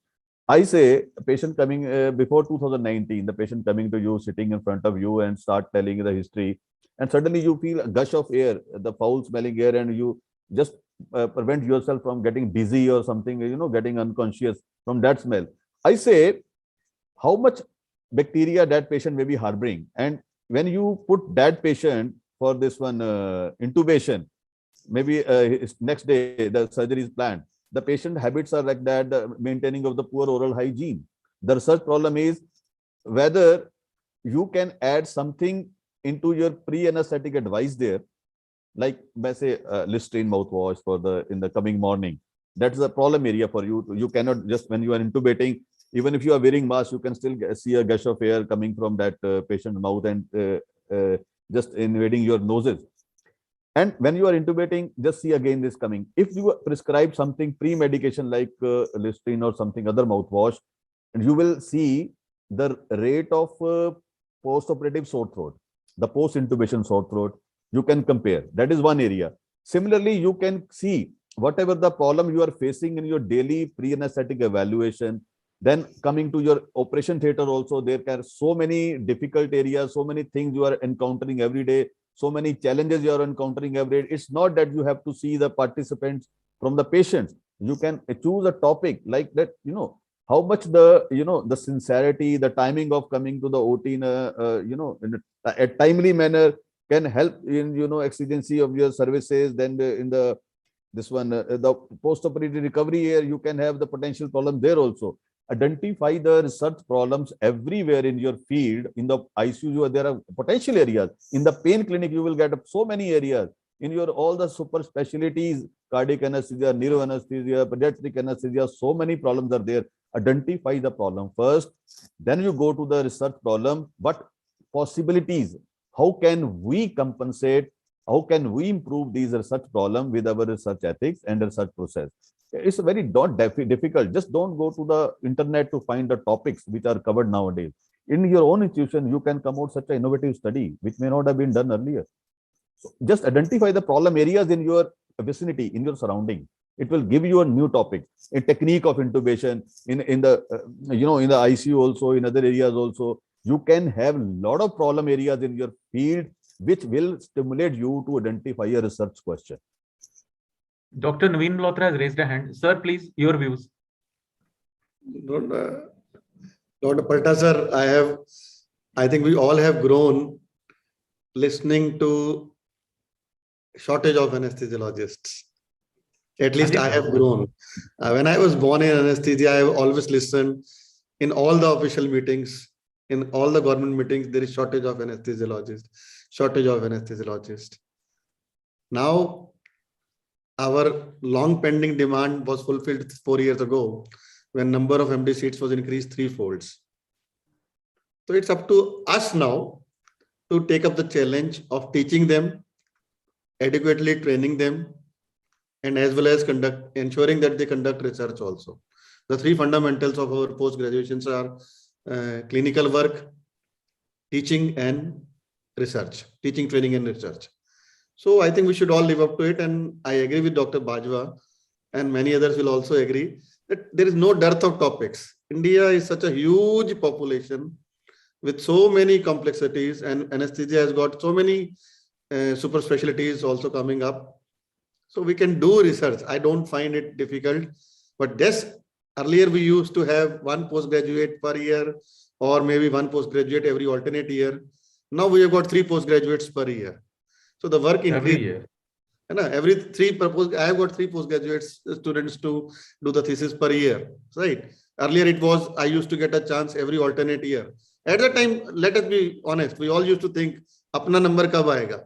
I say a patient coming before 2019, the patient coming to you, sitting in front of you and start telling the history. And suddenly you feel a gush of air, the foul smelling air, and you just prevent yourself from getting dizzy or something, getting unconscious from that smell. I say, how much bacteria that patient may be harboring. And when you put that patient for this one intubation, maybe next day the surgery is planned. The patient habits are like that, the maintaining of the poor oral hygiene. The research problem is whether you can add something into your pre-anesthetic advice there, like say Listerine mouthwash for in the coming morning. That's the problem area for you. You cannot just, when you are intubating, even if you are wearing mask, you can still see a gush of air coming from that patient's mouth and just invading your noses. And when you are intubating, just see again this coming. If you prescribe something pre-medication like Listerine or something other mouthwash, and you will see the rate of post-operative sore throat, the post-intubation sore throat, you can compare. That is one area. Similarly, you can see whatever the problem you are facing in your daily pre-anesthetic evaluation, then coming to your operation theater also, there are so many difficult areas, so many things you are encountering every day, so many challenges you are encountering every day. It's not that you have to see the participants from the patients. You can choose a topic like that, how much the sincerity, the timing of coming to the OT in a timely manner can help in, exigency of your services. Then the post-operative recovery here, you can have the potential problem there also. Identify the research problems everywhere in your field. In the ICU, there are potential areas. In the pain clinic, you will get so many areas. In your all the super specialties, cardiac anesthesia, neuro anesthesia, pediatric anesthesia, so many problems are there. Identify the problem first, then you go to the research problem. What possibilities? How can we compensate? How can we improve these research problems with our research ethics and research process? It's very difficult. Just don't go to the internet to find the topics which are covered nowadays. In your own institution, you can come out such an innovative study which may not have been done earlier. So just identify the problem areas in your vicinity, in your surrounding. It will give you a new topic. A technique of intubation in the in the ICU also, in other areas also. You can have a lot of problem areas in your field which will stimulate you to identify a research question. Dr. Naveen Malhotra has raised a hand. Sir, please, your views. Dr. Palta, sir, I think we all have grown listening to shortage of anesthesiologists. At least I have grown. When I was born in anesthesia, I have always listened in all the official meetings, in all the government meetings, there is shortage of anesthesiologists, shortage of anesthesiologists. Now, our long pending demand was fulfilled 4 years ago when number of MD seats was increased 3-folds. So it's up to us now to take up the challenge of teaching them, adequately training them, and as well as ensuring that they conduct research also. The 3 fundamentals of our post-graduations are clinical work, teaching and research, teaching, training and research. So I think we should all live up to it. And I agree with Dr. Bajwa, and many others will also agree that there is no dearth of topics. India is such a huge population with so many complexities, and anesthesia has got so many super specialties also coming up. So we can do research. I don't find it difficult. But yes, earlier we used to have 1 postgraduate per year or maybe 1 postgraduate every alternate year. Now we have got 3 postgraduates per year. So the work increases. Every I have got 3 postgraduate students to do the thesis per year, right? Earlier it was, I used to get a chance every alternate year. At that time, let us be honest, we all used to think, अपना number कब आएगा?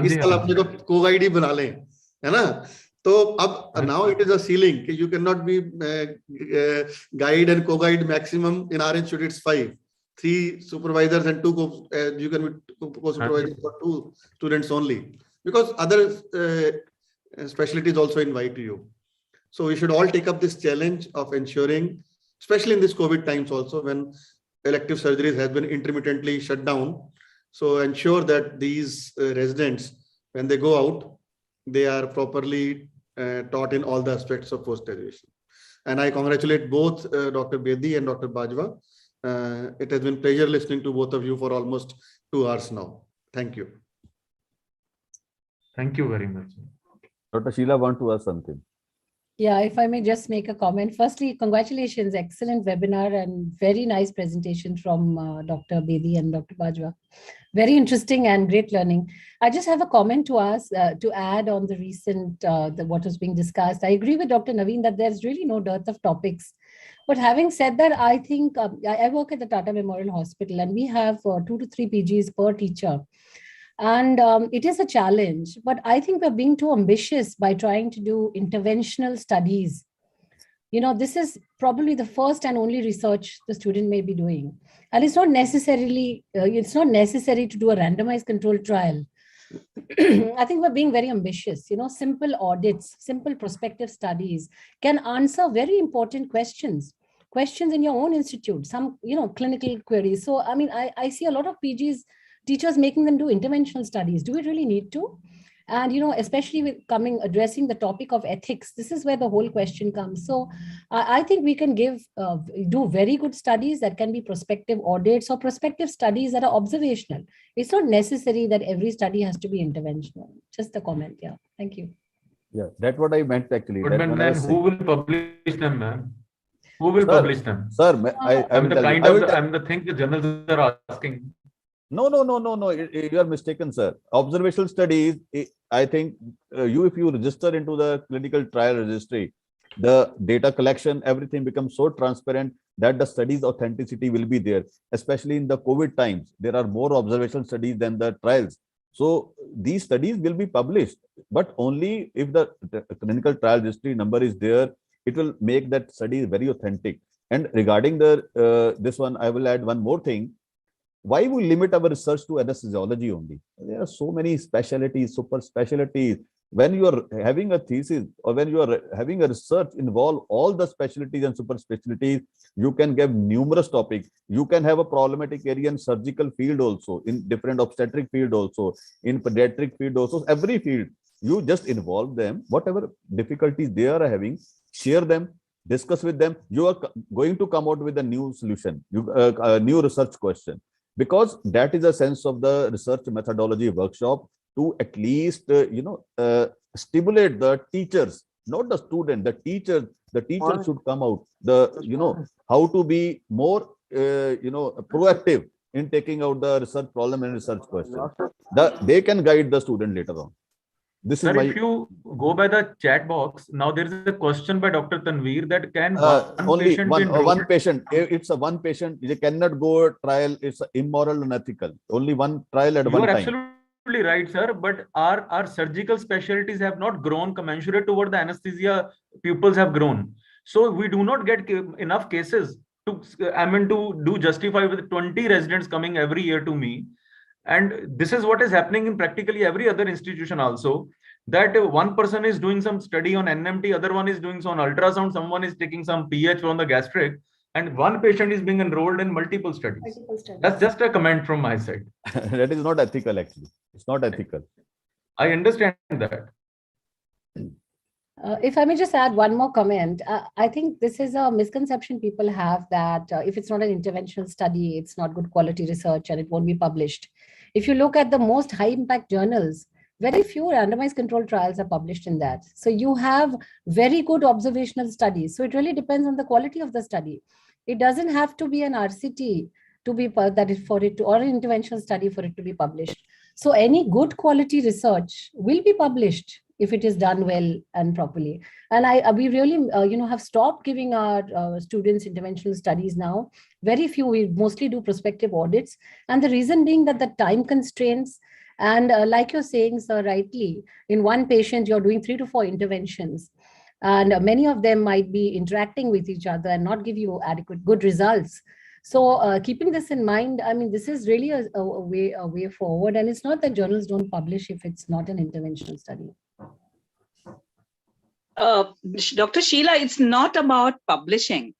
इस साल अपने को co-guide ही बना लें, है ना? तो अब now it is a ceiling, you cannot be guide and co-guide maximum in our institute it's 5. 3 supervisors and 2 you can be co-supervisors for 2 students only, because other specialties also invite you. So we should all take up this challenge of ensuring, especially in this COVID times also, when elective surgeries has been intermittently shut down. So ensure that these residents, when they go out, they are properly taught in all the aspects of post-graduation. And I congratulate both Dr. Bedi and Dr. Bajwa. It has been a pleasure listening to both of you for almost 2 hours now. Thank you. Thank you very much. Dr. Sheila want to ask something. Yeah, if I may just make a comment. Firstly, congratulations, excellent webinar and very nice presentation from Dr. Bedi and Dr. Bajwa. Very interesting and great learning. I just have a comment to ask, to add on the recent, what was being discussed. I agree with Dr. Naveen that there's really no dearth of topics. But having said that, I think I work at the Tata Memorial Hospital and we have 2 to 3 PGs per teacher. And it is a challenge, but I think we're being too ambitious by trying to do interventional studies. You know, this is probably the first and only research the student may be doing. And it's not necessarily, it's not necessary to do a randomized controlled trial. I think we're being very ambitious. You know, simple audits, simple prospective studies can answer very important questions in your own institute, some, you know, clinical queries. So, I mean, I see a lot of PGs, teachers making them do interventional studies. Do we really need to? And, you know, especially with addressing the topic of ethics, this is where the whole question comes. So I think we can do very good studies that can be prospective audits or prospective studies that are observational. It's not necessary that every study has to be interventional. Just a comment. Yeah. Thank you. Yeah, that's what I meant actually. But then who will publish them, man? Who will publish them? Sir, I'm the thing the journals are asking. No. You are mistaken, sir. Observational studies, I think if you register into the clinical trial registry, the data collection, everything becomes so transparent that the study's authenticity will be there. Especially in the COVID times, there are more observational studies than the trials. So these studies will be published, but only if the clinical trial registry number is there, it will make that study very authentic. And regarding this one, I will add one more thing. Why we limit our research to anesthesiology only? There are so many specialties, super specialties. When you are having a thesis or when you are having a research involve all the specialties and super specialties, you can give numerous topics. You can have a problematic area in surgical field also, in different obstetric field also, in pediatric field also, every field. You just involve them, whatever difficulties they are having, share them, discuss with them. You are going to come out with a new solution, a new research question. Because that is a sense of the research methodology workshop, to at least stimulate the teachers, not the student, the teacher. The teacher should come out, how to be more proactive in taking out the research problem and research question. They can guide the student later on. This Sir, is if you go by the chat box, now there is a question by Dr. Tanveer that can only one patient. It's a one patient. You cannot go trial. It's immoral and ethical. Only one trial at one time. You are absolutely right, sir. But our surgical specialties have not grown commensurate to what the anesthesia pupils have grown. So we do not get enough cases to justify with 20 residents coming every year to me. And this is what is happening in practically every other institution also, that one person is doing some study on NMT, other one is doing some ultrasound, someone is taking some pH on the gastric, and one patient is being enrolled in multiple studies. That's just a comment from my side. That is not ethical, actually. It's not ethical. I understand that. If I may just add one more comment, I think this is a misconception people have that if it's not an interventional study, it's not good quality research and it won't be published. If you look at the most high impact journals, very few randomized controlled trials are published in that. So you have very good observational studies. So it really depends on the quality of the study. It doesn't have to be an RCT to be or an interventional study for it to be published. So any good quality research will be published if it is done well and properly. And we really, have stopped giving our students interventional studies now. Very few, we mostly do prospective audits. And the reason being that the time constraints, and like you're saying, sir, rightly, in one patient, you're doing 3 to 4 interventions. And many of them might be interacting with each other and not give you adequate, good results. So keeping this in mind, I mean, this is really a way forward. And it's not that journals don't publish if it's not an interventional study. Dr. Sheila, it's not about publishing.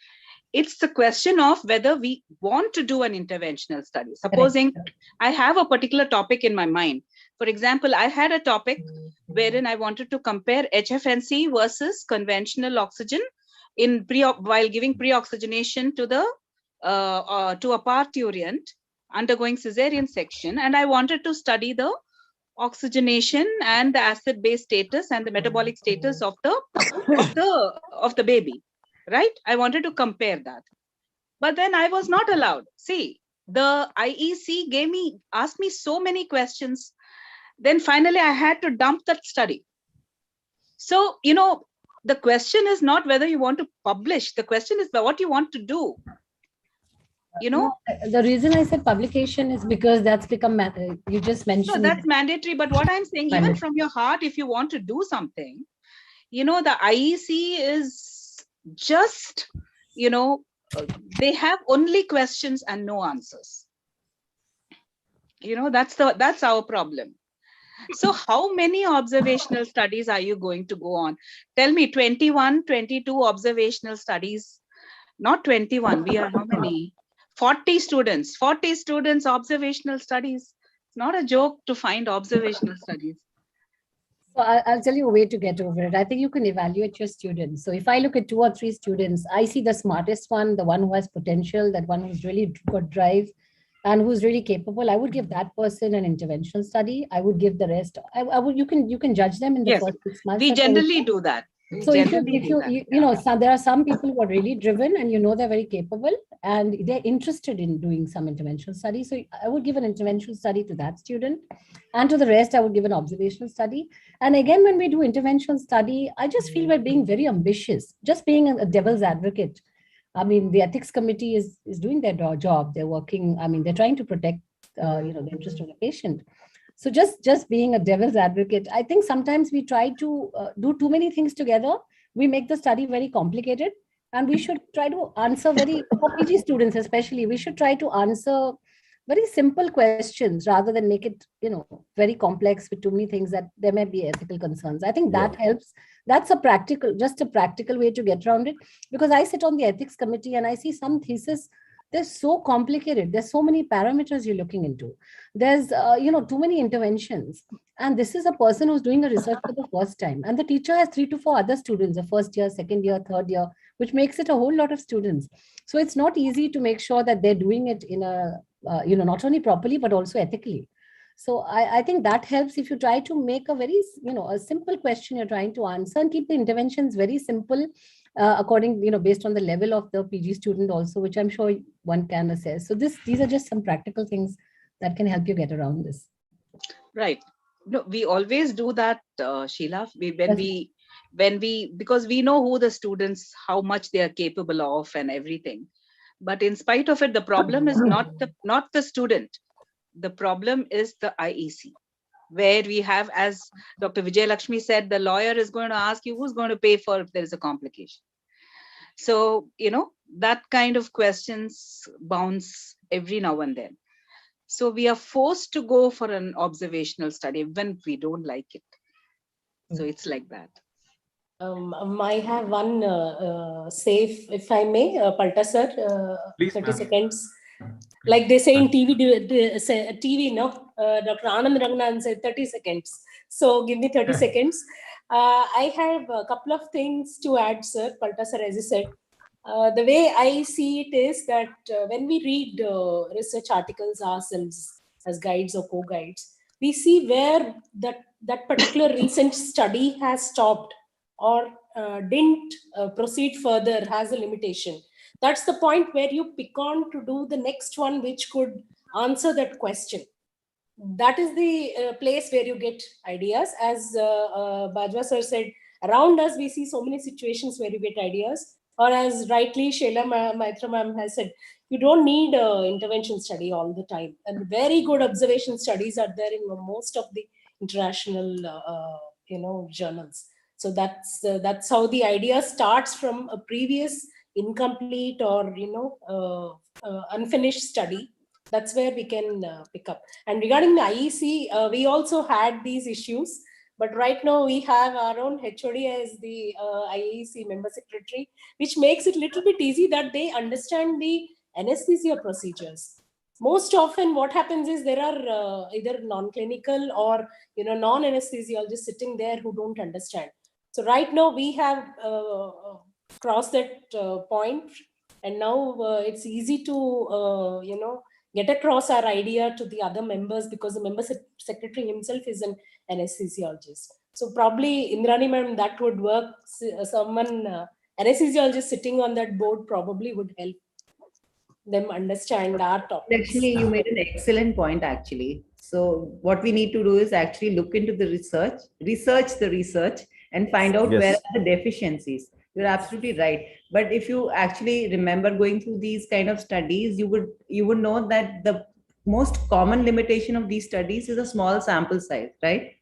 It's the question of whether we want to do an interventional study. Supposing I have a particular topic in my mind. For example, I had a topic wherein I wanted to compare HFNC versus conventional oxygen while giving pre-oxygenation to a parturient undergoing cesarean section, and I wanted to study the oxygenation and the acid-base status and the metabolic status of the baby, right? I wanted to compare that, but then I was not allowed. See, the IEC asked me so many questions. Then finally, I had to dump that study. So, the question is not whether you want to publish. The question is what you want to do. The reason I said publication is because that's become, you just mentioned. No, that's mandatory. But what I'm saying, even from your heart, if you want to do something, the IEC is just, they have only questions and no answers. That's our problem. So how many observational studies are you going to go on? Tell me, 21, 22 observational studies, not 21. We are how many? 40 students, observational studies. It's not a joke to find observational studies. So I'll tell you a way to get over it. I think you can evaluate your students. So if I look at 2 or 3 students, I see the smartest one, the one who has potential, that one who's really got drive and who's really capable. I would give that person an interventional study. I would give the rest. You can judge them in the first 6 months. We generally do that. So if there are some people who are really driven and they're very capable and they're interested in doing some interventional study. So I would give an interventional study to that student, and to the rest, I would give an observational study. And again, when we do interventional study, I just feel we're being very ambitious, just being a devil's advocate. I mean, the ethics committee is doing their job. They're working. I mean, they're trying to protect, the interest of the patient. So just being a devil's advocate, I think sometimes we try to do too many things together. We make the study very complicated, and we should try to answer for PG students especially, we should try to answer very simple questions rather than make it, very complex with too many things that there may be ethical concerns. I think that helps. That's a practical way to get around it, because I sit on the ethics committee and I see some thesis. They're so complicated. There's so many parameters you're looking into. There's, too many interventions. And this is a person who's doing a research for the first time. And the teacher has 3 to 4 other students, the first year, second year, third year, which makes it a whole lot of students. So it's not easy to make sure that they're doing it in a, not only properly, but also ethically. So I think that helps if you try to make a very, a simple question you're trying to answer, and keep the interventions very simple. According, based on the level of the PG student also, which I'm sure one can assess. So these are just some practical things that can help you get around this. Right. No, we always do that, Sheila, because we know who the students, how much they are capable of and everything. But in spite of it, the problem is not the student. The problem is the IEC, where we have, as Dr. Vijay Lakshmi said, the lawyer is going to ask you who's going to pay for if there is a complication. So, that kind of questions bounce every now and then. So we are forced to go for an observational study when we don't like it. So it's like that. I have one safe, if I may, Palta sir, 30 seconds. Like they say in TV, no? Dr. Anand Rangnan said 30 seconds. So give me 30 seconds. I have a couple of things to add, sir. Palta sir, as you said. The way I see it is that when we read research articles ourselves as guides or co-guides, we see where that particular recent study has stopped or didn't proceed further, has a limitation. That's the point where you pick on to do the next one, which could answer that question. that is the place where you get ideas. As Bajwa sir said, around us we see so many situations where you get ideas, or as rightly Sheila Maitra ma'am has said, you don't need intervention study all the time, and very good observation studies are there in most of the international journals. So that's how the idea starts, from a previous incomplete or unfinished study. That's where we can pick up. And regarding the IEC, we also had these issues, but right now we have our own HOD as the IEC member secretary, which makes it a little bit easy that they understand the anesthesia procedures. Most often what happens is there are either non-clinical or non-anesthesiologists sitting there who don't understand. So right now we have crossed that point, and now it's easy to get across our idea to the other members, because the member secretary himself is an anesthesiologist. So probably Indrani ma'am, that would work. Someone anesthesiologist sitting on that board probably would help them understand our topics. Actually, you made an excellent point, actually. So what we need to do is actually look into the research the research, and find out where are the deficiencies. You're absolutely right. But if you actually remember going through these kind of studies, you would know that the most common limitation of these studies is a small sample size, right?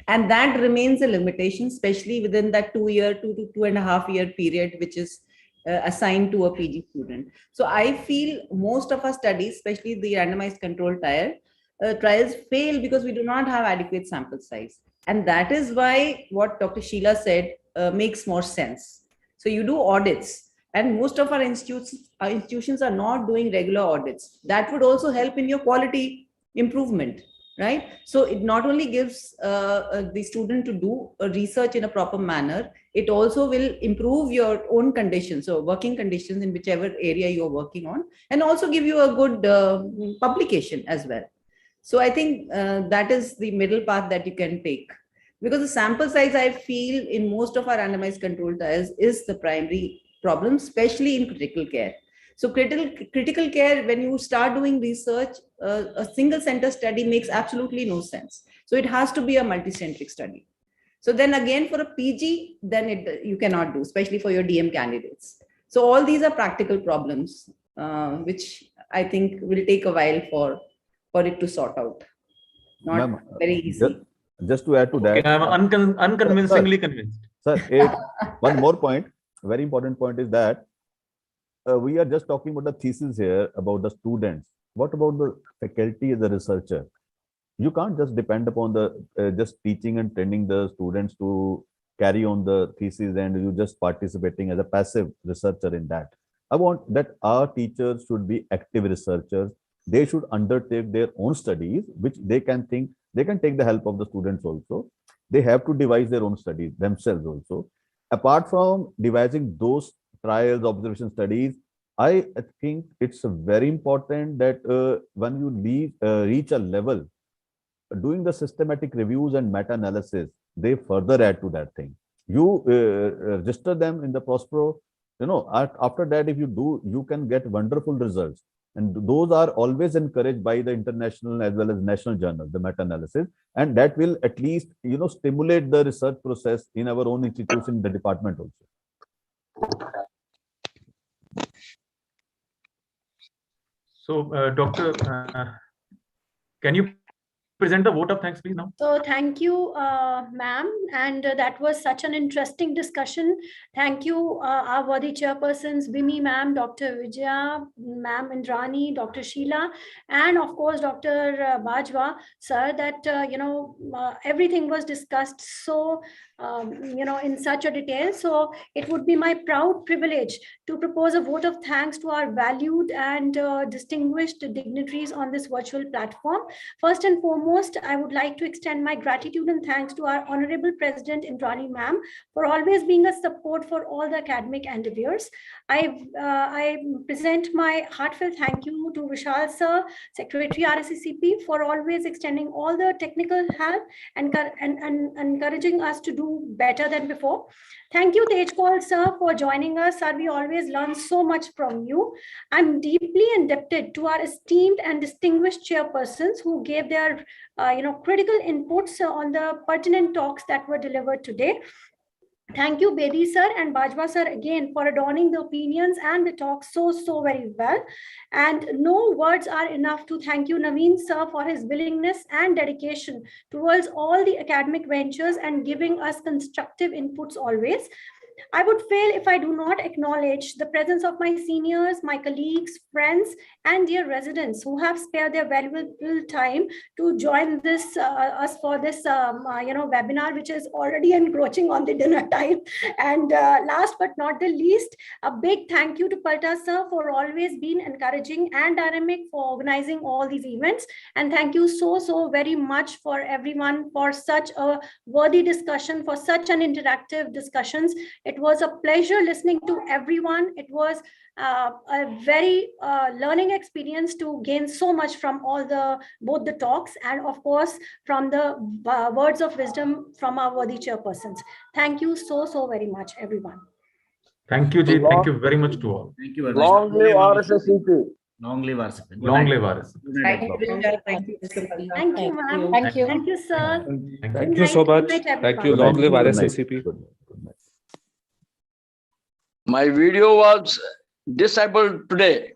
And that remains a limitation, especially within that 2 year, 2.5 year period, which is assigned to a PG student. So I feel most of our studies, especially the randomized controlled trials, fail because we do not have adequate sample size. And that is why what Dr. Sheila said makes more sense. So you do audits, and most of our institutions are not doing regular audits. That would also help in your quality improvement, right? So it not only gives the student to do research in a proper manner, it also will improve your own conditions, so working conditions in whichever area you're working on, and also give you a good publication as well. So I think that is the middle path that you can take, because the sample size, I feel, in most of our randomized controlled trials is the primary problem, especially in critical care. So critical care, when you start doing research, a single center study makes absolutely no sense. So it has to be a multicentric study. So then again, for a PG, then you cannot do, especially for your DM candidates. So all these are practical problems, which I think will take a while for it to sort out. Not very easy. Just to add to that, I'm unconvincingly convinced. Sir, one more point, very important point is that we are just talking about the thesis here, about the students. What about the faculty as a researcher? You can't just depend upon the just teaching and training the students to carry on the thesis and you just participating as a passive researcher in that. I want that our teachers should be active researchers. They should undertake their own studies, which they can think, they can take the help of the students also. They have to devise their own studies themselves also. Apart from devising those trials, observation studies, I think it's very important that when you reach a level, doing the systematic reviews and meta-analysis, they further add to that thing. You register them in the Prospero, after that, if you do, you can get wonderful results. And those are always encouraged by the international as well as national journals, the meta-analysis. And that will at least, stimulate the research process in our own institution, the department also. So, Doctor, can you present the vote of thanks, please, now? So thank you, ma'am. And that was such an interesting discussion. Thank you, our worthy chairpersons, Vimi ma'am, Dr. Vijaya, ma'am Indrani, Dr. Sheila, and of course, Dr. Bajwa, sir, that, everything was discussed so, in such a detail. So it would be my proud privilege to propose a vote of thanks to our valued and distinguished dignitaries on this virtual platform. First and foremost, I would like to extend my gratitude and thanks to our Honorable President Indrani ma'am for always being a support for all the academic endeavors. I present my heartfelt thank you to Vishal sir, Secretary Rsacp, for always extending all the technical help and encouraging us to do do better than before. Thank you, Tejpal sir, for joining us. Sir, we always learn so much from you. I'm deeply indebted to our esteemed and distinguished chairpersons who gave their critical inputs on the pertinent talks that were delivered today. Thank you, Bedi sir and Bajwa sir again for adorning the opinions and the talk so very well. And no words are enough to thank you, Naveen sir, for his willingness and dedication towards all the academic ventures and giving us constructive inputs always. I would fail if I do not acknowledge the presence of my seniors, my colleagues, friends, and dear residents who have spared their valuable time to join us for this webinar, which is already encroaching on the dinner time. And last but not the least, a big thank you to Palta sir for always being encouraging and dynamic for organizing all these events. And thank you so very much for everyone for such a worthy discussion, for such an interactive discussions. It was a pleasure listening to everyone. It was a very learning experience to gain so much from both the talks and of course from the words of wisdom from our worthy chairpersons. Thank you so very much, everyone. Thank you, Ji. Thank you very much to all. Thank you very much. Long live Rsacp. Long live Rsacp. Long live Rsacp. Thank you, Richard. Thank you, Mr. Palta. Thank you, ma'am. Thank you. Thank you, sir. Thank you so much. Thank you. Long live Rsacp. My video was disabled today.